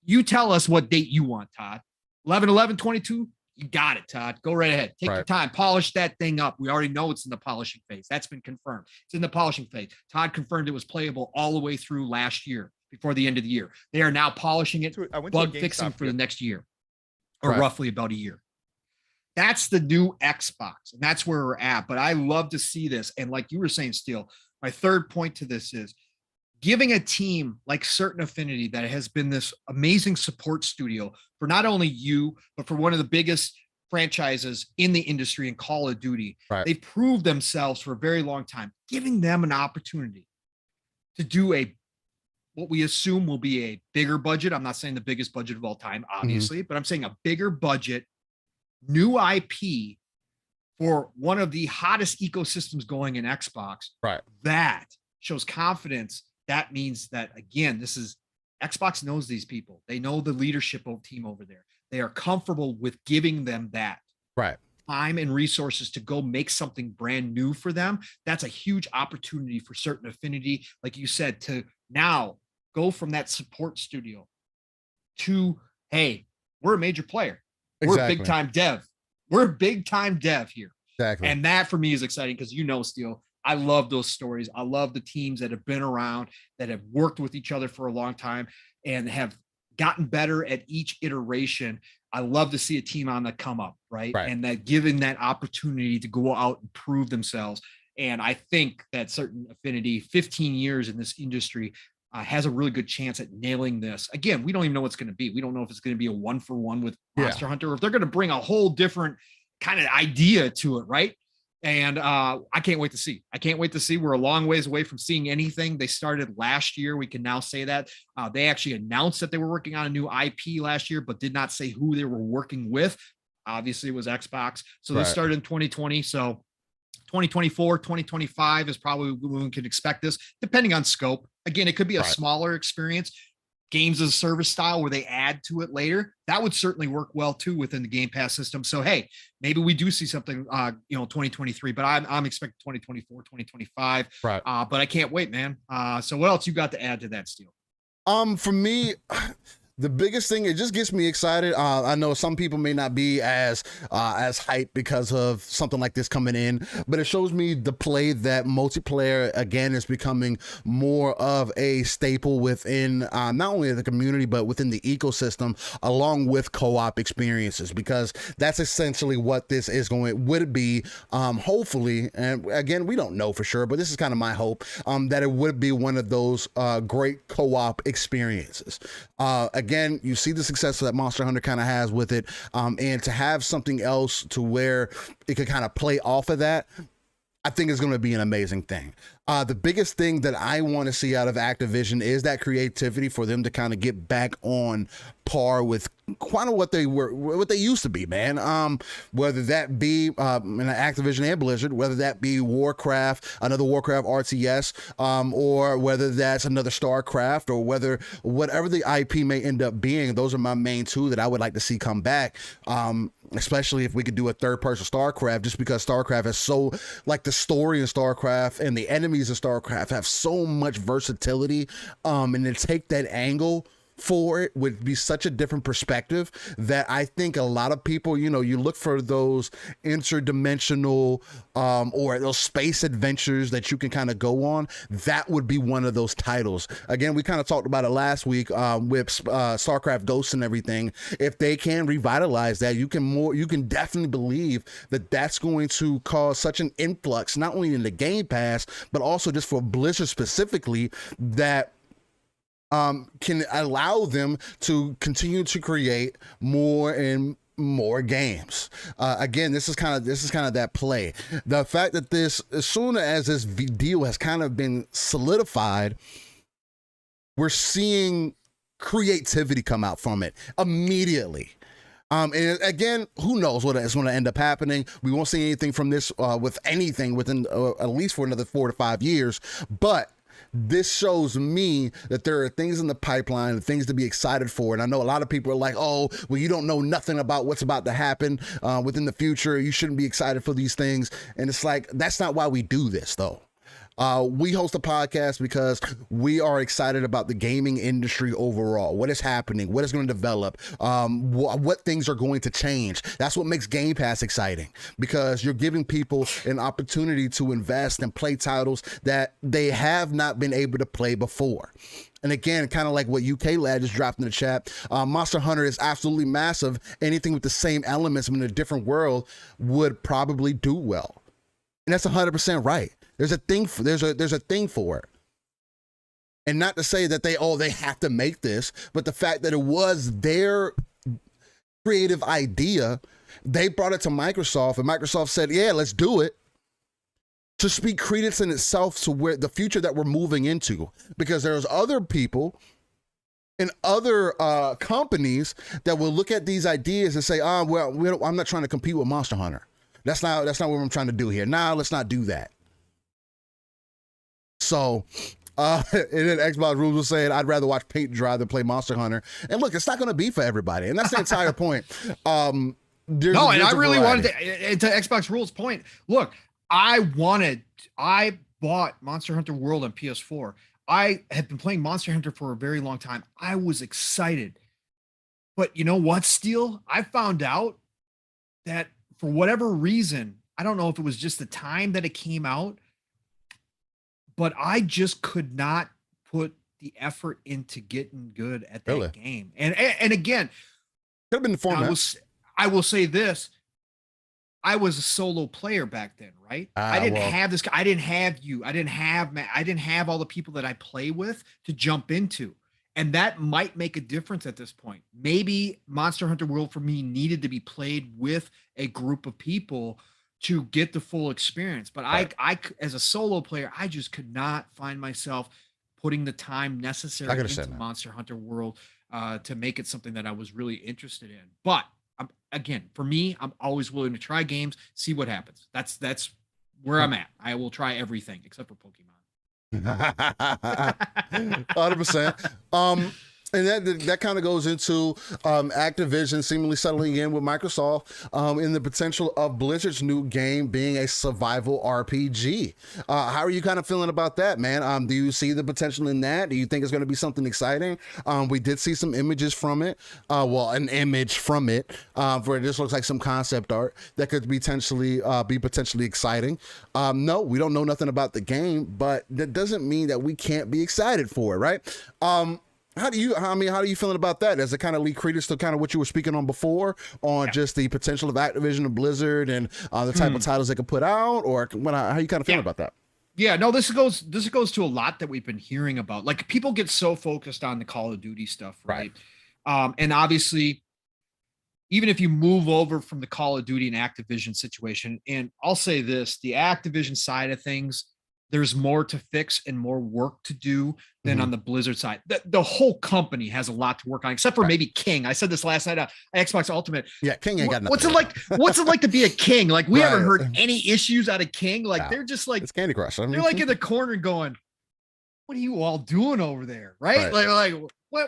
you tell us what date you want, Todd. 11/11/22. You got it, Todd. Go right ahead. Take your time. Polish that thing up. We already know it's in the polishing phase. That's been confirmed. It's in the polishing phase. Todd confirmed it was playable all the way through last year before the end of the year. They are now polishing it, bug fixing for the next year, or roughly about a year. That's the new Xbox, and that's where we're at. But I love to see this. And like you were saying, Steel, my third point to this is giving a team like Certain Affinity that has been this amazing support studio for not only you, but for one of the biggest franchises in the industry in Call of Duty. They've proved themselves for a very long time, giving them an opportunity to do what we assume will be a bigger budget. I'm not saying the biggest budget of all time, obviously, but I'm saying a bigger budget, new IP for one of the hottest ecosystems going in Xbox. That shows confidence. That means that, again, Xbox knows these people. They know the leadership team over there. They are comfortable with giving them that time and resources to go make something brand new for them. That's a huge opportunity for Certain Affinity, like you said, to now go from that support studio to, hey, we're a major player. We're a big time dev. We're a big time dev here. And that for me is exciting because, Steel, I love those stories. I love the teams that have been around, that have worked with each other for a long time and have gotten better at each iteration. I love to see a team on the come up, right? And that given that opportunity to go out and prove themselves. And I think that Certain Affinity, 15 years in this industry, has a really good chance at nailing this. Again, we don't even know what it's going to be. We don't know if it's going to be a 1-for-1 with Monster Hunter, or if they're going to bring a whole different kind of idea to it, right? And I can't wait to see. We're a long ways away from seeing anything. They started last year. We can now say that. They actually announced that they were working on a new IP last year, but did not say who they were working with. Obviously, it was Xbox. So they started in 2020. So 2024, 2025 is probably when we can expect this, depending on scope. Again, it could be a smaller experience, games as a service style where they add to it later. That would certainly work well too within the Game Pass system. So, hey, maybe we do see something, 2023, but I'm expecting 2024, 2025. But I can't wait, man. So what else you got to add to that, Steel? For me, the biggest thing, it just gets me excited. I know some people may not be as hyped because of something like this coming in, but it shows me the play that multiplayer, again, is becoming more of a staple within not only the community, but within the ecosystem, along with co-op experiences, because that's essentially what this would be, hopefully. And again, we don't know for sure, but this is kind of my hope, that it would be one of those great co-op experiences. Again, you see the success that Monster Hunter kind of has with it, and to have something else to where it could kind of play off of that, I think is going to be an amazing thing. The biggest thing that I want to see out of Activision is that creativity for them to kind of get back on par with kind of what they used to be, man. Whether that be in Activision and Blizzard, whether that be Warcraft, another Warcraft RTS, or whether that's another StarCraft, or whatever the IP may end up being. Those are my main two that I would like to see come back. Especially if we could do a third-person StarCraft, just because StarCraft is so, like, the story in StarCraft and the enemies of StarCraft have so much versatility, and to take that angle for it would be such a different perspective that I think a lot of people, you look for those interdimensional or those space adventures that you can kind of go on. That would be one of those titles. Again, we kind of talked about it last week with StarCraft Ghosts and everything. If they can revitalize that, you can definitely believe that that's going to cause such an influx, not only in the Game Pass, but also just for Blizzard specifically, that can allow them to continue to create more and more games. Again, this is kind of that play. The fact that as soon as this deal has kind of been solidified, we're seeing creativity come out from it immediately. And again, who knows what is going to end up happening? We won't see anything from this with anything within at least for another 4 to 5 years, but this shows me that there are things in the pipeline, things to be excited for. And I know a lot of people are like, oh, well, you don't know nothing about what's about to happen within the future. You shouldn't be excited for these things. And it's like, that's not why we do this, though. We host a podcast because we are excited about the gaming industry overall, what is happening, what is going to develop, what things are going to change. That's what makes Game Pass exciting, because you're giving people an opportunity to invest and play titles that they have not been able to play before. And again, kind of like what UK Lad just dropped in the chat, Monster Hunter is absolutely massive. Anything with the same elements in a different world would probably do well. And that's 100% right. There's a thing for it. And not to say that they have to make this, but the fact that it was their creative idea, they brought it to Microsoft, and Microsoft said, yeah, let's do it, to speak credence in itself to where the future that we're moving into. Because there's other people and other companies that will look at these ideas and say, well, I'm not trying to compete with Monster Hunter. That's not what I'm trying to do here. Nah, let's not do that. So, and then Xbox Rules was saying, I'd rather watch paint dry than play Monster Hunter. And look, it's not going to be for everybody. And that's the entire point. I really wanted to Xbox Rules' point. Look, I bought Monster Hunter World on PS4. I have been playing Monster Hunter for a very long time. I was excited. But you know what, Steel? I found out that for whatever reason, I don't know if it was just the time that it came out, but I just could not put the effort into getting good at that game. And again, could have been the format. I will say this. I was a solo player back then, right? I didn't have this. I didn't have you. I didn't have all the people that I play with to jump into. And that might make a difference at this point. Maybe Monster Hunter World for me needed to be played with a group of people to get the full experience. But right. I as a solo player, I just could not find myself putting the time necessary into Monster Hunter World to make it something that I was really interested in. But again, for me, I'm always willing to try games, see what happens. That's where I'm at. I will try everything except for Pokemon. 100%. And that kind of goes into Activision seemingly settling in with Microsoft in the potential of Blizzard's new game being a survival RPG. How are you kind of feeling about that, man? Do you see the potential in that? Do you think it's going to be something exciting? We did see some images from it. An image from it where this looks like some concept art that could be potentially exciting. No, we don't know nothing about the game, but that doesn't mean that we can't be excited for it, right? How do you feeling about that? Does it kind of lead credence to kind of what you were speaking on before on just the potential of Activision and Blizzard and the type of titles they could put out, or how you kind of feeling about that? Yeah, no, this goes to a lot that we've been hearing about. Like, people get so focused on the Call of Duty stuff, right? And obviously, even if you move over from the Call of Duty and Activision situation, and I'll say this, the Activision side of things, there's more to fix and more work to do than on the Blizzard side. The whole company has a lot to work on, except for maybe King. I said this last night on Xbox Ultimate. Yeah, King ain't got nothing. What's it like to be a King? Like, we haven't heard any issues out of King. Like, they're just like, it's Candy Crush. I mean, they're like in the corner going, what are you all doing over there? Right? Like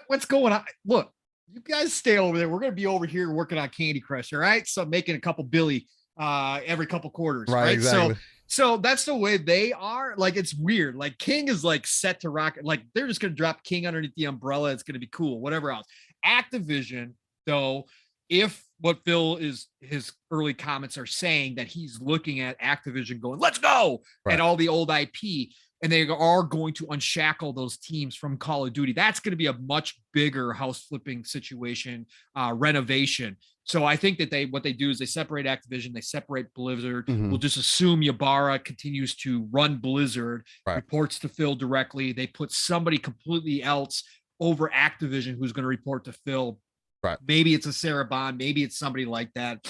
what's going on? Look, you guys stay over there. We're going to be over here working on Candy Crush. All right. So making a couple Billy every couple quarters. Right. Exactly. So that's the way they are. Like, it's weird. Like, King is like set to rock. Like, they're just going to drop King underneath the umbrella. It's going to be cool, whatever else. Activision, though, if what Phil is, his early comments are saying that he's looking at Activision going, let's go at all the old IP, and they are going to unshackle those teams from Call of Duty. That's going to be a much bigger house flipping situation, renovation. So I think that what they do is they separate Activision, they separate Blizzard. We'll just assume Ybarra continues to run Blizzard, reports to Phil directly. They put somebody completely else over Activision who's going to report to Phil. Maybe it's a Sarah Bond, maybe it's somebody like that,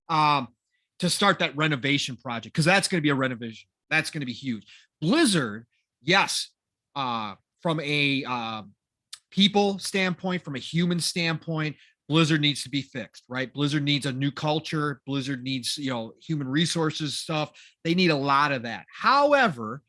to start that renovation project, because that's going to be a renovation. That's going to be huge. Blizzard, yes, from a people standpoint, from a human standpoint, Blizzard needs to be fixed, right? Blizzard needs a new culture. Blizzard needs, human resources stuff. They need a lot of that. However,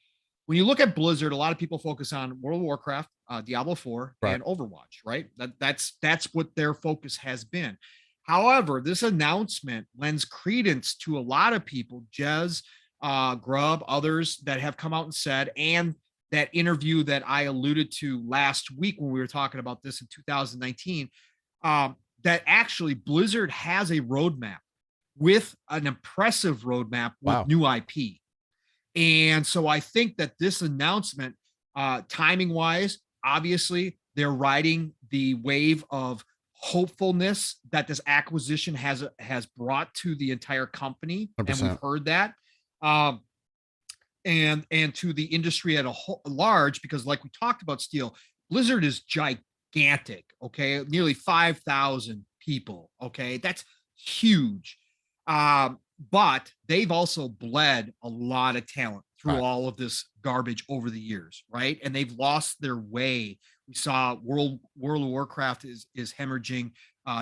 when you look at Blizzard, a lot of people focus on World of Warcraft, Diablo 4, and Overwatch, right? That's what their focus has been. However, this announcement lends credence to a lot of people, Jez, Grubb, others that have come out and said, and that interview that I alluded to last week when we were talking about this in 2019, that actually Blizzard has a roadmap, with an impressive roadmap with new IP. And so I think that this announcement, timing wise, obviously they're riding the wave of hopefulness that this acquisition has brought to the entire company. 100%. And we've heard that. And to the industry at large, because like we talked about, Steel, Blizzard is gigantic. Okay. Nearly 5,000 people. Okay. That's huge. But they've also bled a lot of talent through all of this garbage over the years. Right. And they've lost their way. We saw World of Warcraft is hemorrhaging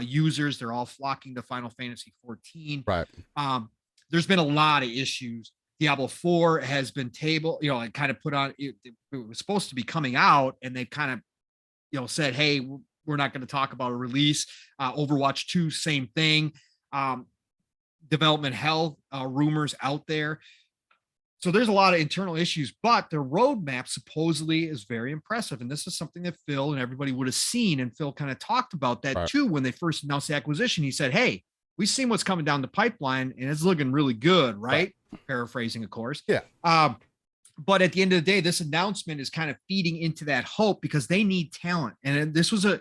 users. They're all flocking to Final Fantasy 14. Right. There's been a lot of issues. Diablo 4 has been it kind of put on, it was supposed to be coming out, and they kind of, said, hey, we're not going to talk about a release. Overwatch 2, same thing. Development hell rumors out there. So there's a lot of internal issues, but their roadmap supposedly is very impressive. And this is something that Phil and everybody would have seen. And Phil kind of talked about that too when they first announced the acquisition. He said, hey, we've seen what's coming down the pipeline, and it's looking really good, right? Paraphrasing, of course. Yeah. But at the end of the day, this announcement is kind of feeding into that hope, because they need talent. And this was a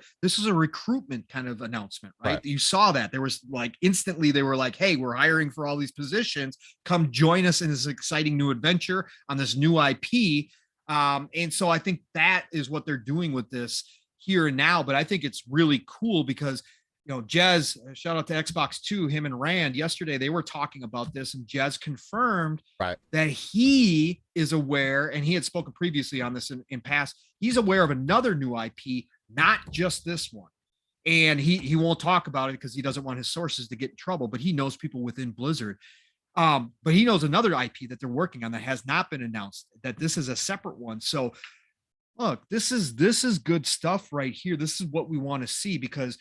recruitment kind of announcement, right? You saw that there was like instantly they were like, hey, we're hiring for all these positions. Come join us in this exciting new adventure on this new IP. And so I think that is what they're doing with this here and now. But I think it's really cool because, Jez, shout out to Xbox 2, him and Rand, yesterday, they were talking about this, and Jez confirmed that he is aware, and he had spoken previously on this in past, he's aware of another new IP, not just this one. And he won't talk about it because he doesn't want his sources to get in trouble, but he knows people within Blizzard. But he knows another IP that they're working on that has not been announced, that this is a separate one. So look, this is good stuff right here. This is what we want to see, because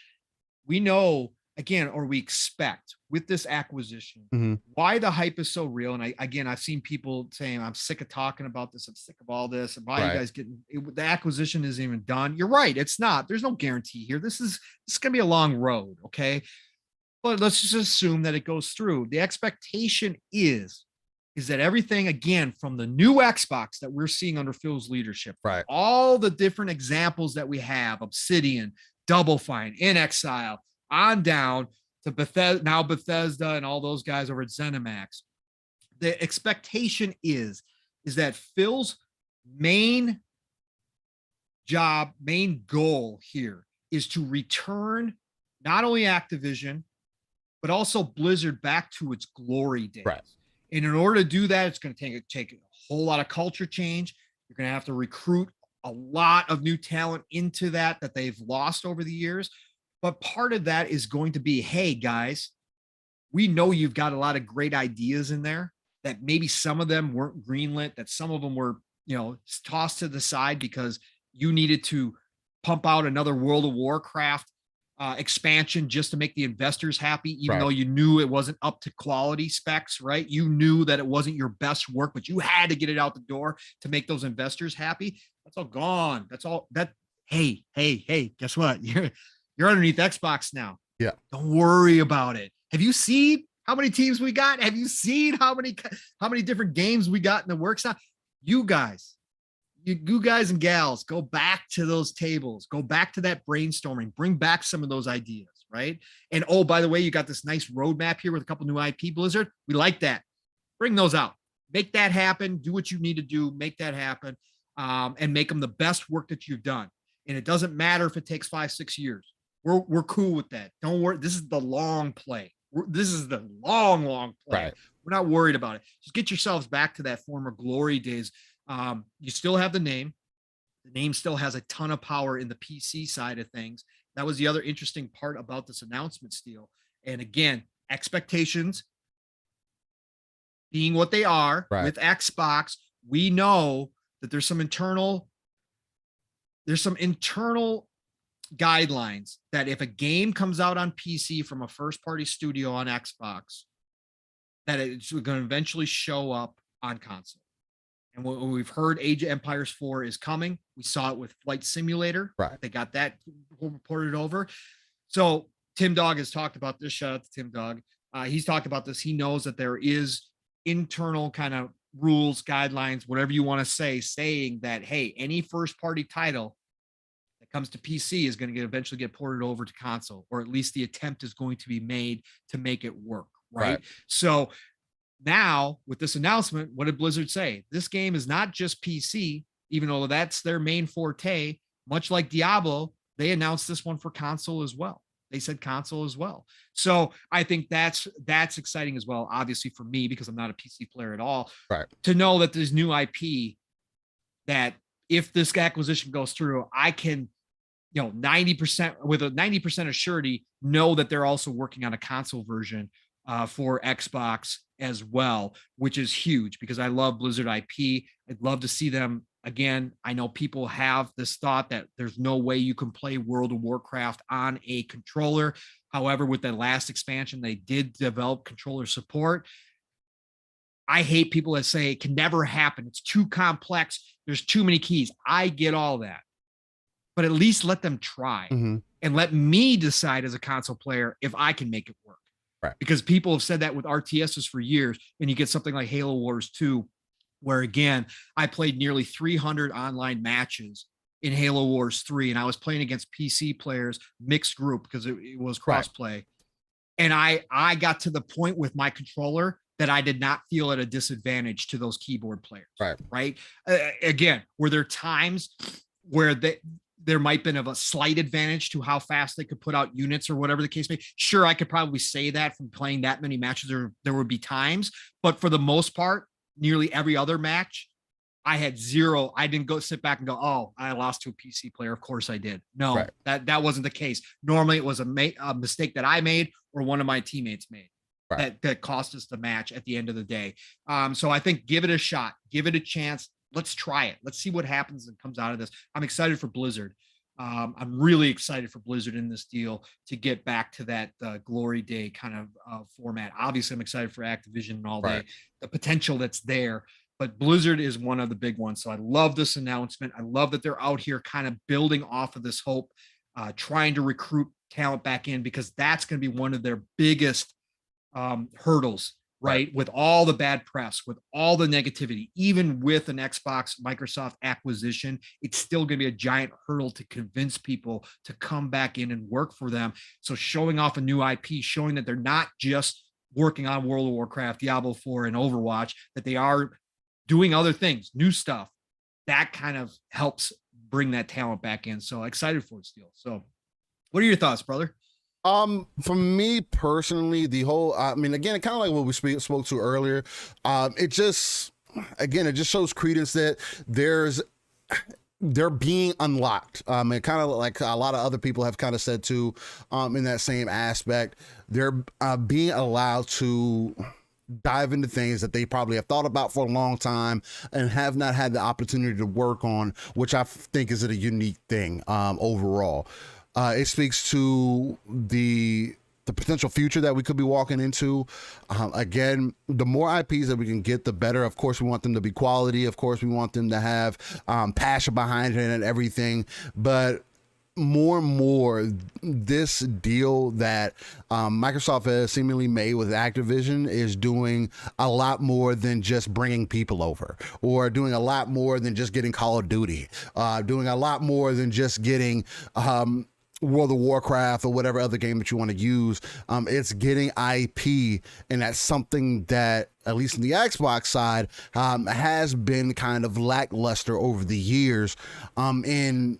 we know, again, or we expect with this acquisition, why the hype is so real. And I've seen people saying, I'm sick of talking about this. I'm sick of all this. And why are you guys getting the acquisition isn't even done? You're right. It's not. There's no guarantee here. This is going to be a long road. Okay. But let's just assume that it goes through. The expectation is that everything, again, from the new Xbox that we're seeing under Phil's leadership, all the different examples that we have, Obsidian, Double Fine, In Exile, on down to Bethesda and all those guys over at ZeniMax. The expectation is that Phil's main goal here is to return not only Activision, but also Blizzard back to its glory days. And in order to do that, it's going to take a whole lot of culture change. You're going to have to recruit a lot of new talent into that they've lost over the years. But part of that is going to be, hey, guys, we know you've got a lot of great ideas in there, that maybe some of them weren't greenlit, that some of them were, tossed to the side because you needed to pump out another World of Warcraft expansion just to make the investors happy, even though you knew it wasn't up to quality specs, right? You knew that it wasn't your best work, but you had to get it out the door to make those investors happy. That's all gone. That's all that. Hey, guess what? You're underneath Xbox now. Yeah. Don't worry about it. Have you seen how many teams we got? Have you seen how many different games we got in the works now? You guys and gals, go back to those tables, go back to that brainstorming, bring back some of those ideas, right? And oh, by the way, you got this nice roadmap here with a couple new IP, Blizzard. We like that. Bring those out. Make that happen. Do what you need to do. Make that happen, and make them the best work that you've done. And it doesn't matter if it takes 5-6 years. We're cool with that. Don't worry. This is the long play. This is the long play. Right. We're not worried about it. Just get yourselves back to that former glory days. You still have the name. The name still has a ton of power in the PC side of things. That was the other interesting part about this announcement, Steel. And again, expectations being what they are with Xbox, we know that there's some internal guidelines that if a game comes out on PC from a first-party studio on Xbox, that it's going to eventually show up on console. And when we've heard Age of Empires 4 is coming, we saw it with Flight Simulator. Right. They got that reported over. So Tim Dog has talked about this. Shout out to Tim Dog. He's talked about this. He knows that there is internal kind of rules, guidelines, whatever you want to say, saying that, hey, any first-party title that comes to PC is going to eventually get ported over to console, or at least the attempt is going to be made to make it work. Right. So now with this announcement, what did Blizzard say? This game is not just PC, even though that's their main forte. Much like Diablo, they announced this one for console as well. They said console as well. So I think that's exciting as well, obviously for me, because I'm not a PC player at all, to know that there's new IP that if this acquisition goes through, I can, 90% with a 90% of surety know that they're also working on a console version for Xbox as well, which is huge because I love Blizzard IP. I'd love to see them again. I know people have this thought that there's no way you can play World of Warcraft on a controller. However, with the last expansion, they did develop controller support. I hate people that say it can never happen. It's too complex. There's too many keys. I get all that. But at least let them try and let me decide as a console player if I can make it work. Right. Because people have said that with RTSs for years, and you get something like Halo Wars 2, where again, I played nearly 300 online matches in Halo Wars 3, and I was playing against PC players, mixed group, because it was crossplay. And I got to the point with my controller that I did not feel at a disadvantage to those keyboard players. Right. Again, were there times where there might have been of a slight advantage to how fast they could put out units or whatever the case may be? Sure, I could probably say that from playing that many matches. There would be times, but for the most part, nearly every other match, I had zero. I didn't go sit back and go, oh, I lost to a PC player. Of course I did. No, that wasn't the case. Normally it was a mistake that I made or one of my teammates made that cost us the match at the end of the day. So I think give it a shot, give it a chance. Let's try it. Let's see what happens and comes out of this. I'm excited for Blizzard. I'm really excited for Blizzard in this deal to get back to that glory day kind of format. Obviously, I'm excited for Activision and all the potential that's there. But Blizzard is one of the big ones. So I love this announcement. I love that they're out here kind of building off of this hope, trying to recruit talent back in, because that's going to be one of their biggest hurdles. Right. With all the bad press, with all the negativity, even with an Xbox Microsoft acquisition, it's still going to be a giant hurdle to convince people to come back in and work for them. So showing off a new IP, showing that they're not just working on World of Warcraft, Diablo 4 and Overwatch, that they are doing other things, new stuff, that kind of helps bring that talent back in. So excited for it, Steel. So what are your thoughts, brother? For me personally, the whole, I mean, again, kind of like what we spoke to earlier, it just shows credence that they're being unlocked. And kind of like a lot of other people have kind of said too, in that same aspect, they're being allowed to dive into things that they probably have thought about for a long time and have not had the opportunity to work on, which I think is a unique thing overall. It speaks to the potential future that we could be walking into. Again, the more IPs that we can get, the better. Of course, we want them to be quality. Of course, we want them to have passion behind it and everything. But more and more, this deal that Microsoft has seemingly made with Activision is doing a lot more than just bringing people over, or doing a lot more than just getting Call of Duty, doing a lot more than just getting World of Warcraft or whatever other game that you want to use. It's getting IP, and that's something that, at least in the Xbox side, has been kind of lackluster over the years, and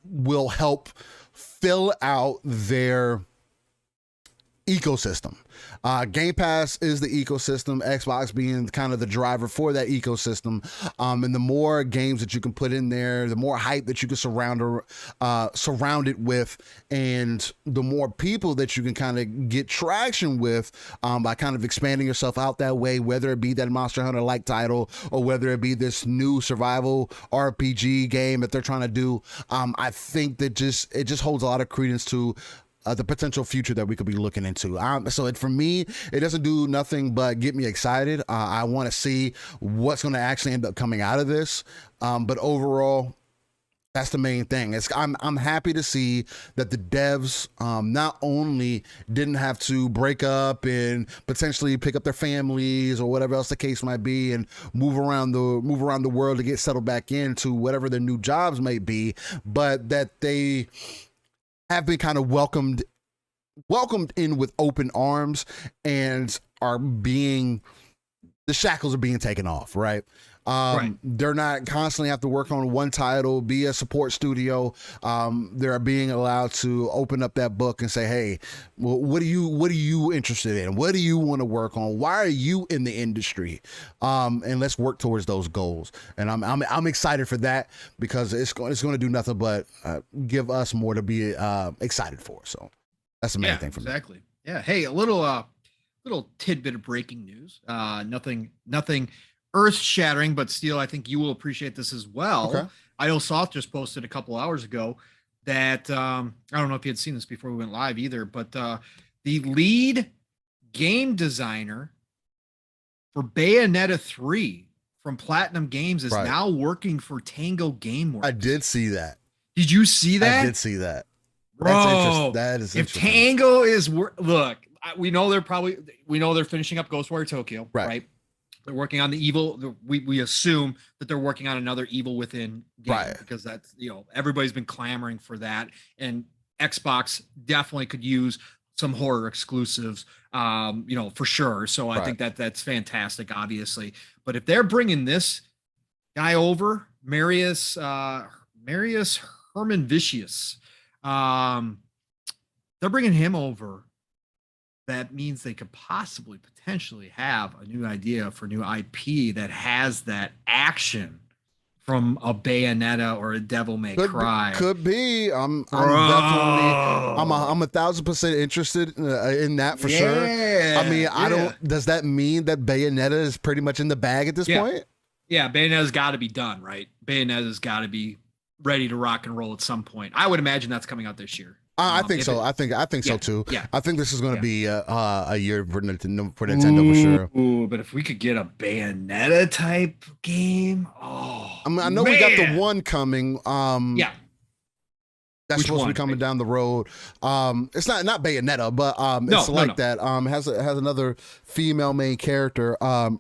will help fill out their ecosystem. Game Pass is the ecosystem, Xbox being kind of the driver for that ecosystem. And the more games that you can put in there, the more hype that you can surround it with, and the more people that you can kind of get traction with by kind of expanding yourself out that way, whether it be that Monster Hunter like title or whether it be this new survival RPG game that they're trying to do. I think that it just holds a lot of credence to the potential future that we could be looking into. For me, it doesn't do nothing but get me excited. I want to see what's going to actually end up coming out of this. But overall, that's the main thing. I'm happy to see that the devs not only didn't have to break up and potentially pick up their families or whatever else the case might be and move around the world to get settled back into whatever their new jobs may be, but that they have been kind of welcomed in with open arms and the shackles are being taken off, right? Right. They're not constantly have to work on one title, be a support studio. They're being allowed to open up that book and say, hey, well, what are you interested in? What do you want to work on? Why are you in the industry? And let's work towards those goals. And I'm excited for that, because it's going to do nothing but give us more to be excited for. So that's the main thing for me. Exactly. Yeah. Hey, a little tidbit of breaking news. Nothing earth-shattering, but Steel, I think you will appreciate this as well. Okay. IOSoft just posted a couple hours ago that I don't know if you had seen this before we went live either, but the lead game designer for Bayonetta 3 from Platinum Games is now working for Tango Gameworks. I did see that. Did you see that? I did see that. Bro, that is if Tango is look, we know they're finishing up Ghostwire Tokyo, right? They're working on the Evil. We assume that they're working on another Evil Within game, because that's, everybody's been clamoring for that, and Xbox definitely could use some horror exclusives, for sure. So I think that's fantastic, obviously. But if they're bringing this guy over, Marius Herman Vicious, they're bringing him over. That means they could potentially have a new idea for new IP that has that action from a Bayonetta or a Devil May Cry. Could be. I'm definitely. I'm 1,000% interested in that for sure. I mean, does that mean that Bayonetta is pretty much in the bag at this point? Yeah, Bayonetta's got to be done, right? Bayonetta's got to be ready to rock and roll at some point. I would imagine that's coming out this year. I think so. I think so too. Yeah. I think this is going to be a year for Nintendo for sure. Ooh, but if we could get a Bayonetta type game, I know we got the one coming. That's supposed to be coming down the road. It's not Bayonetta, but it's that. Has another female main character. The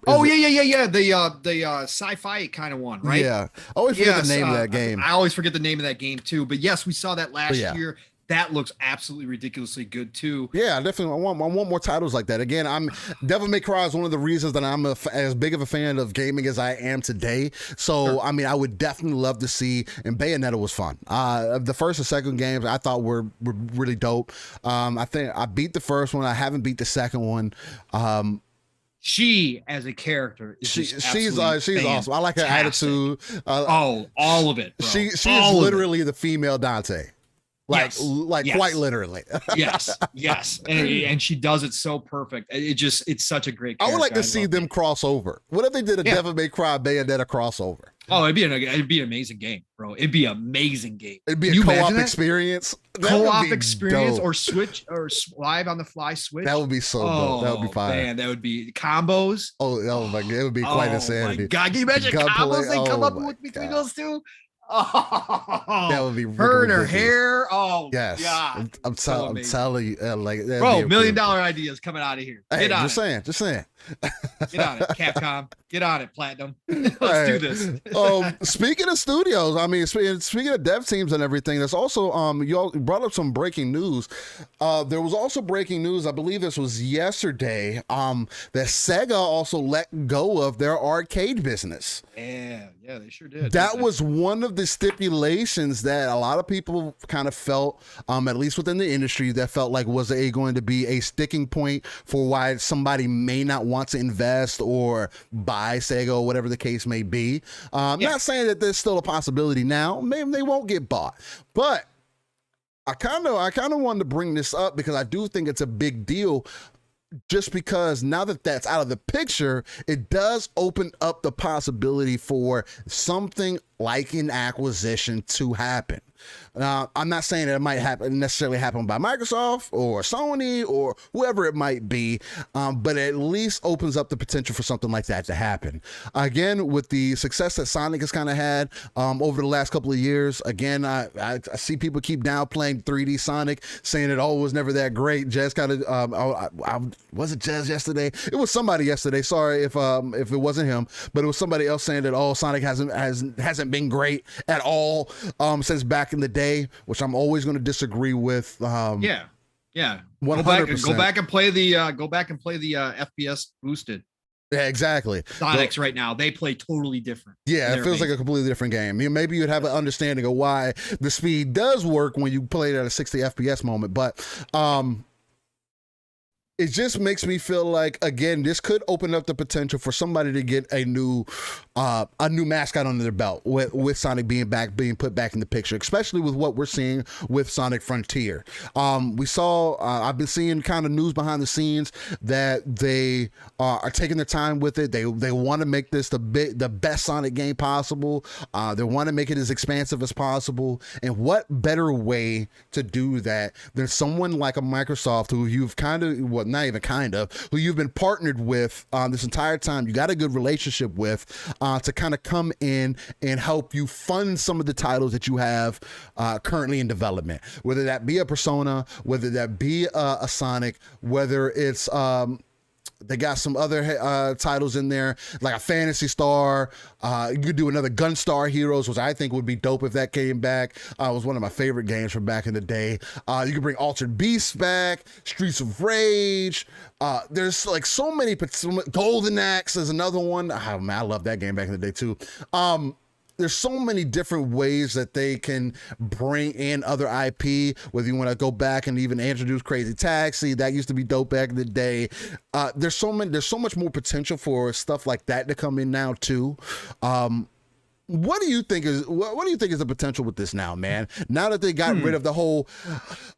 sci-fi kind of one, right? Yeah. I always forget the name of that game. I always forget the name of that game too. But yes, we saw that last year. that looks absolutely ridiculously good too. Yeah, definitely. I want more titles like that. Again, Devil May Cry is one of the reasons that I'm as big of a fan of gaming as I am today. So, sure. I mean, I would definitely love to see, and Bayonetta was fun. The first and second games I thought were really dope. I think I beat the first one. I haven't beat the second one. She as a character is she's awesome. I like her attitude. All of it. Bro. She's literally the female Dante. Yes. Quite literally. yes. And she does it so perfect. It's such a great character. I would like to see them cross over. What if they did a Devil May Cry Bayonetta crossover? Oh, it'd be an amazing game, bro. It'd be an amazing game. It'd be a co-op experience. Co-op experience dope. Or switch or live on the fly switch. That would be so dope. That would be fine. Man, that would be combos. Oh my God. It would be quite insanity. My God, can you imagine combos they come up with between those two? Oh, that would be her and her hair. Oh, yes. God. I'm telling you, like, bro, $1 million ideas coming out of here. Hey, just saying. Get on it, Capcom. Get on it, Platinum. Let's do this. Speaking of studios, I mean, speaking of dev teams and everything, there's also you all brought up some breaking news. There was also breaking news. I believe this was yesterday. That Sega also let go of their arcade business. Yeah, they sure did. That was one of the stipulations that a lot of people kind of felt, at least within the industry, that felt like was going to be a sticking point for why somebody may not want to invest or buy Sega or whatever the case may be. Not saying that there's still a possibility now. Maybe they won't get bought, but I kind of wanted to bring this up because I do think it's a big deal. Just because now that that's out of the picture, it does open up the possibility for something like an acquisition to happen. I'm not saying that it might necessarily happen by Microsoft or Sony or whoever it might be, but it at least opens up the potential for something like that to happen. Again, with the success that Sonic has kind of had over the last couple of years, again, I see people keep downplaying 3D Sonic, saying it was never that great. Jez kind of, was it Jez yesterday? It was somebody yesterday. Sorry if it wasn't him, but it was somebody else saying that Sonic hasn't been great at all since back in the day, which I'm always going to disagree with. 100%. Go back and play the FPS boosted. Yeah, exactly. Sonics right now, they play totally different. Yeah, it feels like a completely different game. Maybe you'd have an understanding of why the speed does work when you play it at a 60 FPS moment, but it just makes me feel like, again, this could open up the potential for somebody to get a new mascot under their belt with Sonic being put back in the picture, especially with what we're seeing with Sonic Frontier. I've been seeing kind of news behind the scenes that they are taking their time with it. They want to make this the best Sonic game possible. They want to make it as expansive as possible. And what better way to do that than someone like a Microsoft who you've not even kind of, who you've been partnered with this entire time, you got a good relationship with, to kind of come in and help you fund some of the titles that you have currently in development, whether that be a Persona, whether that be a Sonic, whether it's they got some other titles in there, like a Phantasy Star. You could do another Gunstar Heroes, which I think would be dope if that came back. It was one of my favorite games from back in the day. You could bring Altered Beasts back, Streets of Rage. There's like so many. Golden Axe is another one. Oh, man, I love that game back in the day too. There's so many different ways that they can bring in other IP, whether you want to go back and even introduce Crazy Taxi. That used to be dope back in the day. There's so much more potential for stuff like that to come in now too. What do you think is the potential with this now, man? Now that they got rid of the whole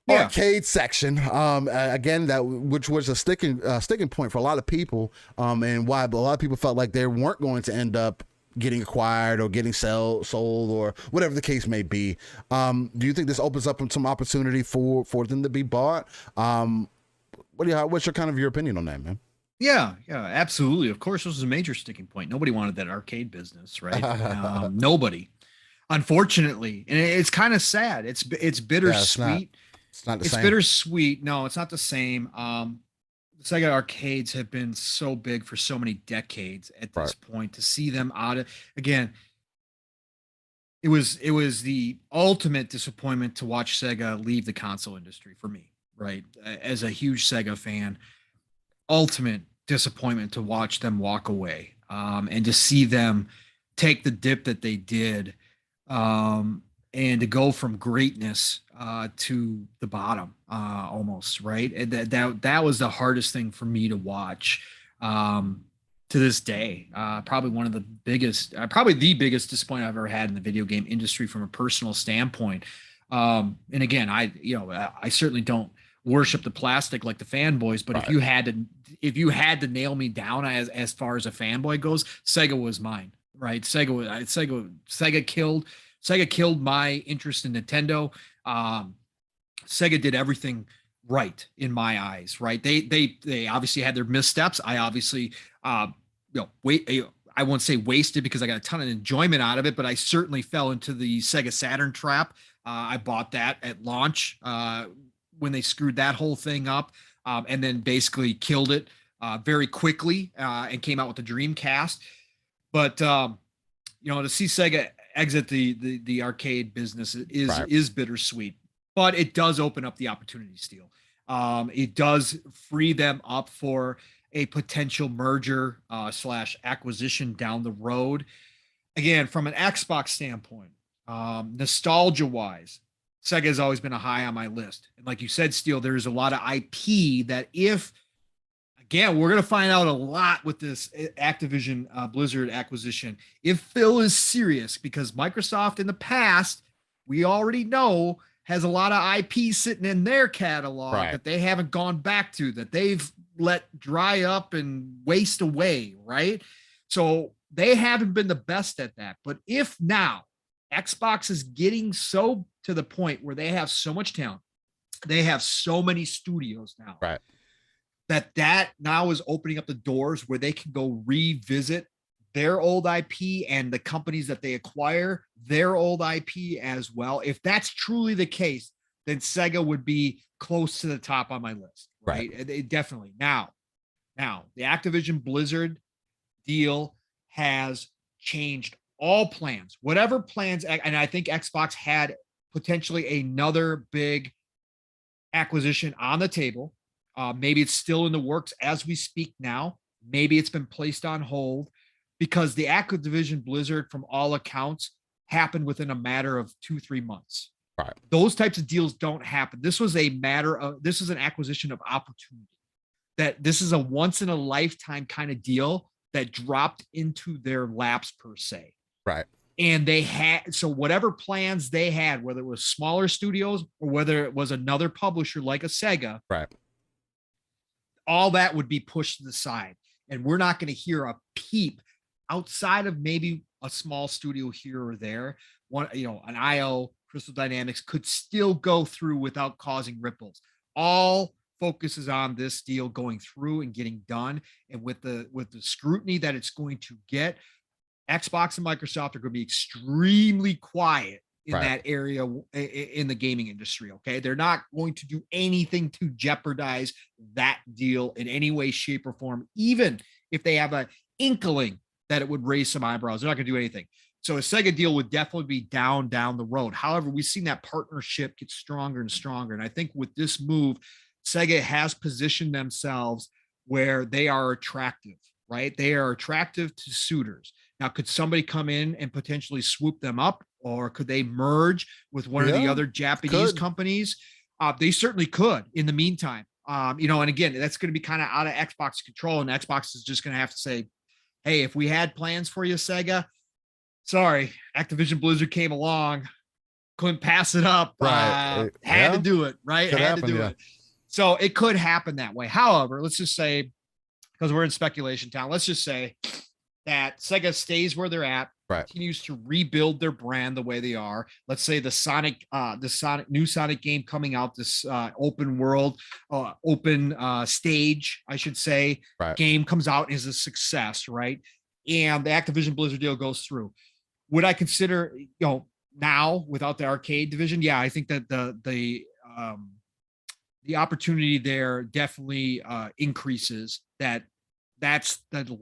arcade section, again, which was a sticking point for a lot of people, and why a lot of people felt like they weren't going to end up getting acquired or getting sold or whatever the case may be. Do you think this opens up some opportunity for them to be bought? What's your opinion on that, man? Yeah, absolutely. Of course, this was a major sticking point. Nobody wanted that arcade business, right? Nobody, unfortunately. And it's kind of sad. It's bittersweet. It's not the same. It's bittersweet. No, it's not the same. Sega arcades have been so big for so many decades at this point. To see them out of, again, it was the ultimate disappointment to watch Sega leave the console industry for me, right? As a huge Sega fan, ultimate disappointment to watch them walk away, and to see them take the dip that they did, and to go from greatness to the bottom, almost, right? And that was the hardest thing for me to watch. To this day, probably one of the biggest, probably the biggest disappointment I've ever had in the video game industry from a personal standpoint. And again, I certainly don't worship the plastic like the fanboys, but if you had to nail me down as far as a fanboy goes, Sega was mine, right? Sega killed my interest in Nintendo. Sega did everything right in my eyes, right? They obviously had their missteps. I obviously, I won't say wasted because I got a ton of enjoyment out of it, but I certainly fell into the Sega Saturn trap. I bought that at launch when they screwed that whole thing up, and then basically killed it very quickly, and came out with the Dreamcast. But to see Sega exit the arcade business is bittersweet, but it does open up the opportunity, Steel. It does free them up for a potential merger / acquisition down the road. Again, from an Xbox standpoint, nostalgia wise, Sega has always been a high on my list. And like you said, Steel, there's a lot of IP that again, we're going to find out a lot with this Activision Blizzard acquisition. If Phil is serious, because Microsoft in the past, we already know, has a lot of IP sitting in their catalog that they haven't gone back to, that they've let dry up and waste away, right? So they haven't been the best at that. But if now Xbox is getting so to the point where they have so much talent, they have so many studios now, that now is opening up the doors where they can go revisit their old IP and the companies that they acquire, their old IP as well. If that's truly the case, then Sega would be close to the top on my list, right? It definitely. Now, the Activision Blizzard deal has changed all plans. Whatever plans, and I think Xbox had potentially another big acquisition on the table. Maybe it's still in the works as we speak now. Maybe it's been placed on hold, because the Activision Blizzard, from all accounts, happened within a matter of 2-3 months. Those types of deals don't happen. This was an acquisition of opportunity. That this is a once in a lifetime kind of deal that dropped into their laps, per se. And they had, so whatever plans they had, whether it was smaller studios or whether it was another publisher like a Sega, all that would be pushed to the side. And we're not going to hear a peep outside of maybe a small studio here or there. An IO, Crystal Dynamics could still go through without causing ripples. All focuses on this deal going through and getting done. And with the scrutiny that it's going to get, Xbox and Microsoft are going to be extremely quiet in that area in the gaming industry. Okay. They're not going to do anything to jeopardize that deal in any way, shape, or form, even if they have an inkling that it would raise some eyebrows. They're not going to do anything. So a Sega deal would definitely be down the road. However, we've seen that partnership get stronger and stronger. And I think with this move, Sega has positioned themselves where they are attractive, right? They are attractive to suitors. Now, could somebody come in and potentially swoop them up, or could they merge with one of the other Japanese companies? They certainly could in the meantime. And again, that's going to be kind of out of Xbox control, and Xbox is just going to have to say, hey, if we had plans for you, Sega, sorry, Activision Blizzard came along, couldn't pass it up, had to do it, right? Had to do it. So it could happen that way. However, let's just say, because we're in speculation town, let's just say that Sega stays where they're at, continues to rebuild their brand the way they are. Let's say the new Sonic game coming out, this open world, open stage, I should say, game comes out and is a success, right? And the Activision Blizzard deal goes through. Would I consider, now without the arcade division? Yeah, I think that the opportunity there definitely increases. That's the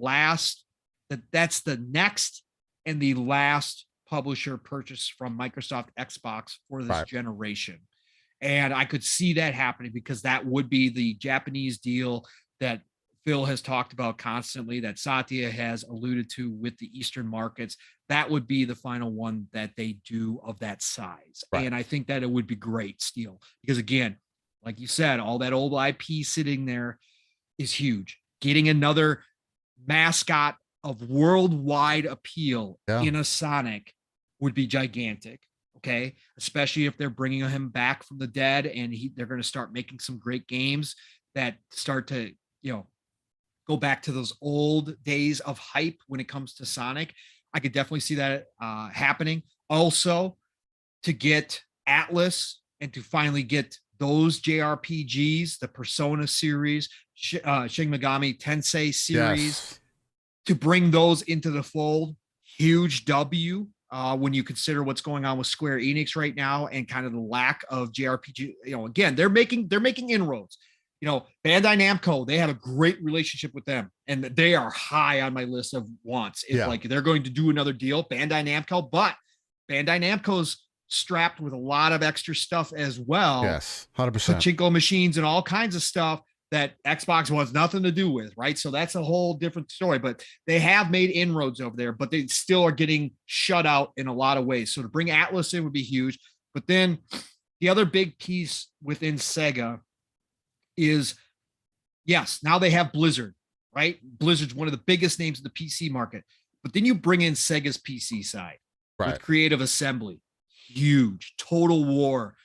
next and the last publisher purchase from Microsoft Xbox for this generation. And I could see that happening because that would be the Japanese deal that Phil has talked about constantly, that Satya has alluded to with the Eastern markets. That would be the final one that they do of that size. And I think that it would be great, Steel, because again, like you said, all that old IP sitting there is huge. Getting another mascot of worldwide appeal in a Sonic would be gigantic. Okay, especially if they're bringing him back from the dead and they're going to start making some great games that start to, go back to those old days of hype when it comes to Sonic. I could definitely see that happening. Also, to get Atlas and to finally get those JRPGs, the Persona series, Shin Megami Tensei series, to bring those into the fold, huge W. When you consider what's going on with Square Enix right now and kind of the lack of JRPG, again, they're making inroads. Bandai Namco, they have a great relationship with them, and they are high on my list of wants. If like they're going to do another deal, Bandai Namco, but Bandai Namco's strapped with a lot of extra stuff as well. Yes, 100%. Pachinko machines and all kinds of stuff that Xbox wants nothing to do with, right? So that's a whole different story, but they have made inroads over there, but they still are getting shut out in a lot of ways. So to bring Atlas in would be huge. But then the other big piece within Sega is, yes, now they have Blizzard, right? Blizzard's one of the biggest names in the PC market, but then you bring in Sega's PC side with Creative Assembly, huge. Total War,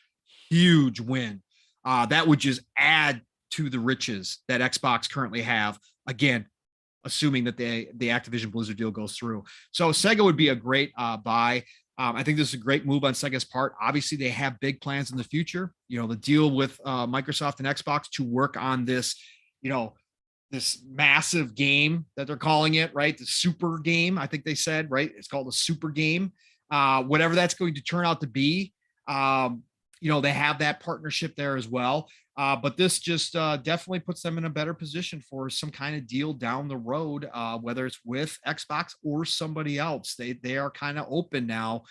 huge win. That would just add to the riches that Xbox currently have, again, assuming that the Activision Blizzard deal goes through. So Sega would be a great buy. I think this is a great move on Sega's part. Obviously, they have big plans in the future. The deal with Microsoft and Xbox to work on this, this massive game that they're calling it, right? The super game, I think they said, right? It's called a super game. Whatever that's going to turn out to be, they have that partnership there as well. But this just definitely puts them in a better position for some kind of deal down the road, whether it's with Xbox or somebody else. They are kind of open now,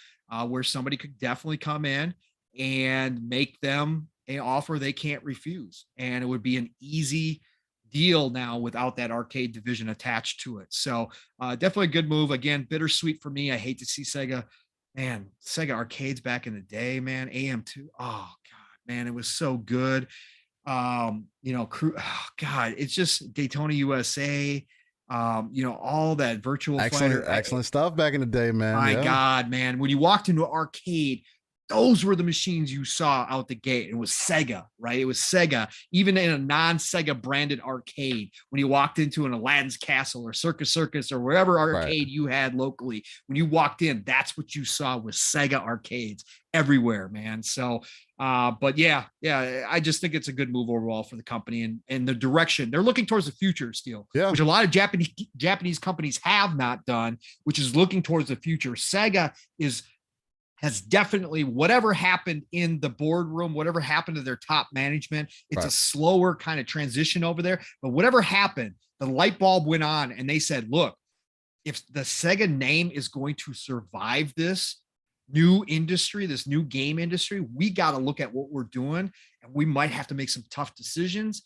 where somebody could definitely come in and make them an offer they can't refuse. And it would be an easy deal now without that arcade division attached to it. So definitely a good move. Again, bittersweet for me. I hate to see Sega arcades back in the day, man. AM2. Oh God, man, it was so good. It's just Daytona USA, all that virtual excellent stuff back in the day, man. My God, man, when you walked into an arcade, those were the machines you saw out the gate. It was Sega, right? It was Sega, even in a non-Sega branded arcade. When you walked into an Aladdin's Castle or Circus or wherever arcade you had locally, when you walked in, that's what you saw was Sega arcades everywhere, man. So, but yeah, I just think it's a good move overall for the company and the direction they're looking towards the future, Steel, which a lot of Japanese companies have not done, which is looking towards the future. Sega has definitely, whatever happened in the boardroom, whatever happened to their top management, it's a slower kind of transition over there. But whatever happened, the light bulb went on and they said, look, if the Sega name is going to survive this new industry, this new game industry, we got to look at what we're doing, and we might have to make some tough decisions,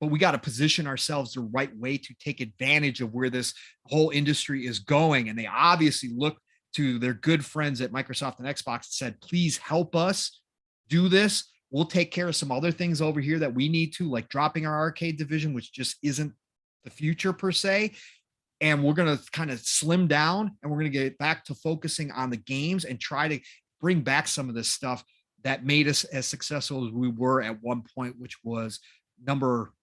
but we got to position ourselves the right way to take advantage of where this whole industry is going. And they obviously look to their good friends at Microsoft and Xbox and said, please help us do this. We'll take care of some other things over here that we need to, like dropping our arcade division, which just isn't the future per se. And we're going to kind of slim down and we're going to get back to focusing on the games and try to bring back some of this stuff that made us as successful as we were at one point, which was number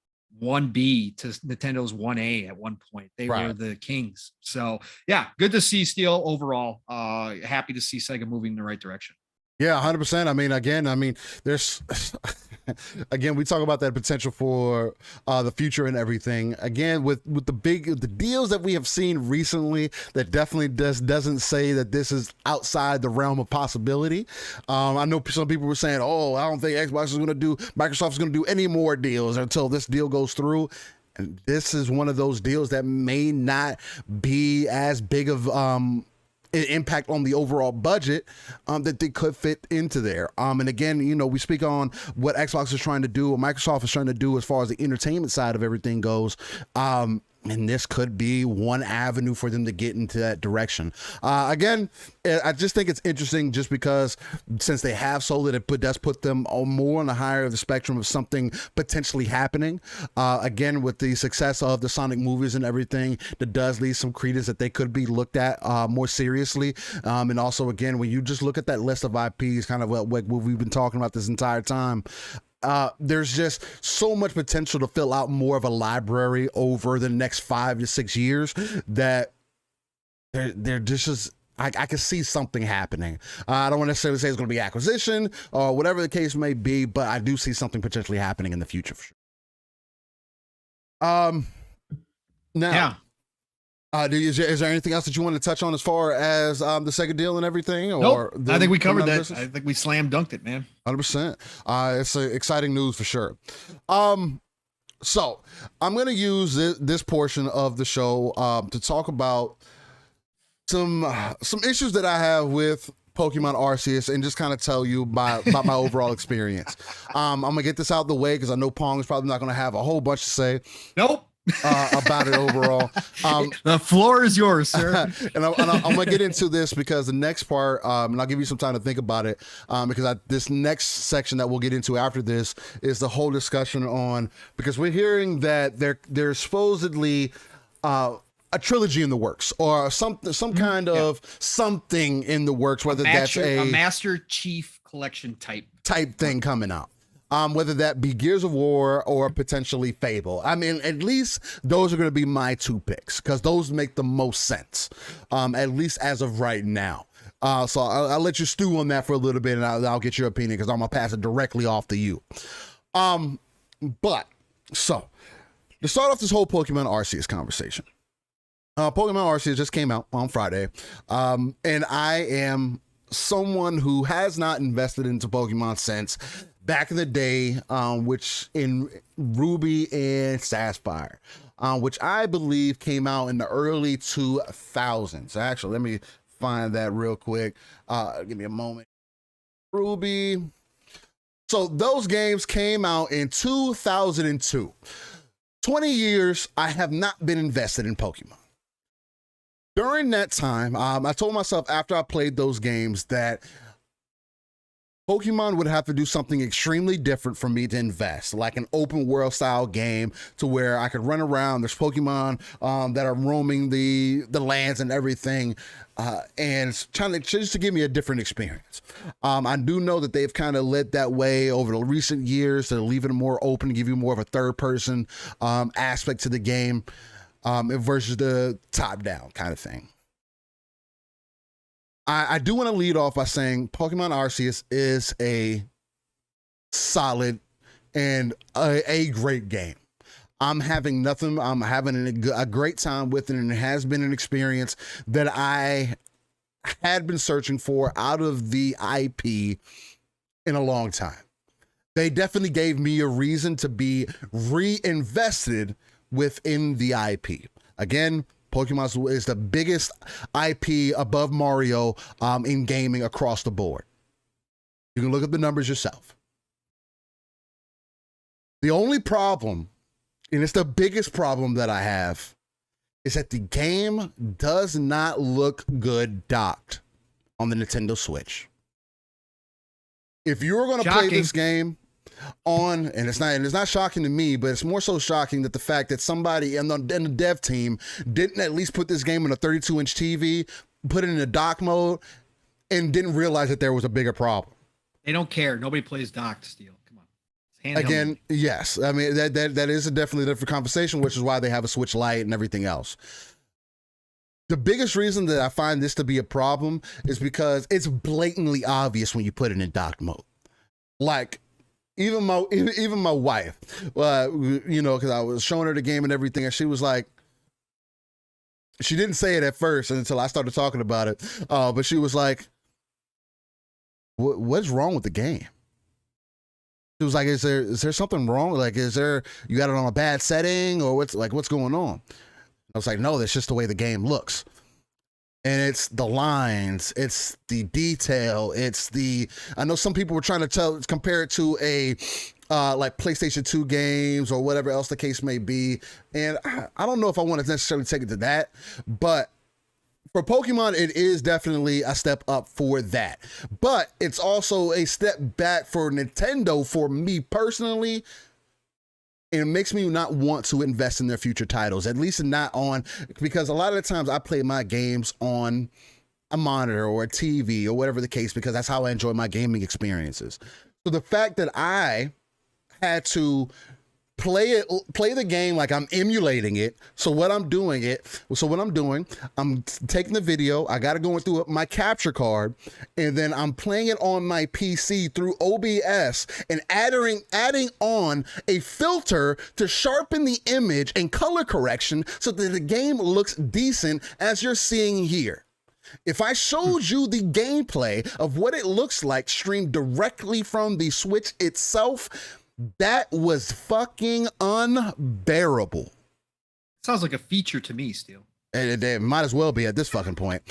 1B to Nintendo's 1A at one point. They were the kings. So yeah, good to see Steel overall. Happy to see Sega moving in the right direction. Yeah, 100%. There's again, we talk about that potential for the future and everything. Again, with the deals that we have seen recently, that definitely doesn't say that this is outside the realm of possibility. I know some people were saying, "Oh, I don't think Microsoft is going to do any more deals until this deal goes through." And this is one of those deals that may not be as big of impact on the overall budget that they could fit into there. And again, you know, we speak on what Xbox is trying to do, or Microsoft is trying to do as far as the entertainment side of everything goes. And this could be one avenue for them to get into that direction. Again, I just think it's interesting just because since they have sold it does put them more on the higher of the spectrum of something potentially happening. Again, with the success of the Sonic movies and everything, that does leave some credence that they could be looked at more seriously. And also, again, when you just look at that list of IPs, kind of what we've been talking about this entire time, there's just so much potential to fill out more of a library over the next 5 to 6 years that they're just I can see something happening. I don't want to necessarily say it's going to be acquisition or whatever the case may be, but I do see something potentially happening in the future for sure. Now, yeah. Is there anything else that you want to touch on as far as the Sega deal and everything? Or nope. I think we covered that. I think we slam dunked it, man. 100%. It's exciting news for sure. So I'm going to use this portion of the show to talk about some issues that I have with Pokemon Arceus and just kind of tell you about my overall experience. I'm going to get this out the way because I know Pong is probably not going to have a whole bunch to say. Nope. About it overall. The floor is yours, sir. and I'm going to get into this because the next part, and I'll give you some time to think about it, because this next section that we'll get into after this is the whole discussion on, because we're hearing that there's supposedly a trilogy in the works or some kind of something in the works, whether that's a Master Chief Collection type thing coming out. Whether that be Gears of War or potentially Fable. I mean, at least those are going to be my two picks because those make the most sense, at least as of right now. So I'll let you stew on that for a little bit and I'll get your opinion because I'm going to pass it directly off to you. But so to start off this whole Pokemon Arceus conversation, Pokemon Arceus just came out on Friday, and I am someone who has not invested into Pokemon since back in the day, which in Ruby and Sapphire, which I believe came out in the early 2000s. Actually, let me find that real quick. Give me a moment. Ruby. So those games came out in 2002. 20 years, I have not been invested in Pokemon. During that time, I told myself after I played those games that Pokemon would have to do something extremely different for me to invest, like an open world style game to where I could run around. There's Pokemon that are roaming the lands and everything, and trying to just to give me a different experience. I do know that they've kind of led that way over the recent years to leave it more open, give you more of a third person aspect to the game versus the top down kind of thing. I do want to lead off by saying Pokemon Arceus is a solid and a great game. I'm having a great time with it, and it has been an experience that I had been searching for out of the IP in a long time. They definitely gave me a reason to be reinvested within the IP. Again, Pokemon is the biggest IP above Mario in gaming across the board. You can look at the numbers yourself. The only problem, and it's the biggest problem that I have, is that the game does not look good docked on the Nintendo Switch. If you're going to play this game on, and it's not shocking to me, but it's more so shocking that the fact that somebody in the dev team didn't at least put this game in a 32-inch TV, put it in a dock mode, and didn't realize that there was a bigger problem. They don't care. Nobody plays docked, Steel. Come on. Again, yes. I mean, that is definitely a different conversation, which is why they have a Switch Lite and everything else. The biggest reason that I find this to be a problem is because it's blatantly obvious when you put it in dock mode. Like, even my wife, you know, because I was showing her the game and everything, and she was like, she didn't say it at first until I started talking about it, but she was like, "What's wrong with the game?" She was like, "Is there something wrong? Like, you got it on a bad setting, or what's going on?" I was like, "No, that's just the way the game looks." And it's the lines, it's the detail, I know some people were trying to compare it to a like PlayStation 2 games or whatever else the case may be. And I don't know if I want to necessarily take it to that, but for Pokemon, it is definitely a step up for that. But it's also a step back for Nintendo for me personally. And it makes me not want to invest in their future titles, at least not on, because a lot of the times I play my games on a monitor or a TV or whatever the case, because that's how I enjoy my gaming experiences. So the fact that I had to play the game like I'm emulating it. So what I'm doing, I'm taking the video, I got to go through my capture card, and then I'm playing it on my PC through OBS and adding on a filter to sharpen the image and color correction so that the game looks decent as you're seeing here. If I showed you the gameplay of what it looks like streamed directly from the Switch itself, that was fucking unbearable. Sounds like a feature to me, Steel. It might as well be at this fucking point.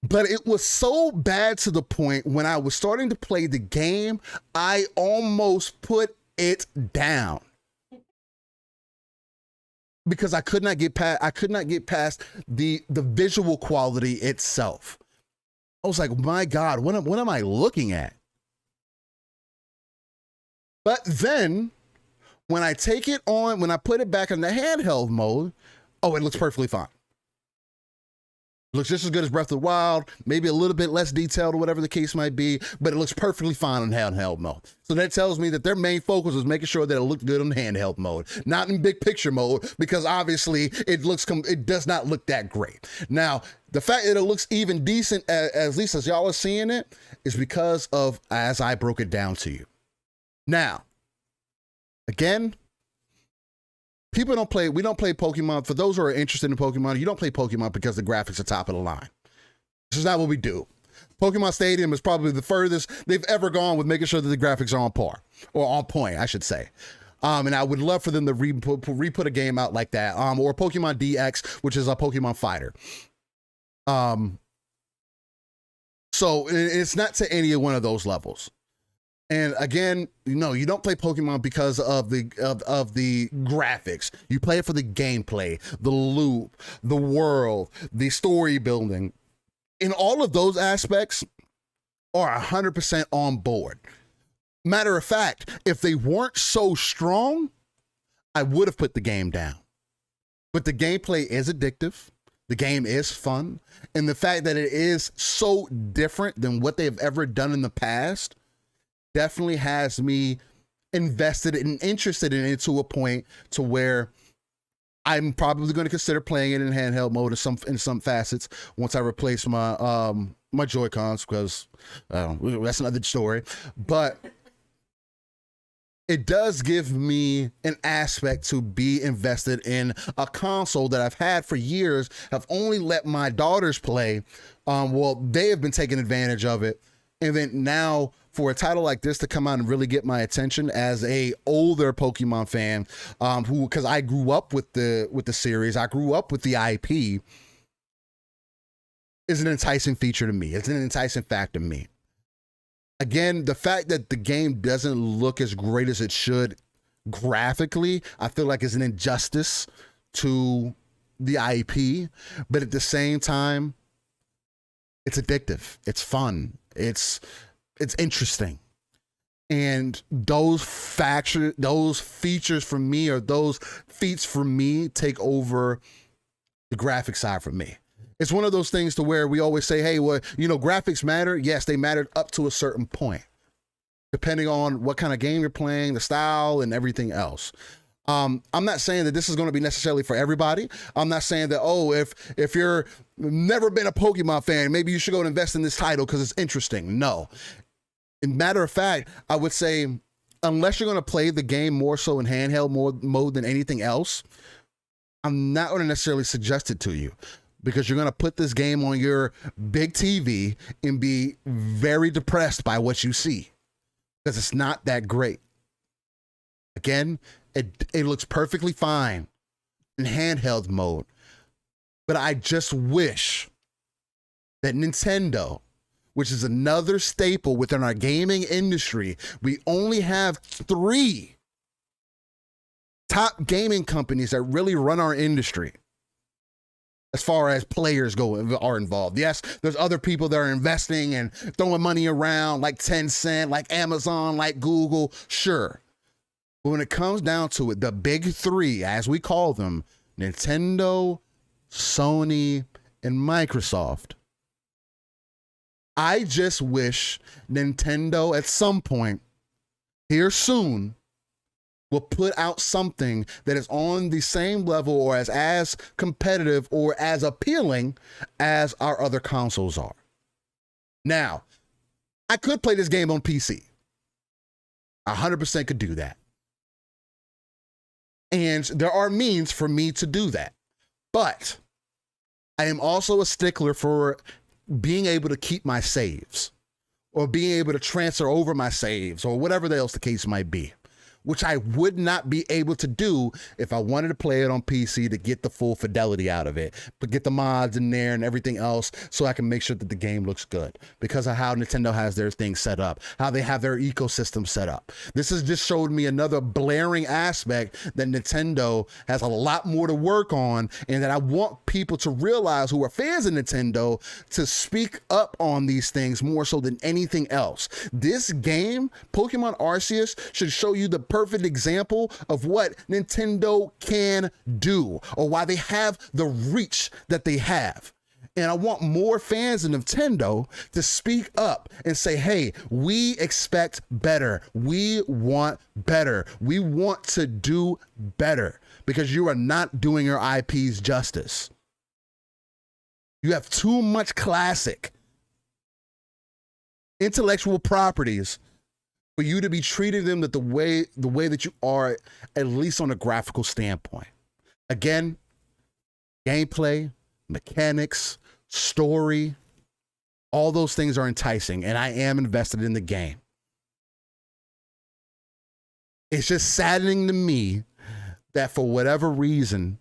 But it was so bad to the point when I was starting to play the game, I almost put it down. Because I could not get past the visual quality itself. I was like, my God, what am I looking at? But then when I take it on, when I put it back in the handheld mode, oh, it looks perfectly fine. It looks just as good as Breath of the Wild, maybe a little bit less detailed or whatever the case might be, but it looks perfectly fine on handheld mode. So that tells me that their main focus is making sure that it looked good on handheld mode, not in big picture mode, because obviously it does not look that great. Now, the fact that it looks even decent, at least as y'all are seeing it, is because of as I broke it down to you. Now, again, we don't play Pokemon. For those who are interested in Pokemon, you don't play Pokemon because the graphics are top of the line. This is not what we do. Pokemon Stadium is probably the furthest they've ever gone with making sure that the graphics are on par, or on point, I should say. And I would love for them to re-put a game out like that, or Pokemon DX, which is a Pokemon fighter. So it's not to any one of those levels. And again, you don't play Pokemon because of the graphics. You play it for the gameplay, the loop, the world, the story building. And all of those aspects are 100% on board. Matter of fact, if they weren't so strong, I would have put the game down. But the gameplay is addictive. The game is fun. And the fact that it is so different than what they've ever done in the past definitely has me invested and interested in it to a point to where I'm probably going to consider playing it in handheld mode in some facets once I replace my my Joy-Cons, because that's another story. But it does give me an aspect to be invested in a console that I've had for years, have only let my daughters play. Well, they have been taking advantage of it. And then now for a title like this to come out and really get my attention as a older Pokemon fan, because I grew up with the series, I grew up with the IP, is an enticing feature to me. It's an enticing fact to me. Again, the fact that the game doesn't look as great as it should graphically, I feel like is an injustice to the IP, but at the same time, it's addictive. It's fun. It's interesting. And those features for me, or those feats for me, take over the graphic side for me. It's one of those things to where we always say, hey, well, graphics matter. Yes, they mattered up to a certain point, depending on what kind of game you're playing, the style, and everything else. I'm not saying that this is going to be necessarily for everybody. I'm not saying that, if you're never been a Pokemon fan, maybe you should go and invest in this title because it's interesting. No. In matter of fact, I would say, unless you're going to play the game more so in handheld mode than anything else, I'm not going to necessarily suggest it to you, because you're going to put this game on your big TV and be very depressed by what you see, because it's not that great. Again, it looks perfectly fine in handheld mode, but I just wish that Nintendo, which is another staple within our gaming industry, we only have 3 top gaming companies that really run our industry as far as players are involved. Yes, there's other people that are investing and throwing money around, like Tencent, like Amazon, like Google, sure. But when it comes down to it, the big 3, as we call them, Nintendo, Sony, and Microsoft, I just wish Nintendo at some point here soon will put out something that is on the same level or as competitive or as appealing as our other consoles are. Now, I could play this game on PC. 100% could do that. And there are means for me to do that. But I am also a stickler for being able to keep my saves or being able to transfer over my saves or whatever else the case might be, which I would not be able to do if I wanted to play it on PC to get the full fidelity out of it, but get the mods in there and everything else so I can make sure that the game looks good because of how Nintendo has their things set up, how they have their ecosystem set up. This has just showed me another blaring aspect that Nintendo has a lot more to work on, and that I want people to realize who are fans of Nintendo to speak up on these things more so than anything else. This game, Pokemon Arceus, should show you the perfect example of what Nintendo can do or why they have the reach that they have. And I want more fans of Nintendo to speak up and say, hey, we expect better. We want better. We want to do better because you are not doing your IPs justice. You have too much classic intellectual properties for you to be treating them the way that you are, at least on a graphical standpoint. Again, gameplay, mechanics, story, all those things are enticing, and I am invested in the game. It's just saddening to me that for whatever reason,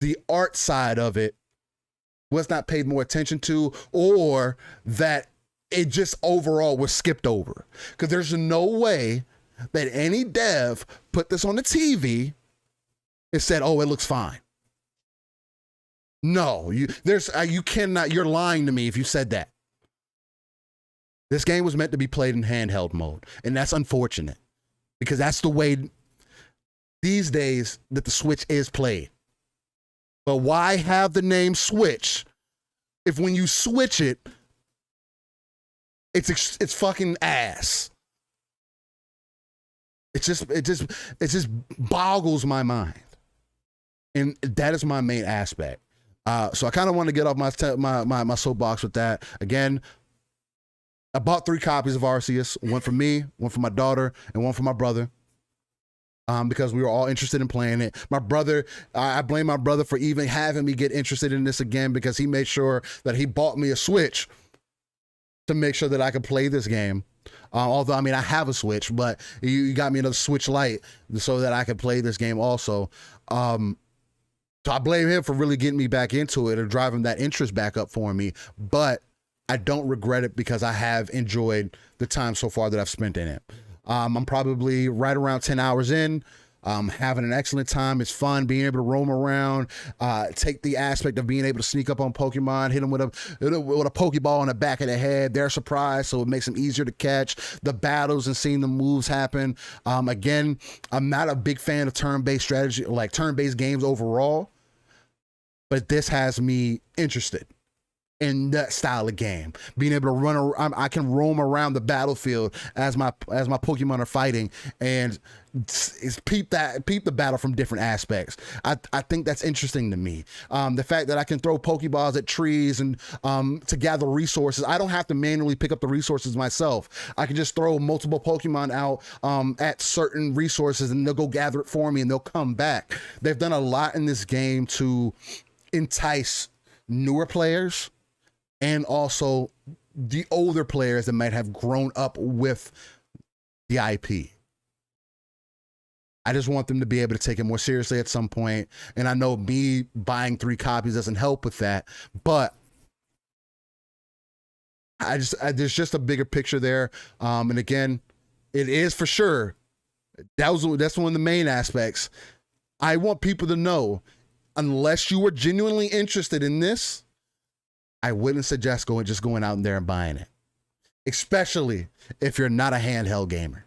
the art side of it was not paid more attention to, or that it just overall was skipped over. Because there's no way that any dev put this on the TV and said, oh, it looks fine. No, you cannot, you're lying to me if you said that. This game was meant to be played in handheld mode, and that's unfortunate because that's the way these days that the Switch is played. But why have the name Switch if when you switch it, it's fucking ass? It just boggles my mind, and that is my main aspect. So I kind of want to get off my soapbox with that. Again, I bought 3 copies of Arceus, one for me, one for my daughter, and one for my brother. Because we were all interested in playing it. My brother, I blame my brother for even having me get interested in this again, because he made sure that he bought me a Switch to make sure that I could play this game. Although, I mean, I have a Switch, but you got me another Switch Lite so that I could play this game also. So I blame him for really getting me back into it or driving that interest back up for me. But I don't regret it because I have enjoyed the time so far that I've spent in it. I'm probably right around 10 hours in, having an excellent time. It's fun being able to roam around, take the aspect of being able to sneak up on Pokemon, hit them with a Pokeball in the back of the head. They're surprised, so it makes them easier to catch. The battles and seeing the moves happen. Again, I'm not a big fan of turn-based strategy, like turn-based games overall, but this has me interested in that style of game, being able to run around. I can roam around the battlefield as my Pokemon are fighting and peep the battle from different aspects. I think that's interesting to me. The fact that I can throw Pokeballs at trees and to gather resources. I don't have to manually pick up the resources myself. I can just throw multiple Pokemon out at certain resources and they'll go gather it for me and they'll come back. They've done a lot in this game to entice newer players and also the older players that might have grown up with the IP. I just want them to be able to take it more seriously at some point. And I know me buying 3 copies doesn't help with that, but there's just a bigger picture there. And again, it is for sure. That's one of the main aspects. I want people to know, unless you were genuinely interested in this, I wouldn't suggest just going out there and buying it, especially if you're not a handheld gamer.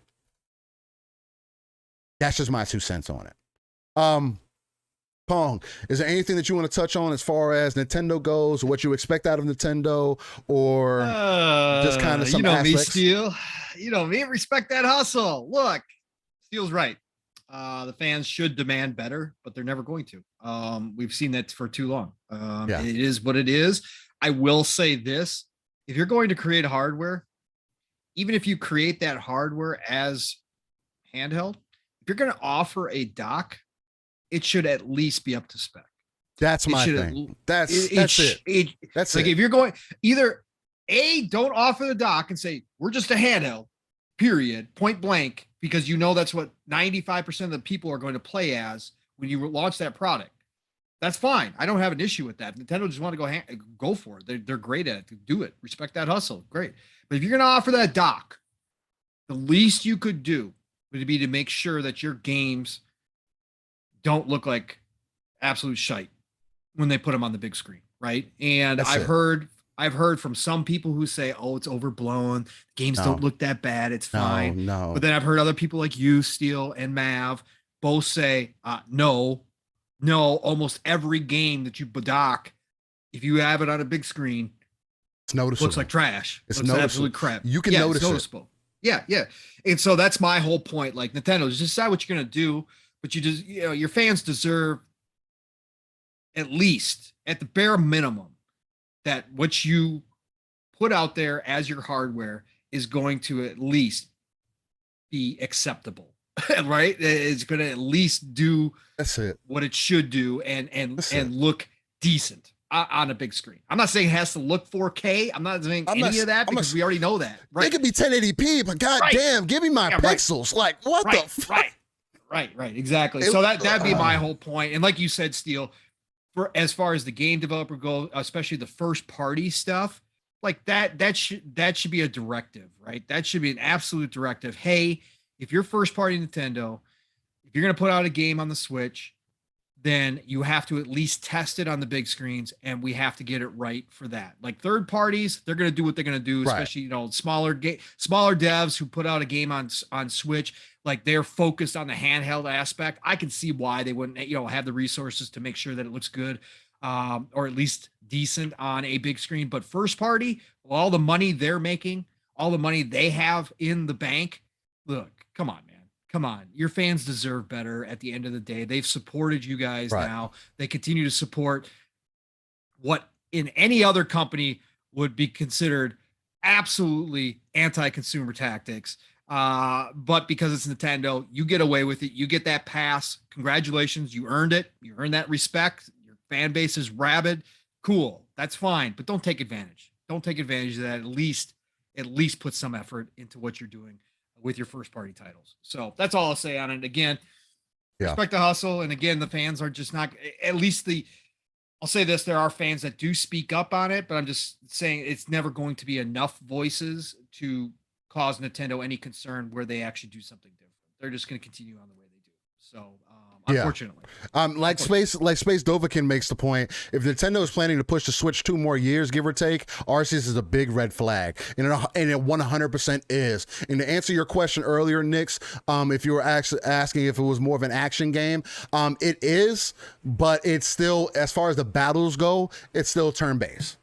That's just my 2 cents on it. Pong, is there anything that you want to touch on as far as Nintendo goes, or what you expect out of Nintendo, or just kind of some aspects? Me, Steel. You know me, respect that hustle. Look, Steel's right. The fans should demand better, but they're never going to. We've seen that for too long. It is what it is. I will say this. If you're going to create hardware, even if you create that hardware as handheld, if you're going to offer a dock, it should at least be up to spec. That's my thing. That's it. That's like, if you're going, either don't offer the dock and say, we're just a handheld, period, point blank, because you know that's what 95% of the people are going to play as when you launch that product. That's fine. I don't have an issue with that. Nintendo just want to go for it. They're great at it. Do it. Respect that hustle. Great. But if you're going to offer that dock, the least you could do would be to make sure that your games don't look like absolute shite when they put them on the big screen, right? And I've heard from some people who say, "Oh, it's overblown. Games don't look that bad. It's fine." No. But then I've heard other people like you, Steel, and Mav both say, "No. Almost every game that you dock, if you have it on a big screen, it's noticeable. Looks like trash. It's looks absolute crap. You can notice it's noticeable. It. Yeah. And so that's my whole point. Like, Nintendo, just decide what you're gonna do. But your fans deserve, at least at the bare minimum, that what you put out there as your hardware is going to at least be acceptable, right? It's going to at least do what it should do and look decent on a big screen. I'm not saying it has to look 4K. I'm not saying any of that because we already know that. Right? It could be 1080p, but goddamn, give me my pixels. Right. Like, what the fuck? Right, exactly. So that'd be my whole point. And like you said, Steel, for as far as the game developer goes, especially the first party stuff, like that should be a directive, right? That should be an absolute directive. Hey, if you're first party Nintendo, if you're gonna put out a game on the Switch, then you have to at least test it on the big screens, and we have to get it right for that. Like third parties, they're going to do what they're going to do, especially, smaller devs who put out a game on Switch, like they're focused on the handheld aspect. I can see why they wouldn't, have the resources to make sure that it looks good, or at least decent on a big screen. But first party, all the money they're making, all the money they have in the bank, look, come on, man. Come on, your fans deserve better at the end of the day. They've supported you guys now. They continue to support what in any other company would be considered absolutely anti-consumer tactics. But because it's Nintendo, you get away with it. You get that pass. Congratulations. You earned it. You earned that respect. Your fan base is rabid. Cool. That's fine. But don't take advantage. Don't take advantage of that. At least put some effort into what you're doing with your first party titles. So that's all I'll say on it. Again, respect the hustle. And again, the fans are just not, at least I'll say this, there are fans that do speak up on it, but I'm just saying it's never going to be enough voices to cause Nintendo any concern where they actually do something different. They're just going to continue on the way they do. So, unfortunately, like Space Dovakin makes the point. If Nintendo is planning to push the Switch 2 more years, give or take, Arceus is a big red flag, and it 100% is. And to answer your question earlier, Nix, if you were actually asking if it was more of an action game, it is, but it's still, as far as the battles go, it's still turn-based.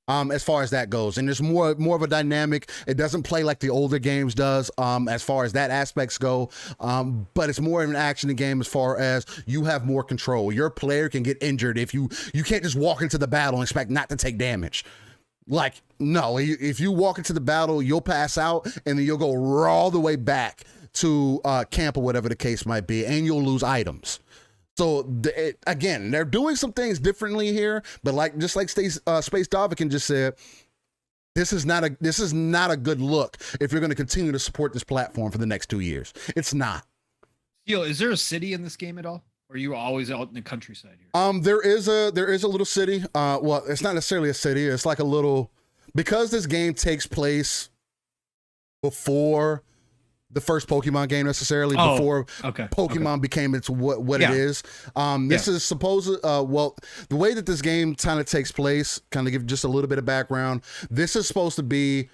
As far as that goes, and there's more of a dynamic. It doesn't play like the older games does, as far as that aspects go, but it's more of an action game as far as you have more control. Your player can get injured if you can't just walk into the battle and expect not to take damage. Like, no, if you walk into the battle, you'll pass out, and then you'll go all the way back to camp or whatever the case might be, and you'll lose items. So again, they're doing some things differently here, but just like Space Dovakin just said, this is not a good look if you're going to continue to support this platform for the next 2 years. It's not. Steel, is there a city in this game at all? Or are you always out in the countryside here? There is a little city. Well, it's not necessarily a city. It's like a little because this game takes place before the first Pokemon game necessarily, before Pokemon became its what it is. This is supposed well, the way that this game kind of takes place, kind of give just a little bit of background. This is supposed to be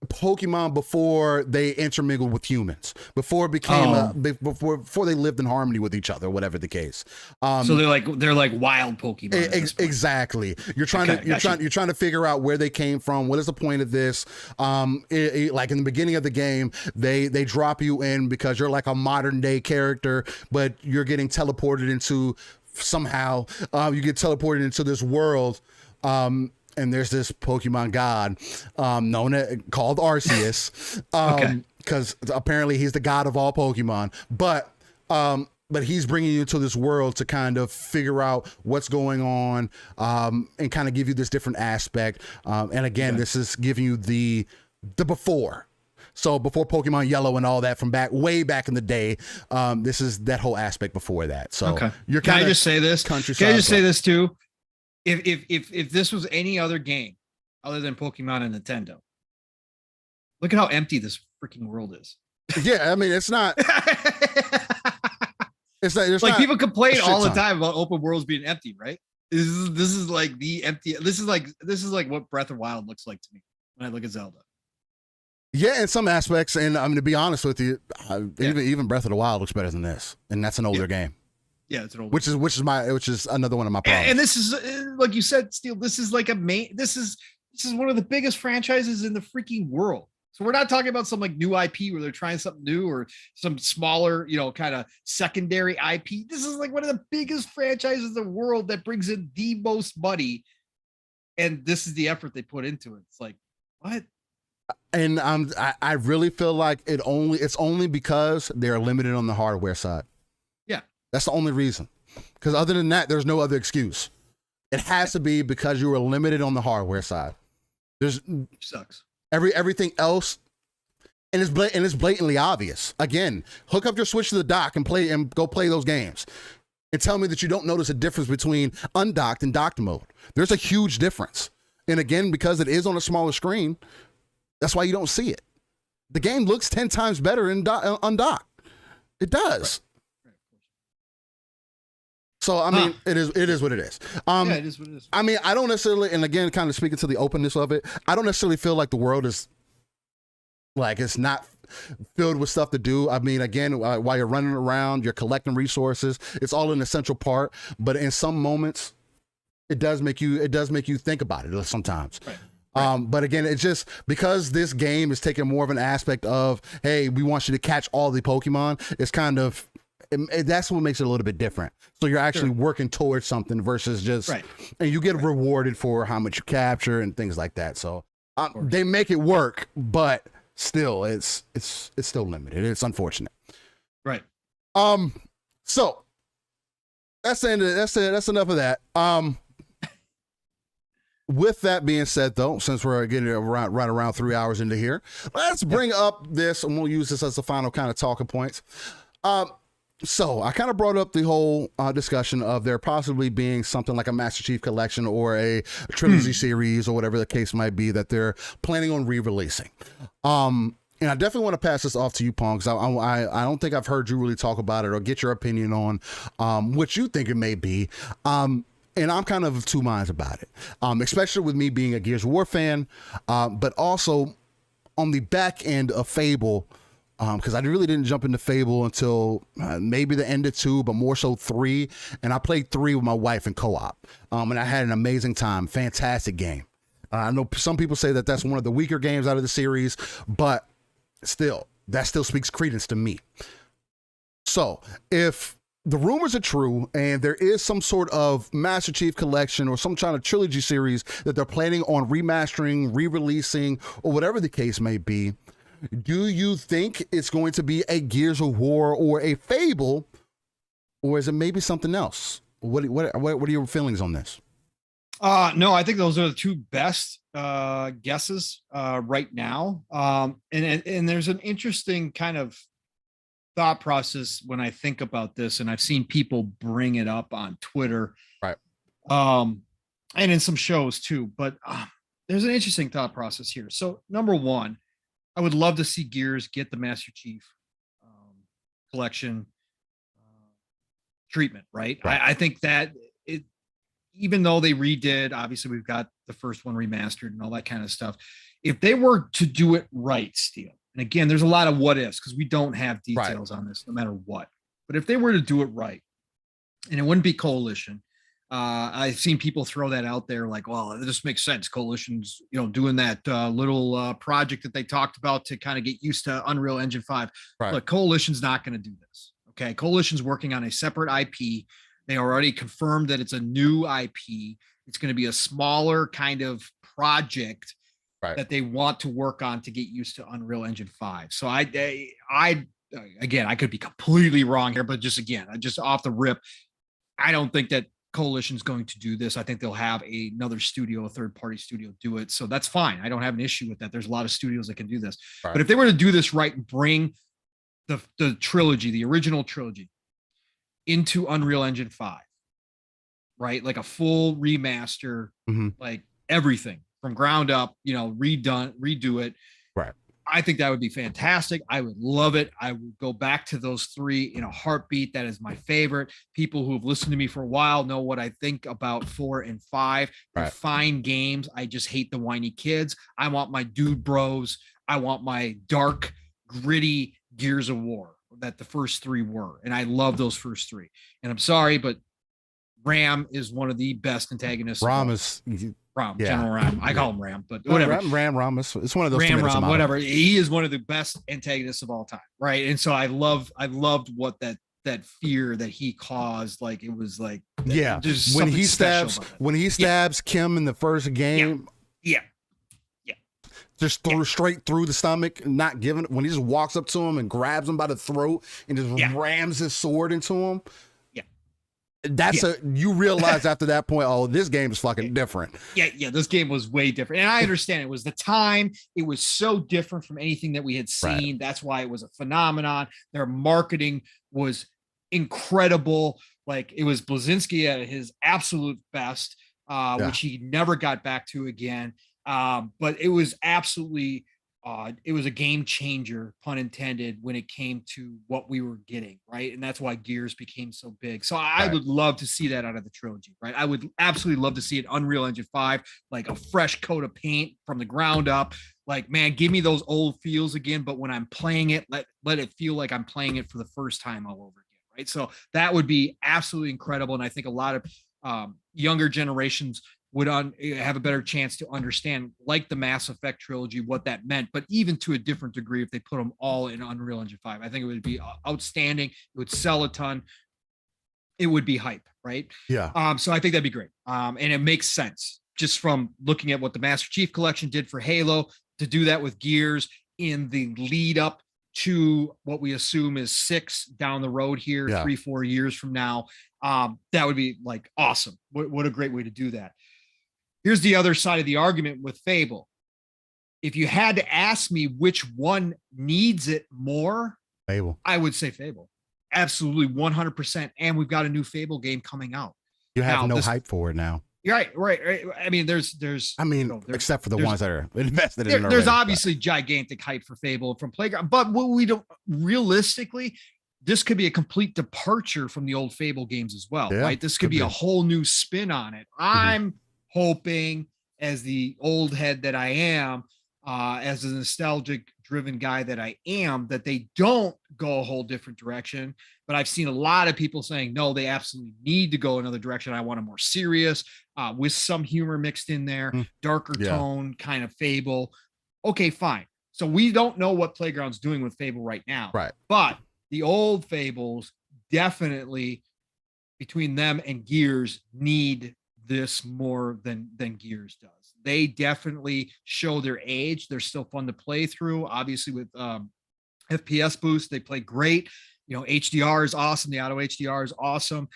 Pokemon before they intermingled with humans, before it became before they lived in harmony with each other, whatever the case. So they're like wild Pokemon. Exactly. You're trying to figure out where they came from. What is the point of this? Like in the beginning of the game, they drop you in because you're like a modern day character, but you're getting teleported into somehow. You get teleported into this world. And there's this Pokemon god called Arceus, because apparently he's the god of all Pokemon. But he's bringing you into this world to kind of figure out what's going on, and kind of give you this different aspect. And again, this is giving you the before. So before Pokemon Yellow and all that from way back in the day, this is that whole aspect before that. So you're Can I just say this? Can I just say this too? If this was any other game other than Pokemon and Nintendo, look at how empty this freaking world is. Yeah, I mean, it's not. It's like people complain all the time about open worlds being empty, right? This is like the empty. This is like what Breath of Wild looks like to me when I look at Zelda. Yeah, in some aspects, and I'm to be honest with you, even Breath of the Wild looks better than this, and that's an older game. Yeah, it's an old. Which is another one of my problems. And this is like you said, Steel. This is like this is one of the biggest franchises in the freaking world. So we're not talking about some like new IP where they're trying something new or some smaller, kind of secondary IP. This is like one of the biggest franchises in the world that brings in the most money, and this is the effort they put into it. It's like, what? And I really feel like it's only because they're limited on the hardware side. That's the only reason. Because other than that, there's no other excuse. It has to be because you were limited on the hardware side. Sucks. Everything else, and it's blatantly obvious. Again, hook up your Switch to the dock and go play those games. And tell me that you don't notice a difference between undocked and docked mode. There's a huge difference. And again, because it is on a smaller screen, that's why you don't see it. The game looks 10 times better undocked. It does. Right. So, I mean, it is what it is. It is what it is. I mean, I don't necessarily, and again, kind of speaking to the openness of it, I don't necessarily feel like the world is, like, it's not filled with stuff to do. I mean, again, while you're running around, you're collecting resources. It's all an essential part. But in some moments, it does make you think about it sometimes. Right. But again, it's just because this game is taking more of an aspect of, hey, we want you to catch all the Pokemon. It's kind of, that's what makes it a little bit different. So you're actually working towards something versus just, and you get rewarded for how much you capture and things like that. So they make it work, but still, it's still limited. It's unfortunate. Right. So that's the end of, that's enough of that. With that being said, though, since we're getting right around 3 hours into here, let's bring up this, and we'll use this as the final kind of talking points. So I kind of brought up the whole discussion of there possibly being something like a Master Chief Collection or a trilogy series or whatever the case might be that they're planning on re-releasing. And I definitely want to pass this off to you, Pong, because I don't think I've heard you really talk about it or get your opinion on what you think it may be. And I'm kind of of two minds about it, especially with me being a Gears of War fan, but also on the back end of Fable, because I really didn't jump into Fable until maybe the end of 2, but more so 3. And I played 3 with my wife in co-op, and I had an amazing time. Fantastic game. I know some people say that that's one of the weaker games out of the series, but still, that still speaks credence to me. So if the rumors are true and there is some sort of Master Chief Collection or some kind of trilogy series that they're planning on remastering, re-releasing, or whatever the case may be, do you think it's going to be a Gears of War or a Fable, or is it maybe something else? What are your feelings on this? No, I think those are the two best guesses right now. And there's an interesting kind of thought process when I think about this, and I've seen people bring it up on Twitter, right? And in some shows too. But there's an interesting thought process here. So number one, I would love to see Gears get the Master Chief collection treatment, right? I think that it, even though they redid, obviously we've got the first one remastered and all that kind of stuff. If they were to do it right, Steel, and again, there's a lot of what ifs because we don't have details on this, no matter what. But if they were to do it right, and it wouldn't be Coalition, I've seen people throw that out there like, well, it just makes sense. Coalition's, doing that little project that they talked about to kind of get used to Unreal Engine 5. Right. Look, Coalition's not going to do this. Okay. Coalition's working on a separate IP. They already confirmed that it's a new IP. It's going to be a smaller kind of project that they want to work on to get used to Unreal Engine 5. So again, I could be completely wrong here, but just off the rip, I don't think that Coalition's going to do this. I think they'll have another studio, a third-party studio, do it. So that's fine. I don't have an issue with that. There's a lot of studios that can do this. Right. But if they were to do this right and bring the trilogy, the original trilogy, into Unreal Engine 5, right? Like a full remaster, like everything from ground up, redo it. Right. I think that would be fantastic. I would love it. I would go back to those three in a heartbeat. That is my favorite. People who have listened to me for a while know what I think about 4 and 5. They're fine games. I just hate the whiny kids. I want my dude bros. I want my dark, gritty Gears of War that the first 3 were. And I love those first 3. And I'm sorry, but Ram is one of the best antagonists. General Ram. I call him Ram, but whatever. Ram. It's one of those. Ram, whatever. He is one of the best antagonists of all time, right? And so I loved what that fear that he caused. Like it was like just when he stabs Kim in the first game. Yeah. Just straight through the stomach, not giving. When he just walks up to him and grabs him by the throat and just rams his sword into him. You realize after that point, oh, this game is fucking different. Yeah, this game was way different. And I understand it was the time. It was so different from anything that we had seen. Right. That's why it was a phenomenon. Their marketing was incredible. Like it was Blazinski at his absolute best, which he never got back to again. But it was absolutely it was a game changer, pun intended, when it came to what we were getting, right? And that's why Gears became so big. So I would love to see that out of the trilogy, right? I would absolutely love to see it Unreal Engine 5, like a fresh coat of paint from the ground up. Like, man, give me those old feels again, but when I'm playing it, let it feel like I'm playing it for the first time all over again, right? So that would be absolutely incredible. And I think a lot of younger generations would have a better chance to understand, like the Mass Effect trilogy, what that meant, but even to a different degree if they put them all in Unreal Engine 5. I think it would be outstanding. It would sell a ton. It would be hype, right? Yeah. So I think that'd be great. And it makes sense just from looking at what the Master Chief Collection did for Halo, to do that with Gears in the lead up to what we assume is 6 down the road here, 3-4 years from now. That would be like awesome. What a great way to do that. Here's the other side of the argument with Fable. If you had to ask me which one needs it more, Fable. I would say Fable. Absolutely, 100%. And we've got a new Fable game coming out. You have no hype for it now. Right. I mean, there's except for the ones that are invested in it. There's obviously gigantic hype for Fable from Playground, but what we don't realistically, this could be a complete departure from the old Fable games as well, right? This could be a whole new spin on it. I'm hoping, as the old head that I am, as a nostalgic driven guy that I am, that they don't go a whole different direction. But I've seen a lot of people saying, no, they absolutely need to go another direction. I want a more serious, with some humor mixed in there, darker tone, kind of Fable. Okay, fine. So we don't know what Playground's doing with Fable right now. Right. But the old Fables definitely, between them and Gears, need this more than Gears does. They definitely show their age. They're still fun to play through. Obviously, with FPS boost, they play great. HDR is awesome. The auto HDR is awesome.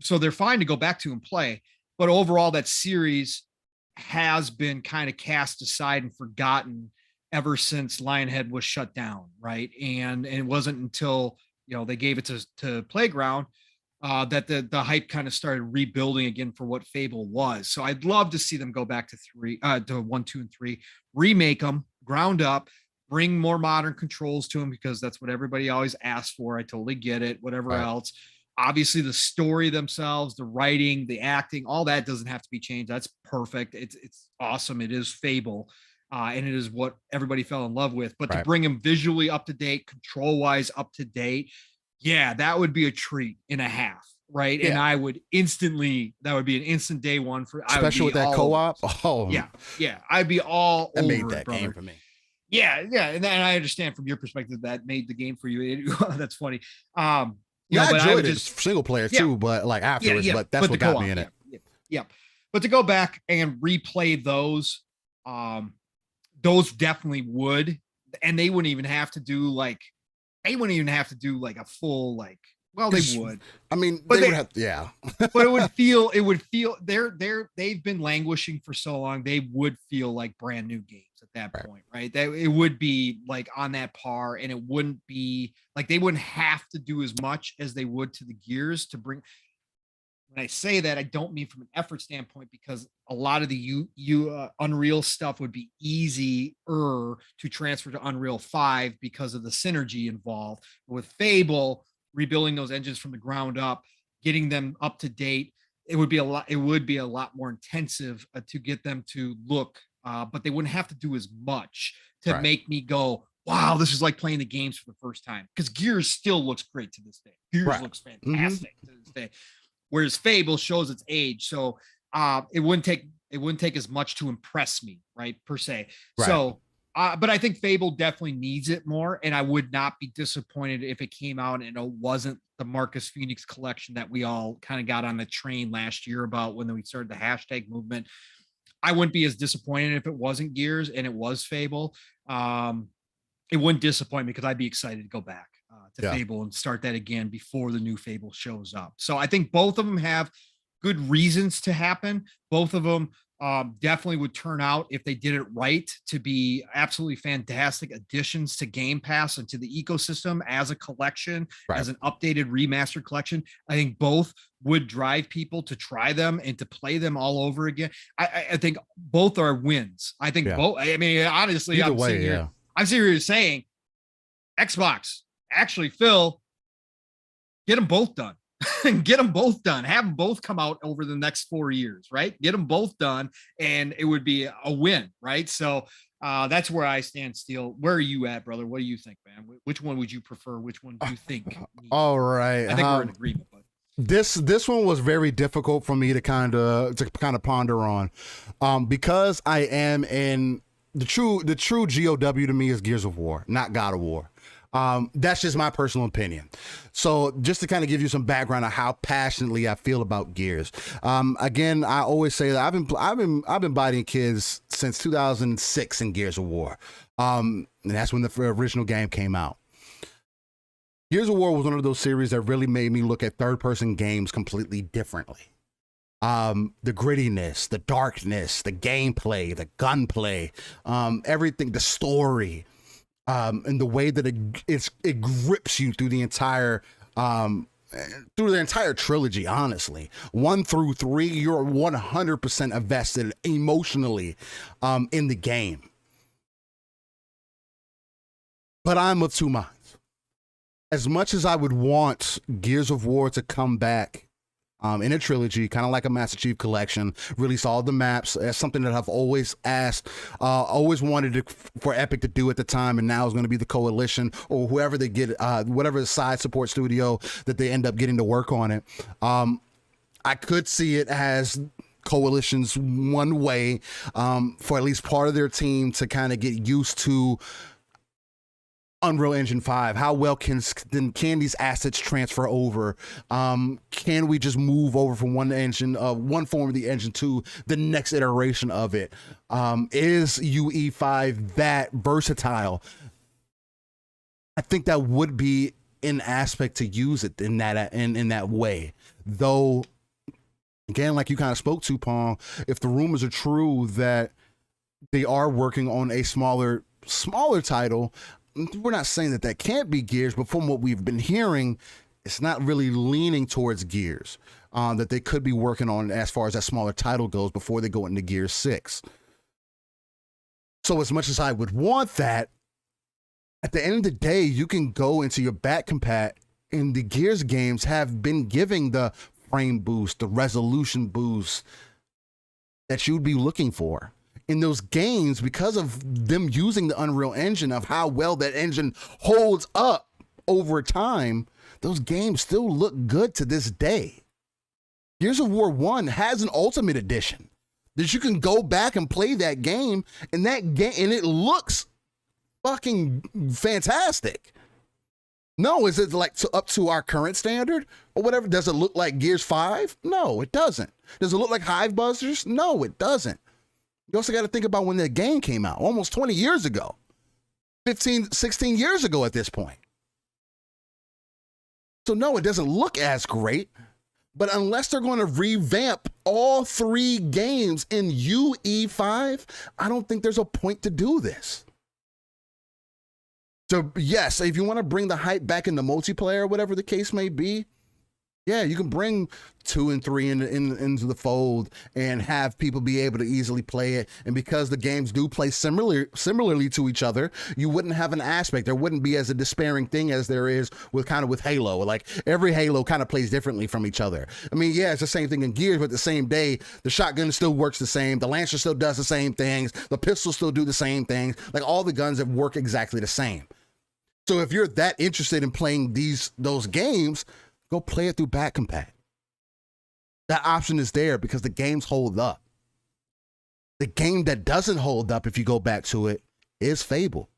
So they're fine to go back to and play. But overall, that series has been kind of cast aside and forgotten ever since Lionhead was shut down, right? And it wasn't until they gave it to Playground that the hype kind of started rebuilding again for what Fable was. So I'd love to see them go back to 1, 2, and 3, remake them ground up, bring more modern controls to them, because that's what everybody always asks for. I totally get it. Whatever else. Obviously, the story themselves, the writing, the acting, all that doesn't have to be changed. That's perfect. It's awesome. It is Fable. And it is what everybody fell in love with. But to bring them visually up to date, control-wise up to date, yeah, that would be a treat and a half, right? Yeah. And I would instantly, that would be an instant day one for, especially with that co-op. Oh, yeah, I'd be all over made that it, brother. game for me. Yeah, and I understand from your perspective that made the game for you. That's funny. I enjoyed it single player too, but like afterwards, but that's what got me in it. Yeah. But to go back and replay those definitely would, and they wouldn't even have to do like a full like. Well, they would. I mean, but they would have. Yeah. But it would feel. They've been languishing for so long. They would feel like brand new games at that point, right? It would be like on that par, and it wouldn't be like they wouldn't have to do as much as they would to the Gears to bring. When I say that, I don't mean from an effort standpoint, because a lot of the Unreal stuff would be easier to transfer to Unreal 5 because of the synergy involved. With Fable, rebuilding those engines from the ground up, getting them up to date, it would be a lot more intensive to get them to look, but they wouldn't have to do as much to make me go, wow, this is like playing the games for the first time. Because Gears still looks great to this day. Gears looks fantastic to this day. Whereas Fable shows its age. So it wouldn't take as much to impress me, right, per se. So but I think Fable definitely needs it more, and I would not be disappointed if it came out and it wasn't the Marcus Phoenix collection that we all kind of got on the train last year about when we started the hashtag movement. I wouldn't be as disappointed if it wasn't Gears and it was Fable. It wouldn't disappoint me, because I'd be excited to go back to Fable and start that again before the new Fable shows up. So I think both of them have good reasons to happen. Both of them definitely would turn out, if they did it right, to be absolutely fantastic additions to Game Pass and to the ecosystem as a collection, as an updated remastered collection. I think both would drive people to try them and to play them all over again. I think both are wins. I think both. I mean, honestly, I'm sitting here saying Xbox. Actually, Phil, get them both done. Get them both done. Have them both come out over the next 4 years, right? Get them both done, and it would be a win, right? So that's where I stand, Steel. Where are you at, brother? What do you think, man? Which one would you prefer? Which one do you think? All right. I think we're in agreement. But this one was very difficult for me to kind of ponder on, because I am in the true GOW to me is Gears of War, not God of War. That's just my personal opinion. So just to kind of give you some background on how passionately I feel about Gears. Again, I always say that I've been biting kids since 2006 in Gears of War. And that's when the original game came out. Gears of War was one of those series that really made me look at third-person games completely differently. The grittiness, the darkness, the gameplay, the gunplay, everything, the story. And the way that it grips you through the entire trilogy, honestly. 1 through 3, you're 100% invested emotionally in the game. But I'm of two minds. As much as I would want Gears of War to come back in a trilogy, kind of like a Master Chief Collection, release all the maps. That's something that I've always asked, always wanted for Epic to do at the time, and now is going to be the Coalition or whoever they get, whatever the side support studio that they end up getting to work on it. I could see it as Coalition's one way for at least part of their team to kind of get used to Unreal Engine 5. How well can these assets transfer over? Can we just move over from one form of the engine to the next iteration of it? Is UE5 that versatile? I think that would be an aspect to use it in that way. Though, again, like you kind of spoke to, Pong, if the rumors are true that they are working on a smaller title, we're not saying that can't be Gears, but from what we've been hearing, It's not really leaning towards Gears that they could be working on as far as that smaller title goes before they go into Gears 6. So as much as I would want that, at the end of the day, you can go into your back compat, and the Gears games have been giving the frame boost, the resolution boost that you'd be looking for. In those games, because of them using the Unreal Engine, of how well that engine holds up over time, those games still look good to this day. Gears of War 1 has an Ultimate Edition that you can go back and play that game, and it looks fucking fantastic. No, is it like up to our current standard or whatever? Does it look like Gears 5? No, it doesn't. Does it look like Hive Buzzers? No, it doesn't. You also got to think about when that game came out, almost 20 years ago, 15, 16 years ago at this point. So no, it doesn't look as great, but unless they're going to revamp all 3 games in UE5, I don't think there's a point to do this. So yes, if you want to bring the hype back into multiplayer, whatever the case may be, yeah, you can bring 2 and 3 into the fold and have people be able to easily play it. And because the games do play similarly to each other, you wouldn't have an aspect. There wouldn't be as a despairing thing as there is with Halo. Like every Halo kind of plays differently from each other. I mean, yeah, it's the same thing in Gears, but the same day, the shotgun still works the same. The Lancer still does the same things. The pistols still do the same things. Like all the guns that work exactly the same. So if you're that interested in playing those games, go play it through back compat. That option is there because the games hold up. The game that doesn't hold up, if you go back to it, is Fable.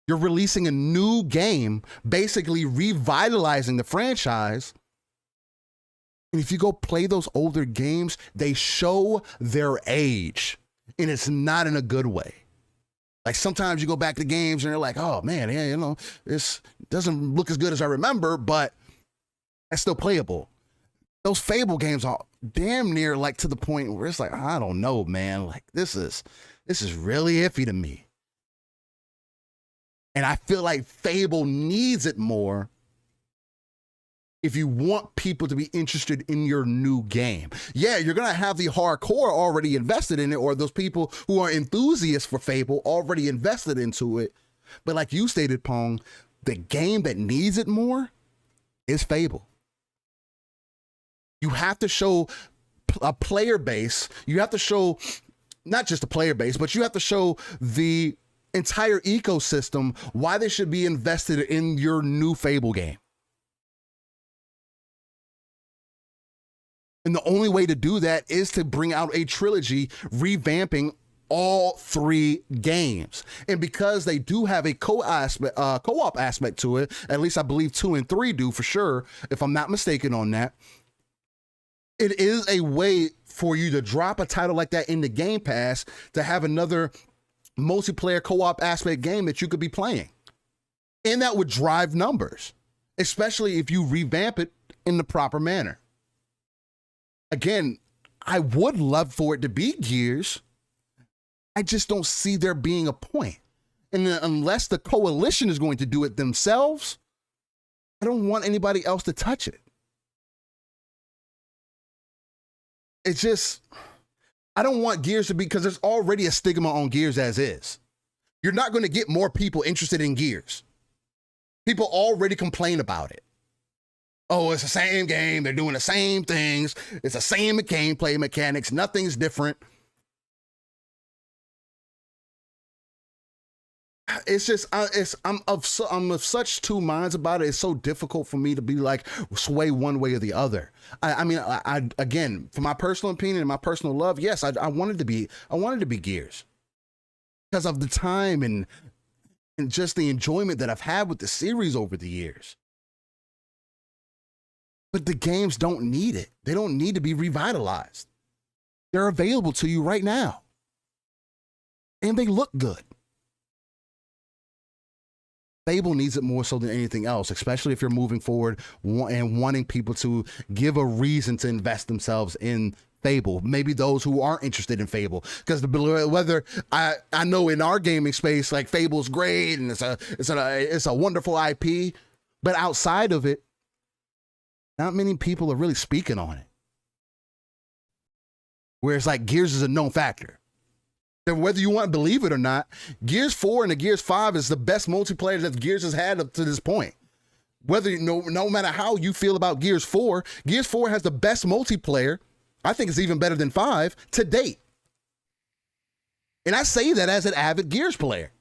You're releasing a new game, basically revitalizing the franchise. And if you go play those older games, they show their age, and it's not in a good way. Like sometimes you go back to games and you're like, oh man, yeah, you know, this doesn't look as good as I remember, but it's still playable. Those Fable games are damn near like to the point where it's like, I don't know, man. Like this is really iffy to me. And I feel like Fable needs it more if you want people to be interested in your new game. Yeah, you're going to have the hardcore already invested in it, or those people who are enthusiasts for Fable already invested into it. But like you stated, Pong, the game that needs it more is Fable. You have to show a player base. You have to show not just a player base, but you have to show the entire ecosystem why they should be invested in your new Fable game. And the only way to do that is to bring out a trilogy revamping all 3 games. And because they do have a co-op aspect to it, at least I believe 2 and 3 do for sure, if I'm not mistaken on that, it is a way for you to drop a title like that into Game Pass to have another multiplayer co-op aspect game that you could be playing. And that would drive numbers, especially if you revamp it in the proper manner. Again, I would love for it to be Gears. I just don't see there being a point. And unless the coalition is going to do it themselves, I don't want anybody else to touch it. It's just, I don't want Gears to be, because there's already a stigma on Gears as is. You're not going to get more people interested in Gears. People already complain about it. Oh, it's the same game. They're doing the same things. It's the same gameplay mechanics. Nothing's different. It's just, I'm of such two minds about it. It's so difficult for me to be like sway one way or the other. I mean, again, for my personal opinion and my personal love, yes, I wanted to be Gears because of the time and just the enjoyment that I've had with the series over the years. But the games don't need it. They don't need to be revitalized. They're available to you right now. And they look good. Fable needs it more so than anything else, especially if you're moving forward and wanting people to give a reason to invest themselves in Fable. Maybe those who aren't interested in Fable, because whether I know in our gaming space, like Fable's great and it's a wonderful IP, but outside of it, not many people are really speaking on it. Whereas like Gears is a known factor. And whether you want to believe it or not, Gears 4 and the Gears 5 is the best multiplayer that Gears has had up to this point. Whether no matter how you feel about Gears 4 has the best multiplayer. I think it's even better than 5 to date. And I say that as an avid Gears player.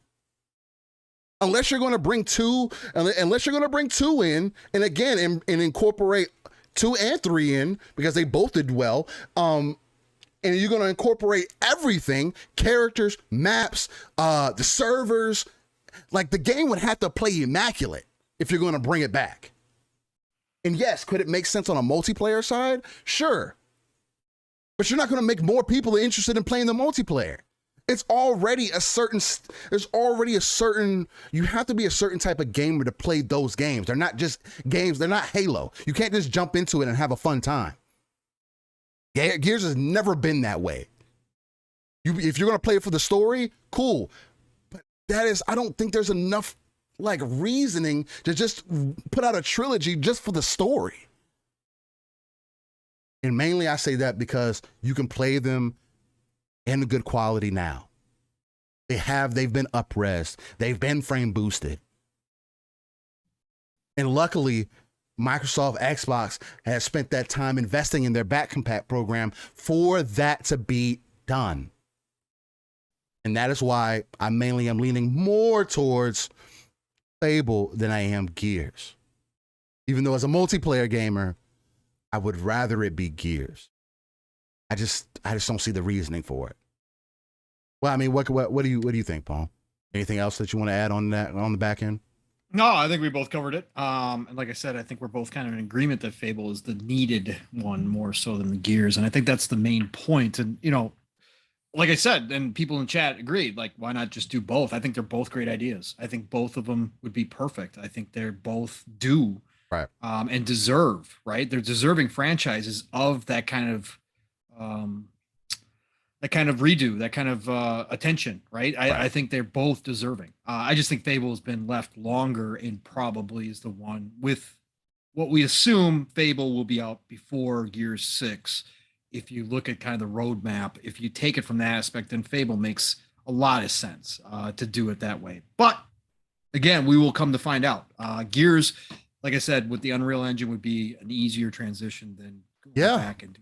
Unless you're going to bring two in, and again, and incorporate 2 and 3 in, because they both did well, and you're going to incorporate everything, characters, maps, the servers, like the game would have to play immaculate if you're going to bring it back. And yes, could it make sense on a multiplayer side? Sure. But you're not going to make more people interested in playing the multiplayer. It's already you have to be a certain type of gamer to play those games. They're not just games. They're not Halo. You can't just jump into it and have a fun time. Gears has never been that way. If you're going to play it for the story, cool. But I don't think there's enough like reasoning to just put out a trilogy just for the story. And mainly I say that because you can play them in good quality now. They've been up-resed. They've been frame boosted. And luckily, Microsoft Xbox has spent that time investing in their back compat program for that to be done. And that is why I mainly am leaning more towards Fable than I am Gears. Even though as a multiplayer gamer, I would rather it be Gears. I just don't see the reasoning for it. Well, I mean, what do you think, Paul? Anything else that you want to add on that on the back end? No, I think we both covered it. And like I said, I think we're both kind of in agreement that Fable is the needed one more so than the Gears. And I think that's the main point. And, like I said, and people in chat agreed, like, why not just do both? I think they're both great ideas. I think both of them would be perfect. I think they're both due. Right. And deserve, right? They're deserving franchises of that kind of redo, that kind of attention, right? I think they're both deserving. I just think Fable has been left longer and probably is the one with what we assume Fable will be out before Gears 6. If you look at kind of the roadmap, if you take it from that aspect, then Fable makes a lot of sense to do it that way. But again, we will come to find out. Gears, like I said, with the Unreal Engine would be an easier transition than going back and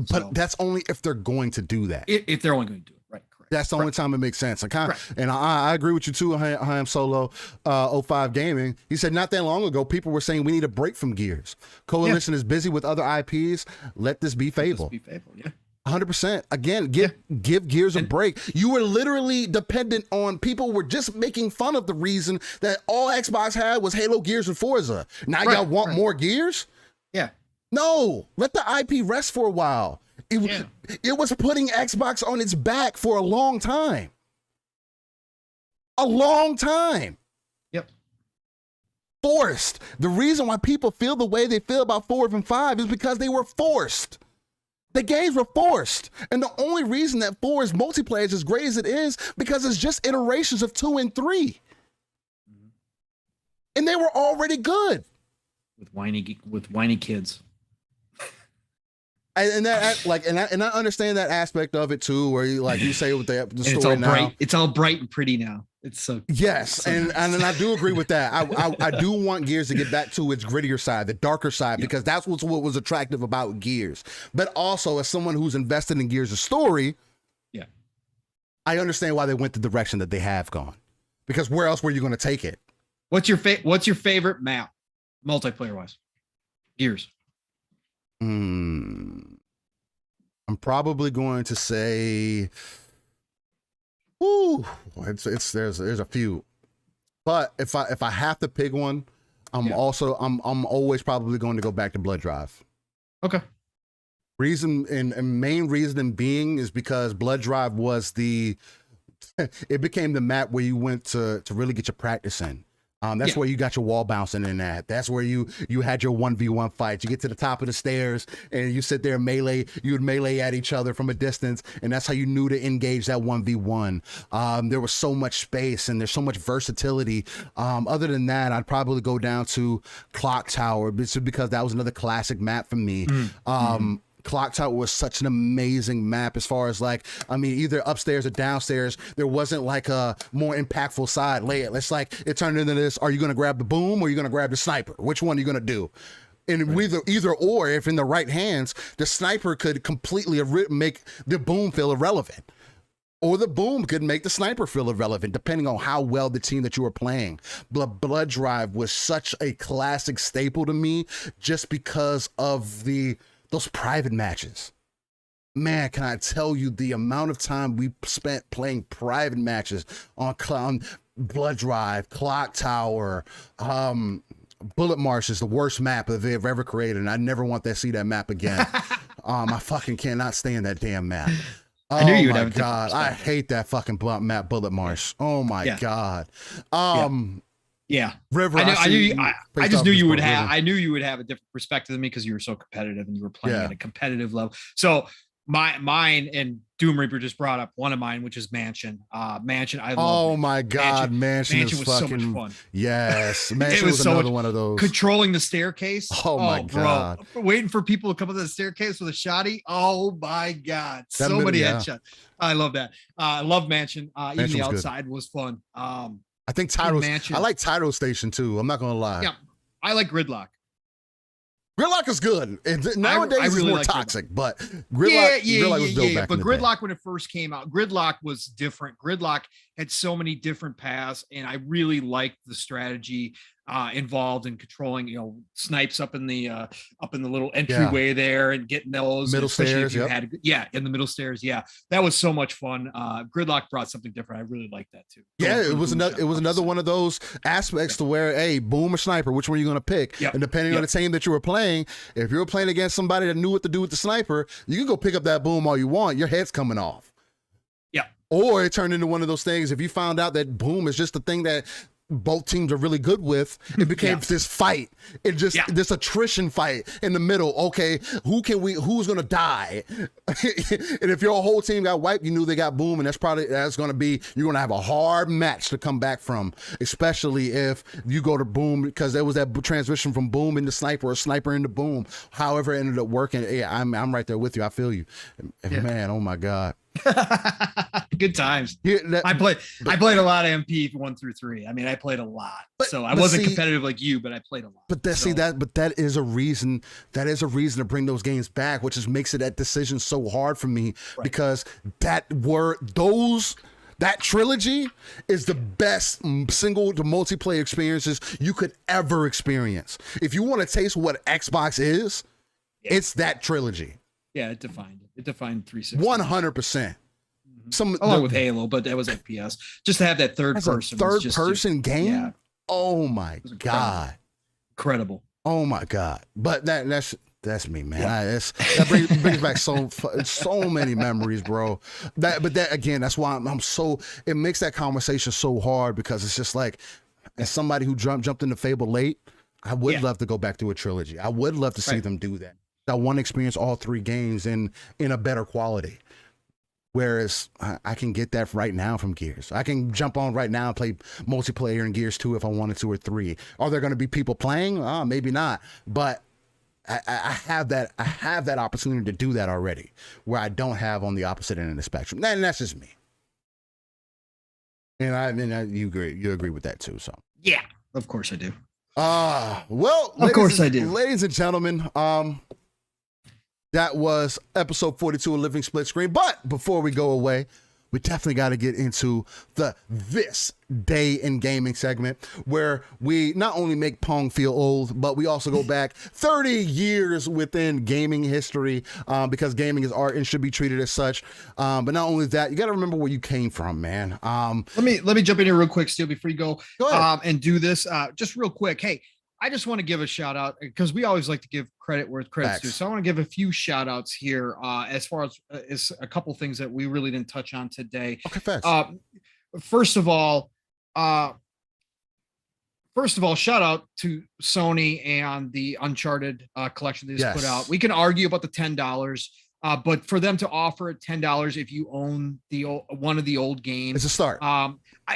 but that's only if they're going to do that. If they're only going to do it, right? Correct. That's the only time it makes sense. And I agree with you too. I am Solo 05 Gaming. He said not that long ago, people were saying we need a break from Gears. Coalition is busy with other IPs. Let this be Fable. 100%. Again, give Gears a break. You were literally dependent on people were just making fun of the reason that all Xbox had was Halo, Gears, and Forza. Now y'all want more Gears? Yeah. No, let the IP rest for a while. It was putting Xbox on its back for a long time. Yep. Forced. The reason why people feel the way they feel about 4 and 5 is because they were forced. The games were forced. And the only reason that 4's multiplayer is as great as it is because it's just iterations of 2 and 3. Mm-hmm. And they were already good. With whiny kids. And I understand that aspect of it too, where you say with the story now, it's all bright and pretty now. It's so yes, and I do agree with that. I do want Gears to get back to its grittier side, the darker side, because that's what was attractive about Gears. But also, as someone who's invested in Gears' story, I understand why they went the direction that they have gone. Because where else were you going to take it? What's your favorite map, multiplayer wise? Gears. I'm probably going to say, there's a few, but if I have to pick one, I'm always probably going to go back to Blood Drive. Okay. Main reason being is because Blood Drive was it became the map where you went to really get your practice in. That's where you got your wall bouncing in at. That's where you had your 1v1 fights. You get to the top of the stairs and you sit there and you would melee at each other from a distance, and that's how you knew to engage that 1v1. There was so much space and there's so much versatility. Other than that, I'd probably go down to Clock Tower, because that was another classic map for me. Clock Tower was such an amazing map as far as either upstairs or downstairs. There wasn't like a more impactful side layer. It's like it turned into this: are you going to grab the boom or are you going to grab the sniper? Which one are you going to do? And either or, if in the right hands, the sniper could completely make the boom feel irrelevant. Or the boom could make the sniper feel irrelevant, depending on how well the team that you were playing. Blood Drive was such a classic staple to me, just because of those private matches. Man, can I tell you the amount of time we spent playing private matches on Blood Drive, Clock Tower. Bullet Marsh is the worst map that they've ever created, and I never want to see that map again. I fucking cannot stand that damn map. I knew you would have God, I hate that fucking map, Bullet Marsh. Oh my God. River. I just knew you would have. I knew you would have a different perspective than me because you were so competitive and you were playing at a competitive level. So mine and Doom Reaper just brought up one of mine, which is Mansion. Mansion. I love. Oh my God, Mansion was fucking, so much fun. Yes, Mansion was another one of those. Controlling the staircase. Oh my God. Waiting for people to come up the staircase with a shotty. Oh my God, so many headshots. I love that. I love Mansion. Even the outside was fun. I think Tyro's. I like Tyro Station too. I'm not gonna lie. Yeah, I like Gridlock. Gridlock is good. Nowadays it's more toxic, but Gridlock was dope back but in the Gridlock day. when it first came out, Gridlock was different. Gridlock had so many different paths, and I really liked the strategy involved in controlling, snipes up in the little entryway there and getting those middle stairs. In the middle stairs. Yeah, that was so much fun. Gridlock brought something different. I really liked that too. Yeah, it was another one of those aspects to where, hey, boom or sniper, which one are you going to pick? And depending on the team that you were playing, if you were playing against somebody that knew what to do with the sniper, you can go pick up that boom all you want. Your head's coming off. Yeah. Or it turned into one of those things. If you found out that boom is just the thing that both teams are really good with, it became this fight. It just this attrition fight in the middle. Okay, who's gonna die? And if your whole team got wiped, you knew they got boom, and you're gonna have a hard match to come back from, especially if you go to boom, because there was that transition from boom into sniper or sniper into boom. However it ended up working. Yeah, I'm right there with you. I feel you. Man, oh my God. Good times. I played a lot of MP 1 through 3. I mean, I played a lot. So I wasn't competitive like you, but I played a lot. But that is a reason to bring those games back, which just makes that decision so hard for me, because that trilogy is the best single to multiplayer experiences you could ever experience. If you want to taste what Xbox is, it's that trilogy. Yeah, it defined 360. 100%. Along with Halo, but that was FPS. Just to have that third person game. Yeah. Oh my God. Incredible. Oh my God. But that's me, man. That brings back so many memories, bro. That's why I'm so. It makes that conversation so hard, because it's just like, as somebody who jumped into Fable late, I would love to go back to a trilogy. I would love to see them do that. I want to experience all 3 games in a better quality. Whereas I can get that right now from Gears. I can jump on right now and play multiplayer in Gears 2 if I wanted to, or 3. Are there going to be people playing? Maybe not. But I have that opportunity to do that already, where I don't have on the opposite end of the spectrum. And that's just me. And you agree with that too. So yeah, of course I do. Well, of course I do. Ladies and gentlemen, that was episode 42 of Living Splitscreen. But before we go away, we definitely got to get into this day in gaming segment, where we not only make Pong feel old, but we also go back 30 years within gaming history, because gaming is art and should be treated as such. But not only that, you got to remember where you came from, man. Let me jump in here real quick, Steel, before you go ahead. And do this just real quick. Hey, I just want to give a shout out, because we always like to give credit where credit's due. So I want to give a few shout outs here as far as a couple things that we really didn't touch on today. Okay, facts. First of all, First of all, shout out to Sony and the Uncharted collection they just put out. We can argue about the $10, but for them to offer it $10 if you own one of the old games, it's a start.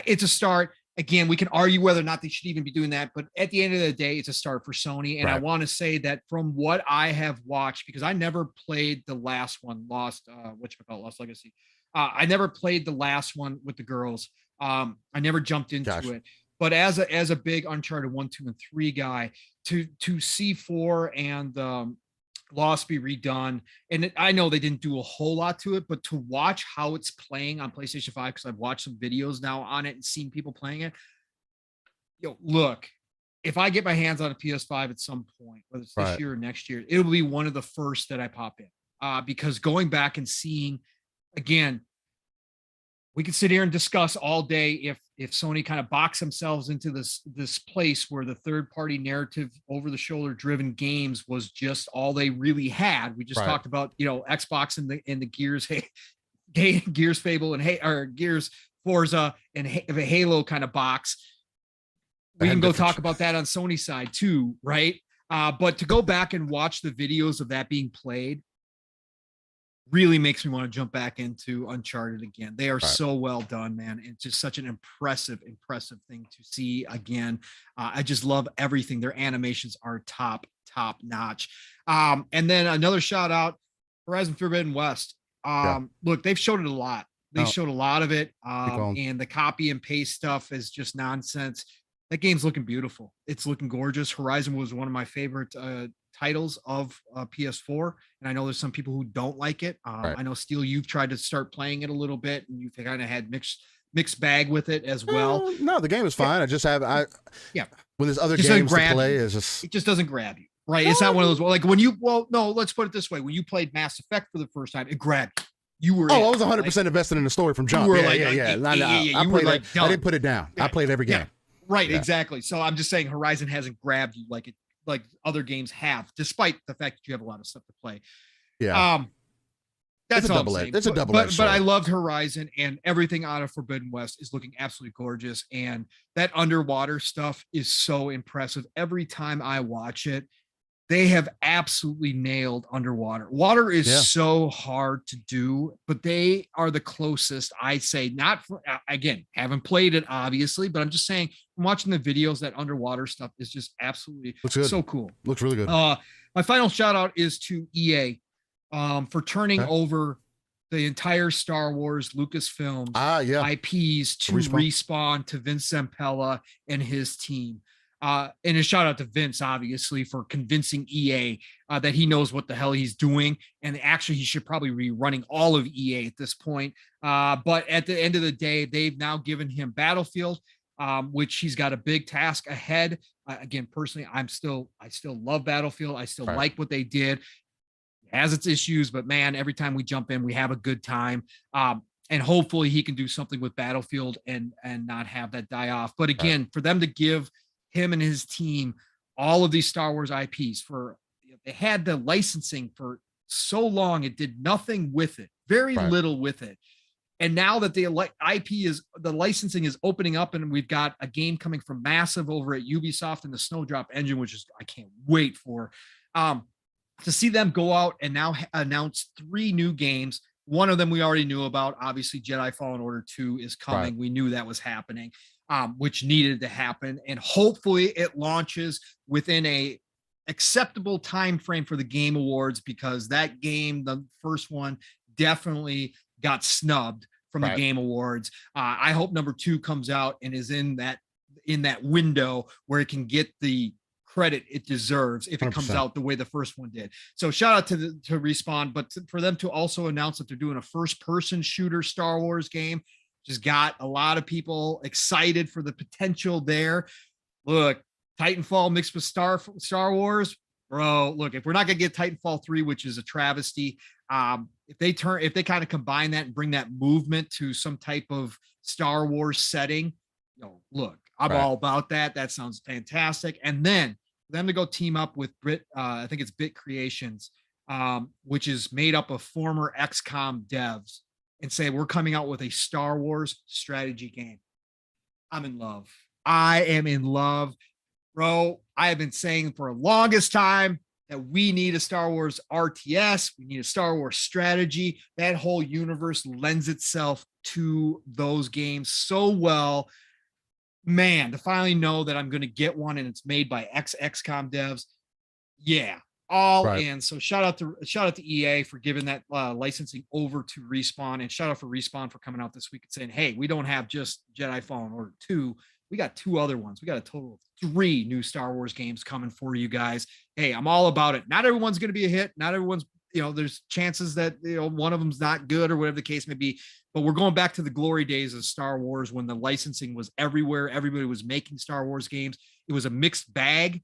It's a start. Again, we can argue whether or not they should even be doing that, but at the end of the day, it's a start for Sony. And I want to say that from what I have watched, because I never played the last one, Lost Legacy. I never played the last one with the girls. I never jumped into it. But as a big Uncharted 1, 2, and 3 guy, to see 4 and Lost be redone, and I know they didn't do a whole lot to it, but to watch how it's playing on PlayStation 5, because I've watched some videos now on it and seen people playing it. Look, if I get my hands on a PS5 at some point, whether it's this year or next year, it'll be one of the first that I pop in, because going back and seeing, again, we could sit here and discuss all day if Sony kind of box themselves into this place where the third-party narrative, over-the-shoulder driven games was just all they really had. We just talked about, Xbox and the Gears, Gears Fable and Gears Forza and a Halo kind of box. We can go talk about that on Sony side too, right? But to go back and watch the videos of that being played really makes me want to jump back into Uncharted again. They are so well done, man. It's just such an impressive thing to see again. I just love everything. Their animations are top notch. And then another shout out, Horizon Forbidden West. Look, they've showed it a lot. They showed a lot of it. And the copy and paste stuff is just nonsense. That game's looking beautiful. It's looking gorgeous. Horizon was one of my favorite titles of PS4, and I know there's some people who don't like it. I know Steel, you've tried to start playing it a little bit, and you've kind of had mixed bag with it as well. No, the game is fine. I just have when there's other games to play, it just doesn't grab you, right? It's not one of those like when you let's put it this way: when you played Mass Effect for the first time, it grabbed you. I was 100% invested in the story from jump. I didn't put it down. I played every game. Exactly. So I'm just saying Horizon hasn't grabbed you like other games have, despite the fact that you have a lot of stuff to play. That's all I'm saying. It's a double-edged sword. But I loved Horizon, and everything out of Forbidden West is looking absolutely gorgeous, and that underwater stuff is so impressive. Every time I watch it, they have absolutely nailed underwater. Water is so hard to do, but they are the closest, I say. Not for, again, haven't played it obviously, but I'm just saying from watching the videos, that underwater stuff is just absolutely so cool. Looks really good. My final shout out is to EA for turning over the entire Star Wars Lucasfilm IPs to Respawn, to Vince Zampella and his team. And a shout out to Vince, obviously, for convincing EA that he knows what the hell he's doing. And actually, he should probably be running all of EA at this point. But at the end of the day, they've now given him Battlefield, which he's got a big task ahead. Again, personally, I still love Battlefield. I still like what they did. It has its issues, but man, every time we jump in, we have a good time. And hopefully he can do something with Battlefield and not have that die off. But again, for them to give him and his team all of these Star Wars IPs they had the licensing for so long, it did nothing with it, very little with it. And now that the licensing is opening up, and we've got a game coming from Massive over at Ubisoft and the Snowdrop engine, which is I can't wait for, to see them go out and now announce 3 new games. One of them we already knew about, obviously Jedi Fallen Order 2 is coming. We knew that was happening. Which needed to happen, and hopefully it launches within a acceptable time frame for the Game Awards, because that game, the first one, definitely got snubbed from the Game Awards. I hope number 2 comes out and is in that window where it can get the credit it deserves if it comes 100%. Out the way the first one did. So shout out to Respawn, but for them to also announce that they're doing a first-person shooter Star Wars game. Just got a lot of people excited for the potential there. Look, Titanfall mixed with Star Wars, bro. Look, if we're not gonna get Titanfall 3, which is a travesty, if they kind of combine that and bring that movement to some type of Star Wars setting, look, I'm all about that. That sounds fantastic. And then for them to go team up with I think it's Bit Creations, which is made up of former XCOM devs, and say we're coming out with a Star Wars strategy game. I'm in love. I am in love. Bro, I have been saying for the longest time that we need a Star Wars RTS. We need a Star Wars strategy. That whole universe lends itself to those games so well. Man, to finally know that I'm going to get one and it's made by XCOM devs. Yeah, all right. In. So shout out to EA for giving that licensing over to Respawn, and shout out for Respawn for coming out this week and saying, hey, we don't have just Jedi Fallen Order 2. We got 2 other ones. We got a total of 3 new Star Wars games coming for you guys. Hey, I'm all about it. Not everyone's going to be a hit. Not everyone's, there's chances that, one of them's not good or whatever the case may be. But we're going back to the glory days of Star Wars when the licensing was everywhere. Everybody was making Star Wars games. It was a mixed bag,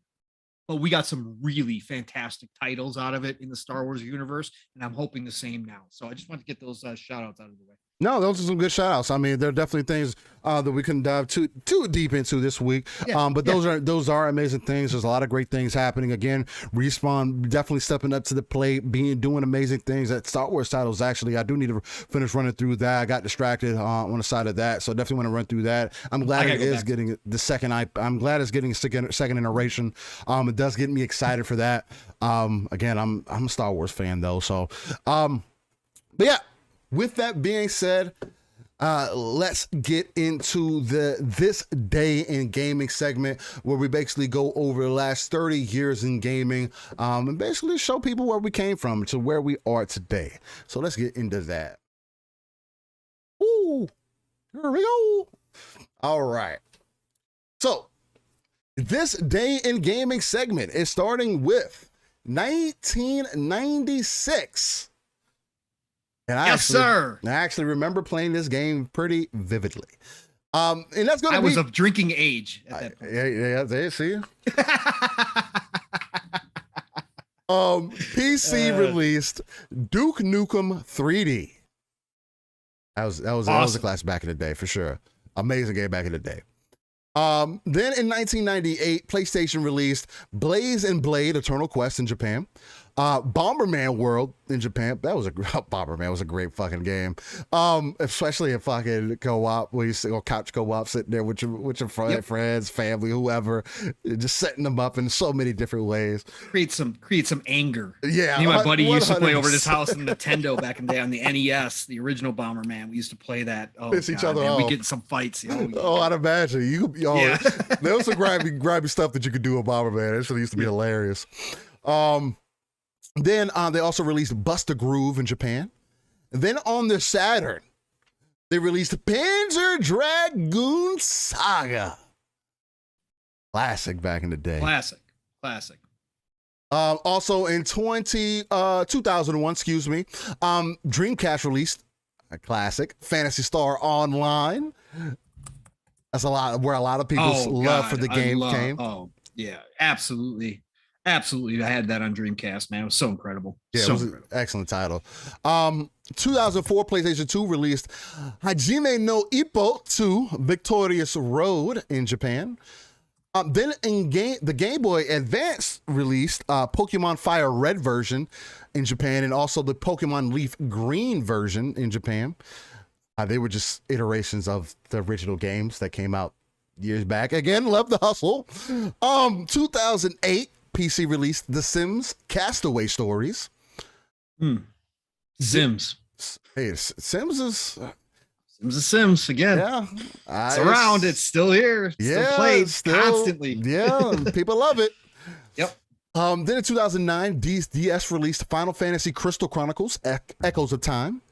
but we got some really fantastic titles out of it in the Star Wars universe. And I'm hoping the same now. So I just want to get those shout outs out of the way. No, those are some good shout outs. I mean, there are definitely things that we couldn't dive too deep into this week. Yeah, but those are amazing things. There's a lot of great things happening. Again, Respawn definitely stepping up to the plate, doing amazing things. That Star Wars titles, actually, I do need to finish running through that. I got distracted on the side of that, so I definitely want to run through that. I'm glad it is getting the second. I'm glad it's getting second iteration. It does get me excited for that. Again, I'm a Star Wars fan though, so but yeah. With that being said, let's get into this day in gaming segment where we basically go over the last 30 years in gaming and basically show people where we came from to where we are today. So let's get into that. Ooh, here we go. All right. So this day in gaming segment is starting with 1996. And I actually remember playing this game pretty vividly. And that's going to be... I was of drinking age at that point. Yeah, see? PC released Duke Nukem 3D. That was a class back in the day, for sure. Amazing game back in the day. Then in 1998, PlayStation released Blaze and Blade Eternal Quest in Japan. Bomberman World in Japan. Bomberman was a great fucking game. Especially in fucking co-op, where you sit on couch co-op, sitting there with your friends, family, whoever, just setting them up in so many different ways. Create some anger. Yeah. Me and my buddy used to play over this house in Nintendo back in the day on the NES, the original Bomberman. We used to play that. Piss each other off. We get in some fights. I'd imagine. There was some grimy stuff that you could do with Bomberman. That shit used to be hilarious. Then they also released Bust a Groove in Japan. And then on the Saturn, they released Panzer Dragoon Saga. Classic back in the day. Classic. Also in 2001, Dreamcast released a classic, Phantasy Star Online. That's where a lot of people's love for the game came. Oh, yeah, absolutely. Absolutely. I had that on Dreamcast, man. It was so incredible. Yeah, it was an excellent title. 2004, PlayStation 2 released Hajime no Ippo 2, Victorious Road in Japan. Then the Game Boy Advance released Pokemon Fire Red version in Japan, and also the Pokemon Leaf Green version in Japan. They were just iterations of the original games that came out years back. Again, love the hustle. 2008, PC released The Sims Castaway Stories. Sims. Hey, Sims is Sims again. Yeah. It's around. It's still here. Still played constantly. Yeah. People love it. Yep. Then in 2009, DS released Final Fantasy Crystal Chronicles Echoes of Time.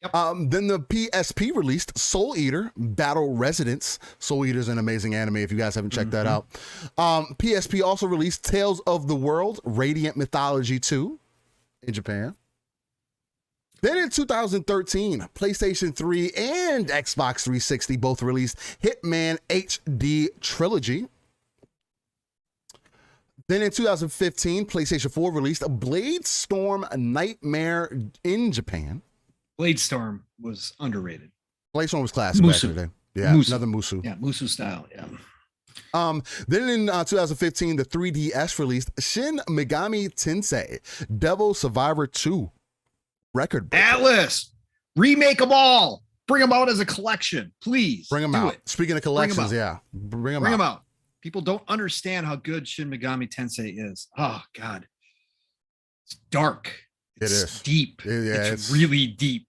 Yep. Then the PSP released Soul Eater Battle Residence. Soul Eater is an amazing anime if you guys haven't checked that out. PSP also released Tales of the World Radiant Mythology 2 in Japan. Then in 2013, PlayStation 3 and Xbox 360 both released Hitman HD Trilogy. Then in 2015, PlayStation 4 released Blade Storm Nightmare in Japan. Blade Storm was underrated. Blade Storm was classic back in the day. Yeah, another Musu. Yeah, Musu style, yeah. Then in 2015, the 3DS released Shin Megami Tensei Devil Survivor 2 record breaker. Atlas, remake them all. Bring them out as a collection, please. Bring them out. Speaking of collections, bring them out. People don't understand how good Shin Megami Tensei is. Oh God, it's dark. It's deep. It's really deep.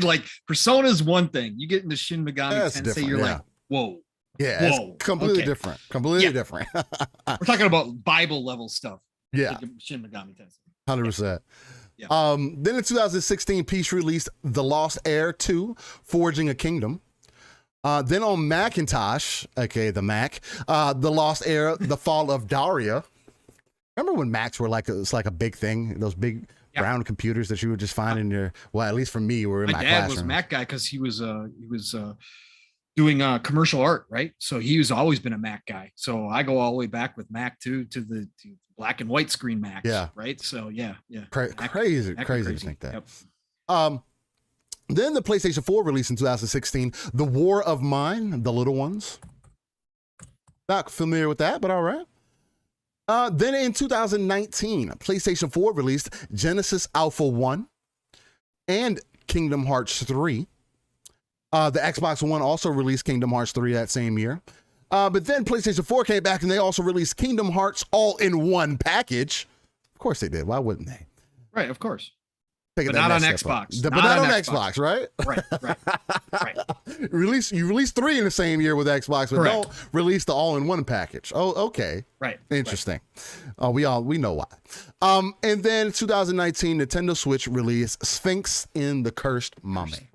Like Persona is one thing. You get into Shin Megami Tensei, you're like, whoa. Yeah, whoa, it's completely different. Completely different. We're talking about Bible level stuff. Yeah. Shin Megami Tensei. 100%. Yeah. Then in 2016, Peach released The Lost Heir 2, Forging a Kingdom. Then on Macintosh, aka the Mac, The Lost Heir, The Fall of Daria. Remember when Macs were like, it's like a big thing? Those big brown computers that you would just find in your, well, at least for me, were in my classroom. My dad was a Mac guy because he was doing commercial art, right? So he's always been a Mac guy. So I go all the way back with Mac to black and white screen Macs, right? So crazy to think that. Yep. Then the PlayStation 4 released in 2016, The War of Mine, The Little Ones. Not familiar with that, but all right. Then in 2019, PlayStation 4 released Genesis Alpha 1 and Kingdom Hearts 3. The Xbox One also released Kingdom Hearts 3 that same year. But then PlayStation 4 came back and they also released Kingdom Hearts all-in-one package. Of course they did. Why wouldn't they? Right, of course. But not on Xbox. But not on Xbox, right? Right. You release 3 in the same year with Xbox, but don't release the all-in-one package. Oh, okay. Right. Interesting. Right. We know why. And then 2019, Nintendo Switch released Sphinx in the Cursed Mummy.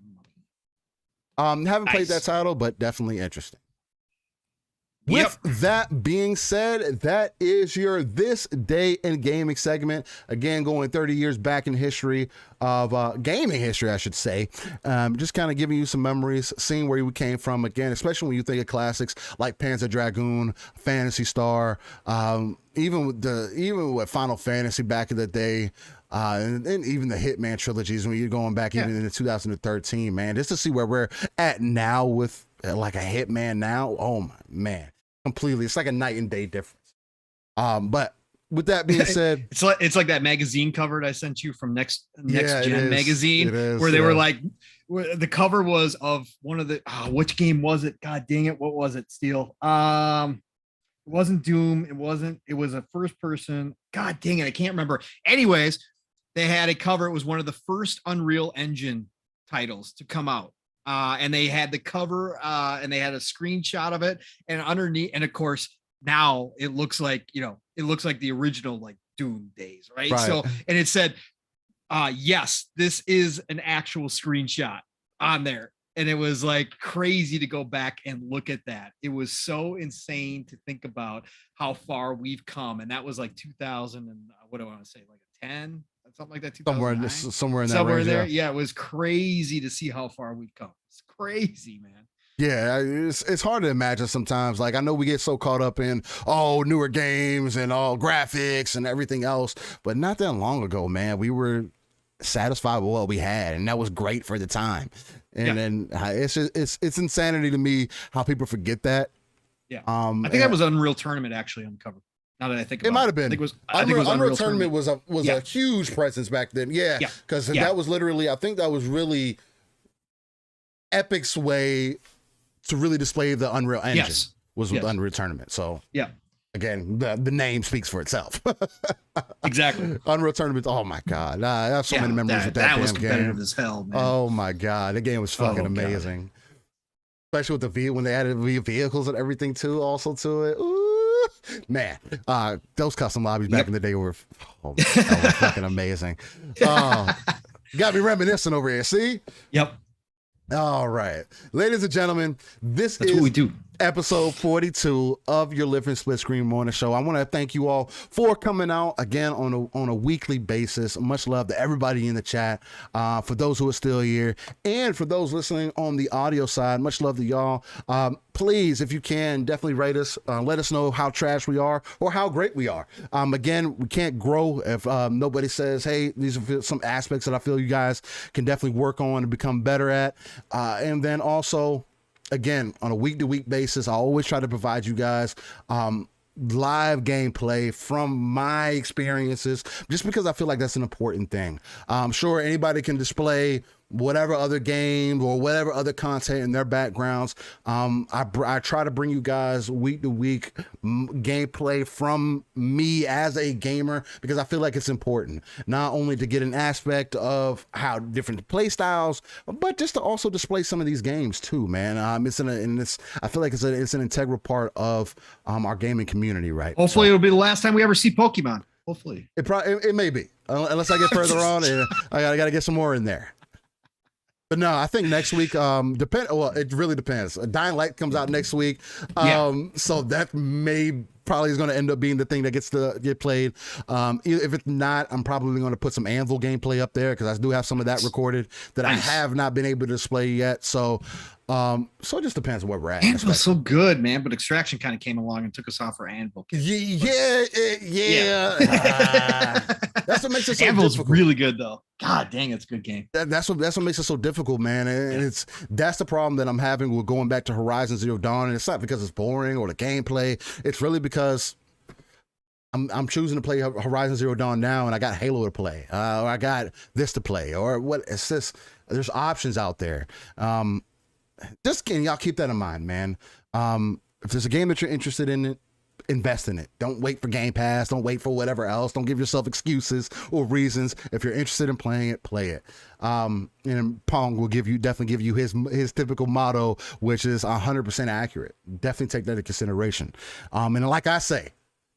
Haven't played that title, but definitely interesting. With that being said, that is your This Day in Gaming segment. Again, going 30 years back in history of gaming history, I should say. Just kind of giving you some memories, seeing where we came from. Again, especially when you think of classics like Panzer Dragoon, Phantasy Star, even with Final Fantasy back in the day. And even the Hitman trilogies when you're going back even into 2013, man, just to see where we're at now with like a Hitman now. Oh my man, completely. It's like a night and day difference. But with that being said, it's like that magazine cover that I sent you from Next Gen magazine, where they were like, the cover was of one of the, which game was it? God dang it. What was it? Steel. It wasn't Doom. It was a first person. God dang it. I can't remember. Anyways, they had a cover. It was one of the first Unreal Engine titles to come out. And they had the cover and they had a screenshot of it. And underneath, and of course, now it looks like the original like Doom days, right? So, and it said, yes, this is an actual screenshot on there. And it was like crazy to go back and look at that. It was so insane to think about how far we've come. And that was like 2000 and what do I want to say? Like a 10, something like that. Somewhere in that range, there. Yeah, it was crazy to see how far we've come. It's crazy, man. Yeah, it's hard to imagine sometimes. Like, I know we get so caught up in newer games and all graphics and everything else, but not that long ago, man, we were satisfied with what we had, and that was great for the time. And then it's insanity to me how people forget that. Yeah, I think that was Unreal Tournament actually on the cover. Now that I think about it, might have been. I think it was Unreal Tournament was a huge presence back then. Yeah, because that was literally, I think that was really Epic's way to really display the Unreal Engine was with Unreal Tournament. So again, the name speaks for itself. Exactly. Unreal Tournament. Oh my God, I have so many memories with that was damn competitive game. as hell, man. Oh my God, that game was fucking amazing. God. Especially with when they added vehicles and everything too, also to it. Ooh, man, those custom lobbies back in the day were fucking amazing. Got me reminiscing over here. See? Yep. All right, ladies and gentlemen, that's what we do. Episode 42 of your Living Splitscreen Morning Show. I want to thank you all for coming out again on a weekly basis. Much love to everybody in the chat. For those who are still here, and for those listening on the audio side, much love to y'all. Please, if you can, definitely rate us. Let us know how trash we are or how great we are. Again, we can't grow if nobody says, hey, these are some aspects that I feel you guys can definitely work on and become better at. And then also, again, on a week-to-week basis, I always try to provide you guys live gameplay from my experiences, just because I feel like that's an important thing. Sure, anybody can display whatever other game or whatever other content in their backgrounds. I try to bring you guys week to week gameplay from me as a gamer, because I feel like it's important not only to get an aspect of how different play styles, but just to also display some of these games too, man. I feel like it's an integral part of our gaming community, right? Hopefully it'll be the last time we ever see Pokemon. Hopefully it may be, unless I get further on, and I gotta get some more in there. But no, I think next week, well, it really depends. Dying Light comes out next week. So that probably is going to end up being the thing that gets to get played. If it's not, I'm probably going to put some Anvil gameplay up there, because I do have some of that recorded that I have not been able to display yet. So it just depends where we're at. Anvil's so good, man, but Extraction kind of came along and took us off for Anvil. That's what makes it so Anvil's difficult. Really good though. God dang, it's a good game. That's what makes it so difficult, man. And that's the problem that I'm having with going back to Horizon Zero Dawn. And it's not because it's boring or the gameplay. It's really because I'm choosing to play Horizon Zero Dawn now, and I got Halo to play, or I got this to play, or what. It's just, there's options out there. Just kidding, y'all keep that in mind, man. If there's a game that you're interested in, invest in it. Don't wait for Game Pass. Don't wait for whatever else. Don't give yourself excuses or reasons. If you're interested in playing it, play it. And Pong will definitely give you his typical motto, which is 100% accurate. Definitely take that into consideration. And like I say,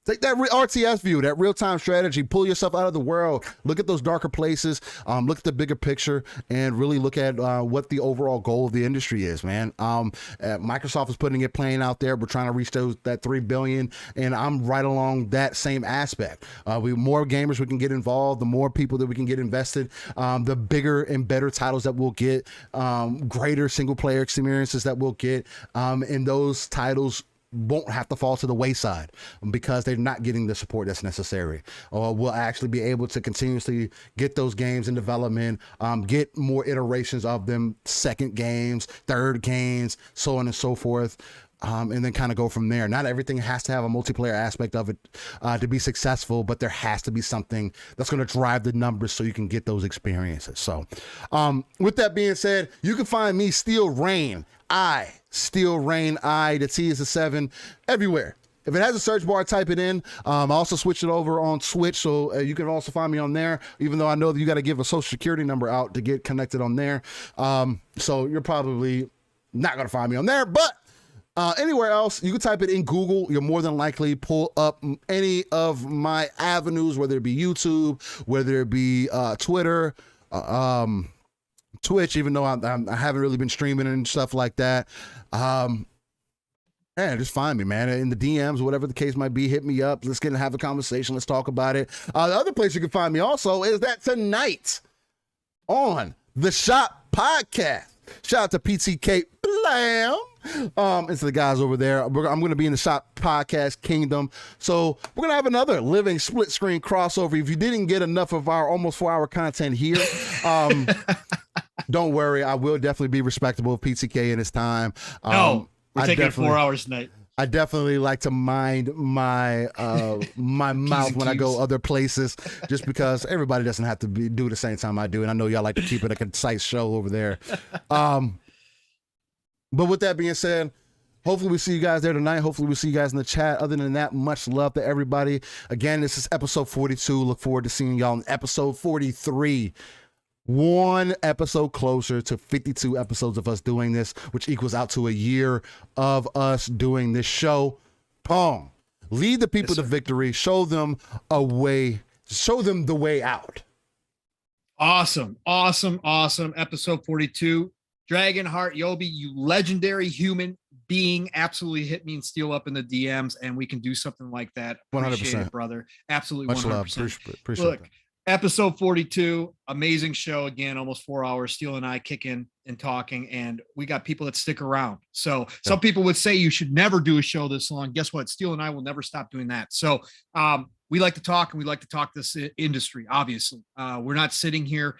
take that RTS view, that real-time strategy, pull yourself out of the world, look at those darker places, look at the bigger picture, and really look at what the overall goal of the industry is, man. Microsoft is putting it plain out there. We're trying to reach that 3 billion, and I'm right along that same aspect. More gamers we can get involved, the more people that we can get invested, the bigger and better titles that we'll get, greater single-player experiences that we'll get, and those titles won't have to fall to the wayside because they're not getting the support that's necessary. Or we'll actually be able to continuously get those games in development, get more iterations of them, second games, third games, so on and so forth. And then kind of go from there. Not everything has to have a multiplayer aspect of it to be successful, but there has to be something that's going to drive the numbers so you can get those experiences. So with that being said, you can find me, Steel Rain. Steel Rain, the T is a 7, everywhere. If it has a search bar, type it in. I also switched it over on Switch, so you can also find me on there, even though I know that you got to give a social security number out to get connected on there. So you're probably not going to find me on there, but anywhere else, you can type it in Google. You're more than likely pull up any of my avenues, whether it be YouTube, whether it be Twitter, Twitch, even though I haven't really been streaming and stuff like that. Just find me, man, in the DMs, whatever the case might be. Hit me up. Let's get and have a conversation. Let's talk about it. The other place you can find me also is that tonight on the Shop Podcast. Shout out to PTK Blam. It's the guys over there. I'm going to be in the Shop Podcast Kingdom. So we're going to have another Living Split Screen crossover. If you didn't get enough of our almost 4-hour content here, don't worry. I will definitely be respectable of PTK in his time. We're taking 4 hours tonight. I definitely like to mind my my mouth when I go other places, just because everybody doesn't have to do it the same time I do, and I know y'all like to keep it a concise show over there. But with that being said, hopefully we see you guys there tonight. Hopefully we see you guys in the chat. Other than that, much love to everybody. Again, this is episode 42. Look forward to seeing y'all in episode 43. One episode closer to 52 episodes of us doing this, which equals out to a year of us doing this show. Pong, lead the people to victory. Show them a way. Show them the way out. Awesome. Episode 42. Dragonheart Yobi, you legendary human being, absolutely hit me and Steel up in the DMs, and we can do something like that. 100%, it, brother. Absolutely, much 100%. love. Appreciate Look, that. Episode 42, amazing show again, almost 4 hours. Steel and I kicking and talking, and we got people that stick around. So some people would say you should never do a show this long. Guess what? Steel and I will never stop doing that. So we like to talk, and we like to talk this industry. Obviously, we're not sitting here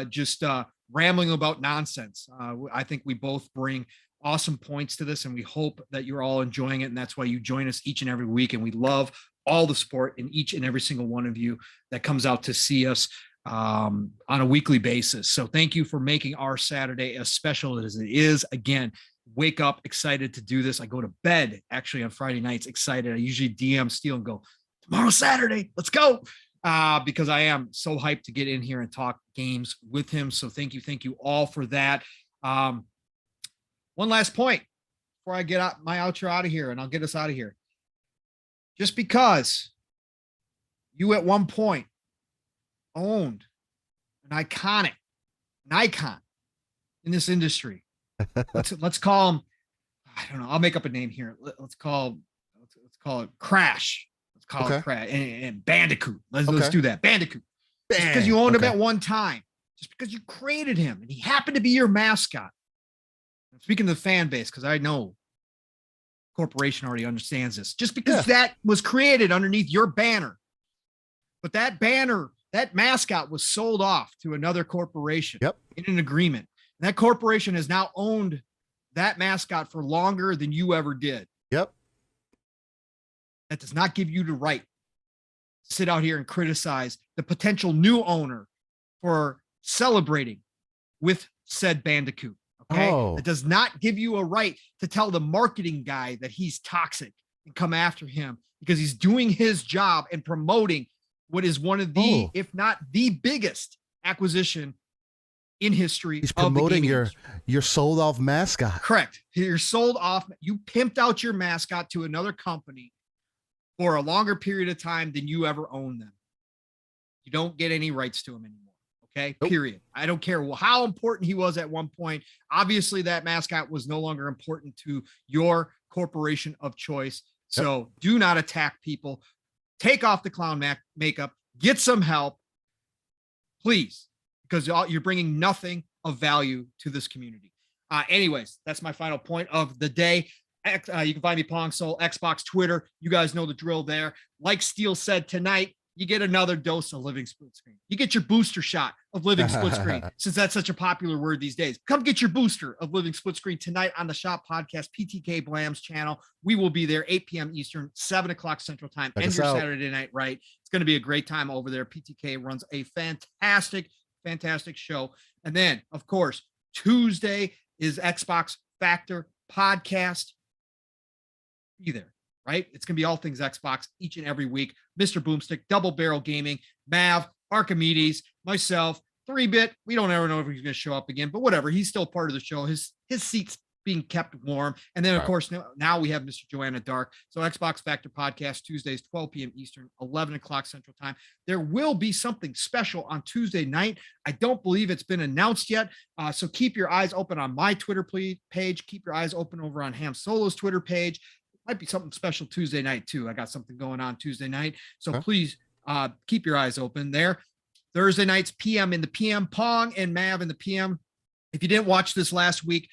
just rambling about nonsense. I think we both bring awesome points to this, and we hope that you're all enjoying it. And that's why you join us each and every week. And we love all the support in each and every single one of you that comes out to see us. on a weekly basis. So thank you for making our Saturday as special as it is. Again, wake up excited to do this. I go to bed actually on Friday nights excited. I usually DM Steel and go, tomorrow Saturday, let's go. Because I am so hyped to get in here and talk games with him. So thank you all for that. One last point before I get my outro out of here, and I'll get us out of here. Just because you at one point owned an icon in this industry. Let's call him, I don't know, I'll make up a name here. Let's call it Crash. Let's call it Crash and Bandicoot. Let's do that. Bandicoot. Just because you owned him at one time, just because you created him and he happened to be your mascot. I'm speaking to the fan base, because I know corporation already understands this. Just because that was created underneath your banner, but that banner, that mascot was sold off to another corporation in an agreement. And that corporation has now owned that mascot for longer than you ever did. That does not give you the right to sit out here and criticize the potential new owner for celebrating with said Bandicoot. Okay. It does not give you a right to tell the marketing guy that he's toxic and come after him, because he's doing his job and promoting what is one of the, if not the biggest acquisition in history. He's promoting your sold off mascot. Correct. You're sold off. You pimped out your mascot to another company for a longer period of time than you ever owned them. You don't get any rights to him anymore. Okay. Period. I don't care how important he was at one point. Obviously that mascot was no longer important to your corporation of choice. So do not attack people. Take off the clown makeup, get some help, please, because you're bringing nothing of value to this community. Anyways, that's my final point of the day. You can find me Pong Soul, Xbox, Twitter. You guys know the drill there. Like Steel said tonight, you get another dose of Living Splitscreen. You get your booster shot of Living Splitscreen, since that's such a popular word these days. Come get your booster of Living Splitscreen tonight on the Shop Podcast, PTK Blam's channel. We will be there 8 p.m. Eastern, 7 o'clock Central Time. End your Saturday night right. It's going to be a great time over there. PTK runs a fantastic show. And then, of course, Tuesday is Xbox Factor Podcast. Be there. Right? It's going to be all things Xbox each and every week. Mr. Boomstick, Double Barrel Gaming, Mav, Archimedes, myself, 3-Bit. We don't ever know if he's going to show up again, but whatever. He's still part of the show. His seat's being kept warm. And then, of course, now we have Mr. Joanna Dark. So Xbox Factor Podcast, Tuesdays, 12 p.m. Eastern, 11 o'clock Central Time. There will be something special on Tuesday night. I don't believe it's been announced yet. So keep your eyes open on my Twitter page. Keep your eyes open over on Ham Solo's Twitter page. Might be something special Tuesday night too. I got something going on Tuesday night. So please keep your eyes open there. Thursday nights, PM in the PM, Pong and Mav in the PM. If you didn't watch this last week,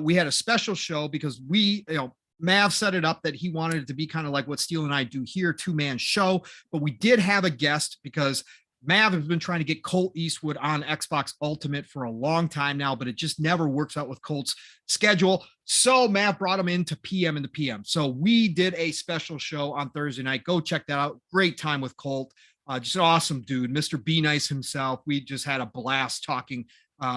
we had a special show because Mav set it up that he wanted it to be kind of like what Steel and I do here, 2-man show. But we did have a guest because Mav has been trying to get Colt Eastwood on Xbox Ultimate for a long time now, but it just never works out with Colt's schedule. So Mav brought him into PM in the PM. So we did a special show on Thursday night. Go check that out. Great time with Colt. Just an awesome dude. Mr. Be Nice himself. We just had a blast talking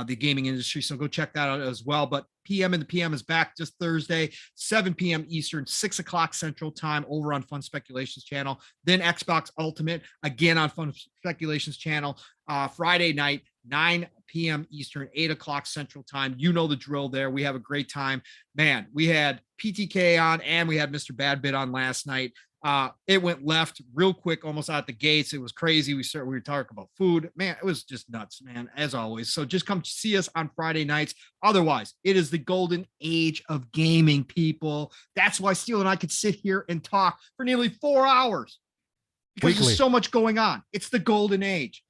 the gaming industry. So go check that out as well. But PM in the PM is back just Thursday, 7 p.m. Eastern, 6 o'clock Central Time over on Fun Speculations channel. Then Xbox Ultimate again on Fun Speculations channel. Friday night, 9 p.m. Eastern, 8 o'clock Central Time. You know the drill there. We have a great time. Man, we had PTK on and we had Mr. Badbit on last night. It went left real quick, almost out the gates. It was crazy. We were talking about food, man. It was just nuts, man, as always. So just come see us on Friday nights. Otherwise, it is the golden age of gaming, people. That's why Steel and I could sit here and talk for nearly 4 hours because there's so much going on. It's the golden age.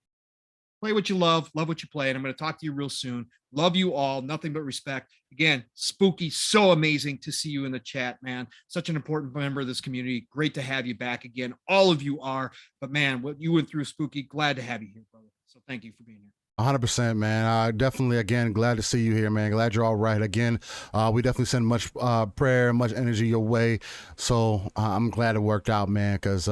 Play what you love what you play. And I'm going to talk to you real soon. Love you all. Nothing but respect. Again, Spooky, so amazing to see you in the chat, man. Such an important member of this community. Great to have you back again. All of you are. But, man, what you went through, Spooky, glad to have you here, brother. So thank you for being here. 100%, man. Definitely, again, glad to see you here, man. Glad you're all right. Again, we definitely send much prayer, much energy your way. So I'm glad it worked out, man, because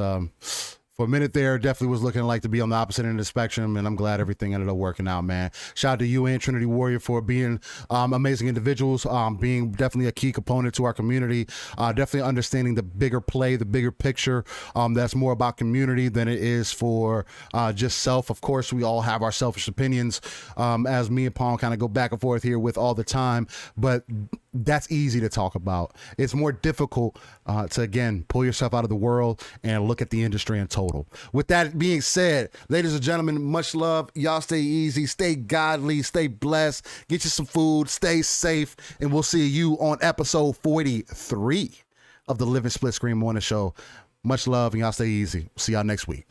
For a minute there, definitely was looking like to be on the opposite end of the spectrum, and I'm glad everything ended up working out, man. Shout out to you and Trinity Warrior for being amazing individuals, being definitely a key component to our community, definitely understanding the bigger play, the bigger picture. That's more about community than it is for just self. Of course, we all have our selfish opinions, as me and Pong kind of go back and forth here with all the time, but that's easy to talk about. It's more difficult to, again, pull yourself out of the world and look at the industry in total. With that being said, ladies and gentlemen, much love. Y'all stay easy, stay godly, stay blessed, get you some food, stay safe, and we'll see you on episode 43 of the Living Splitscreen Morning Show. Much love, and y'all stay easy. See y'all next week.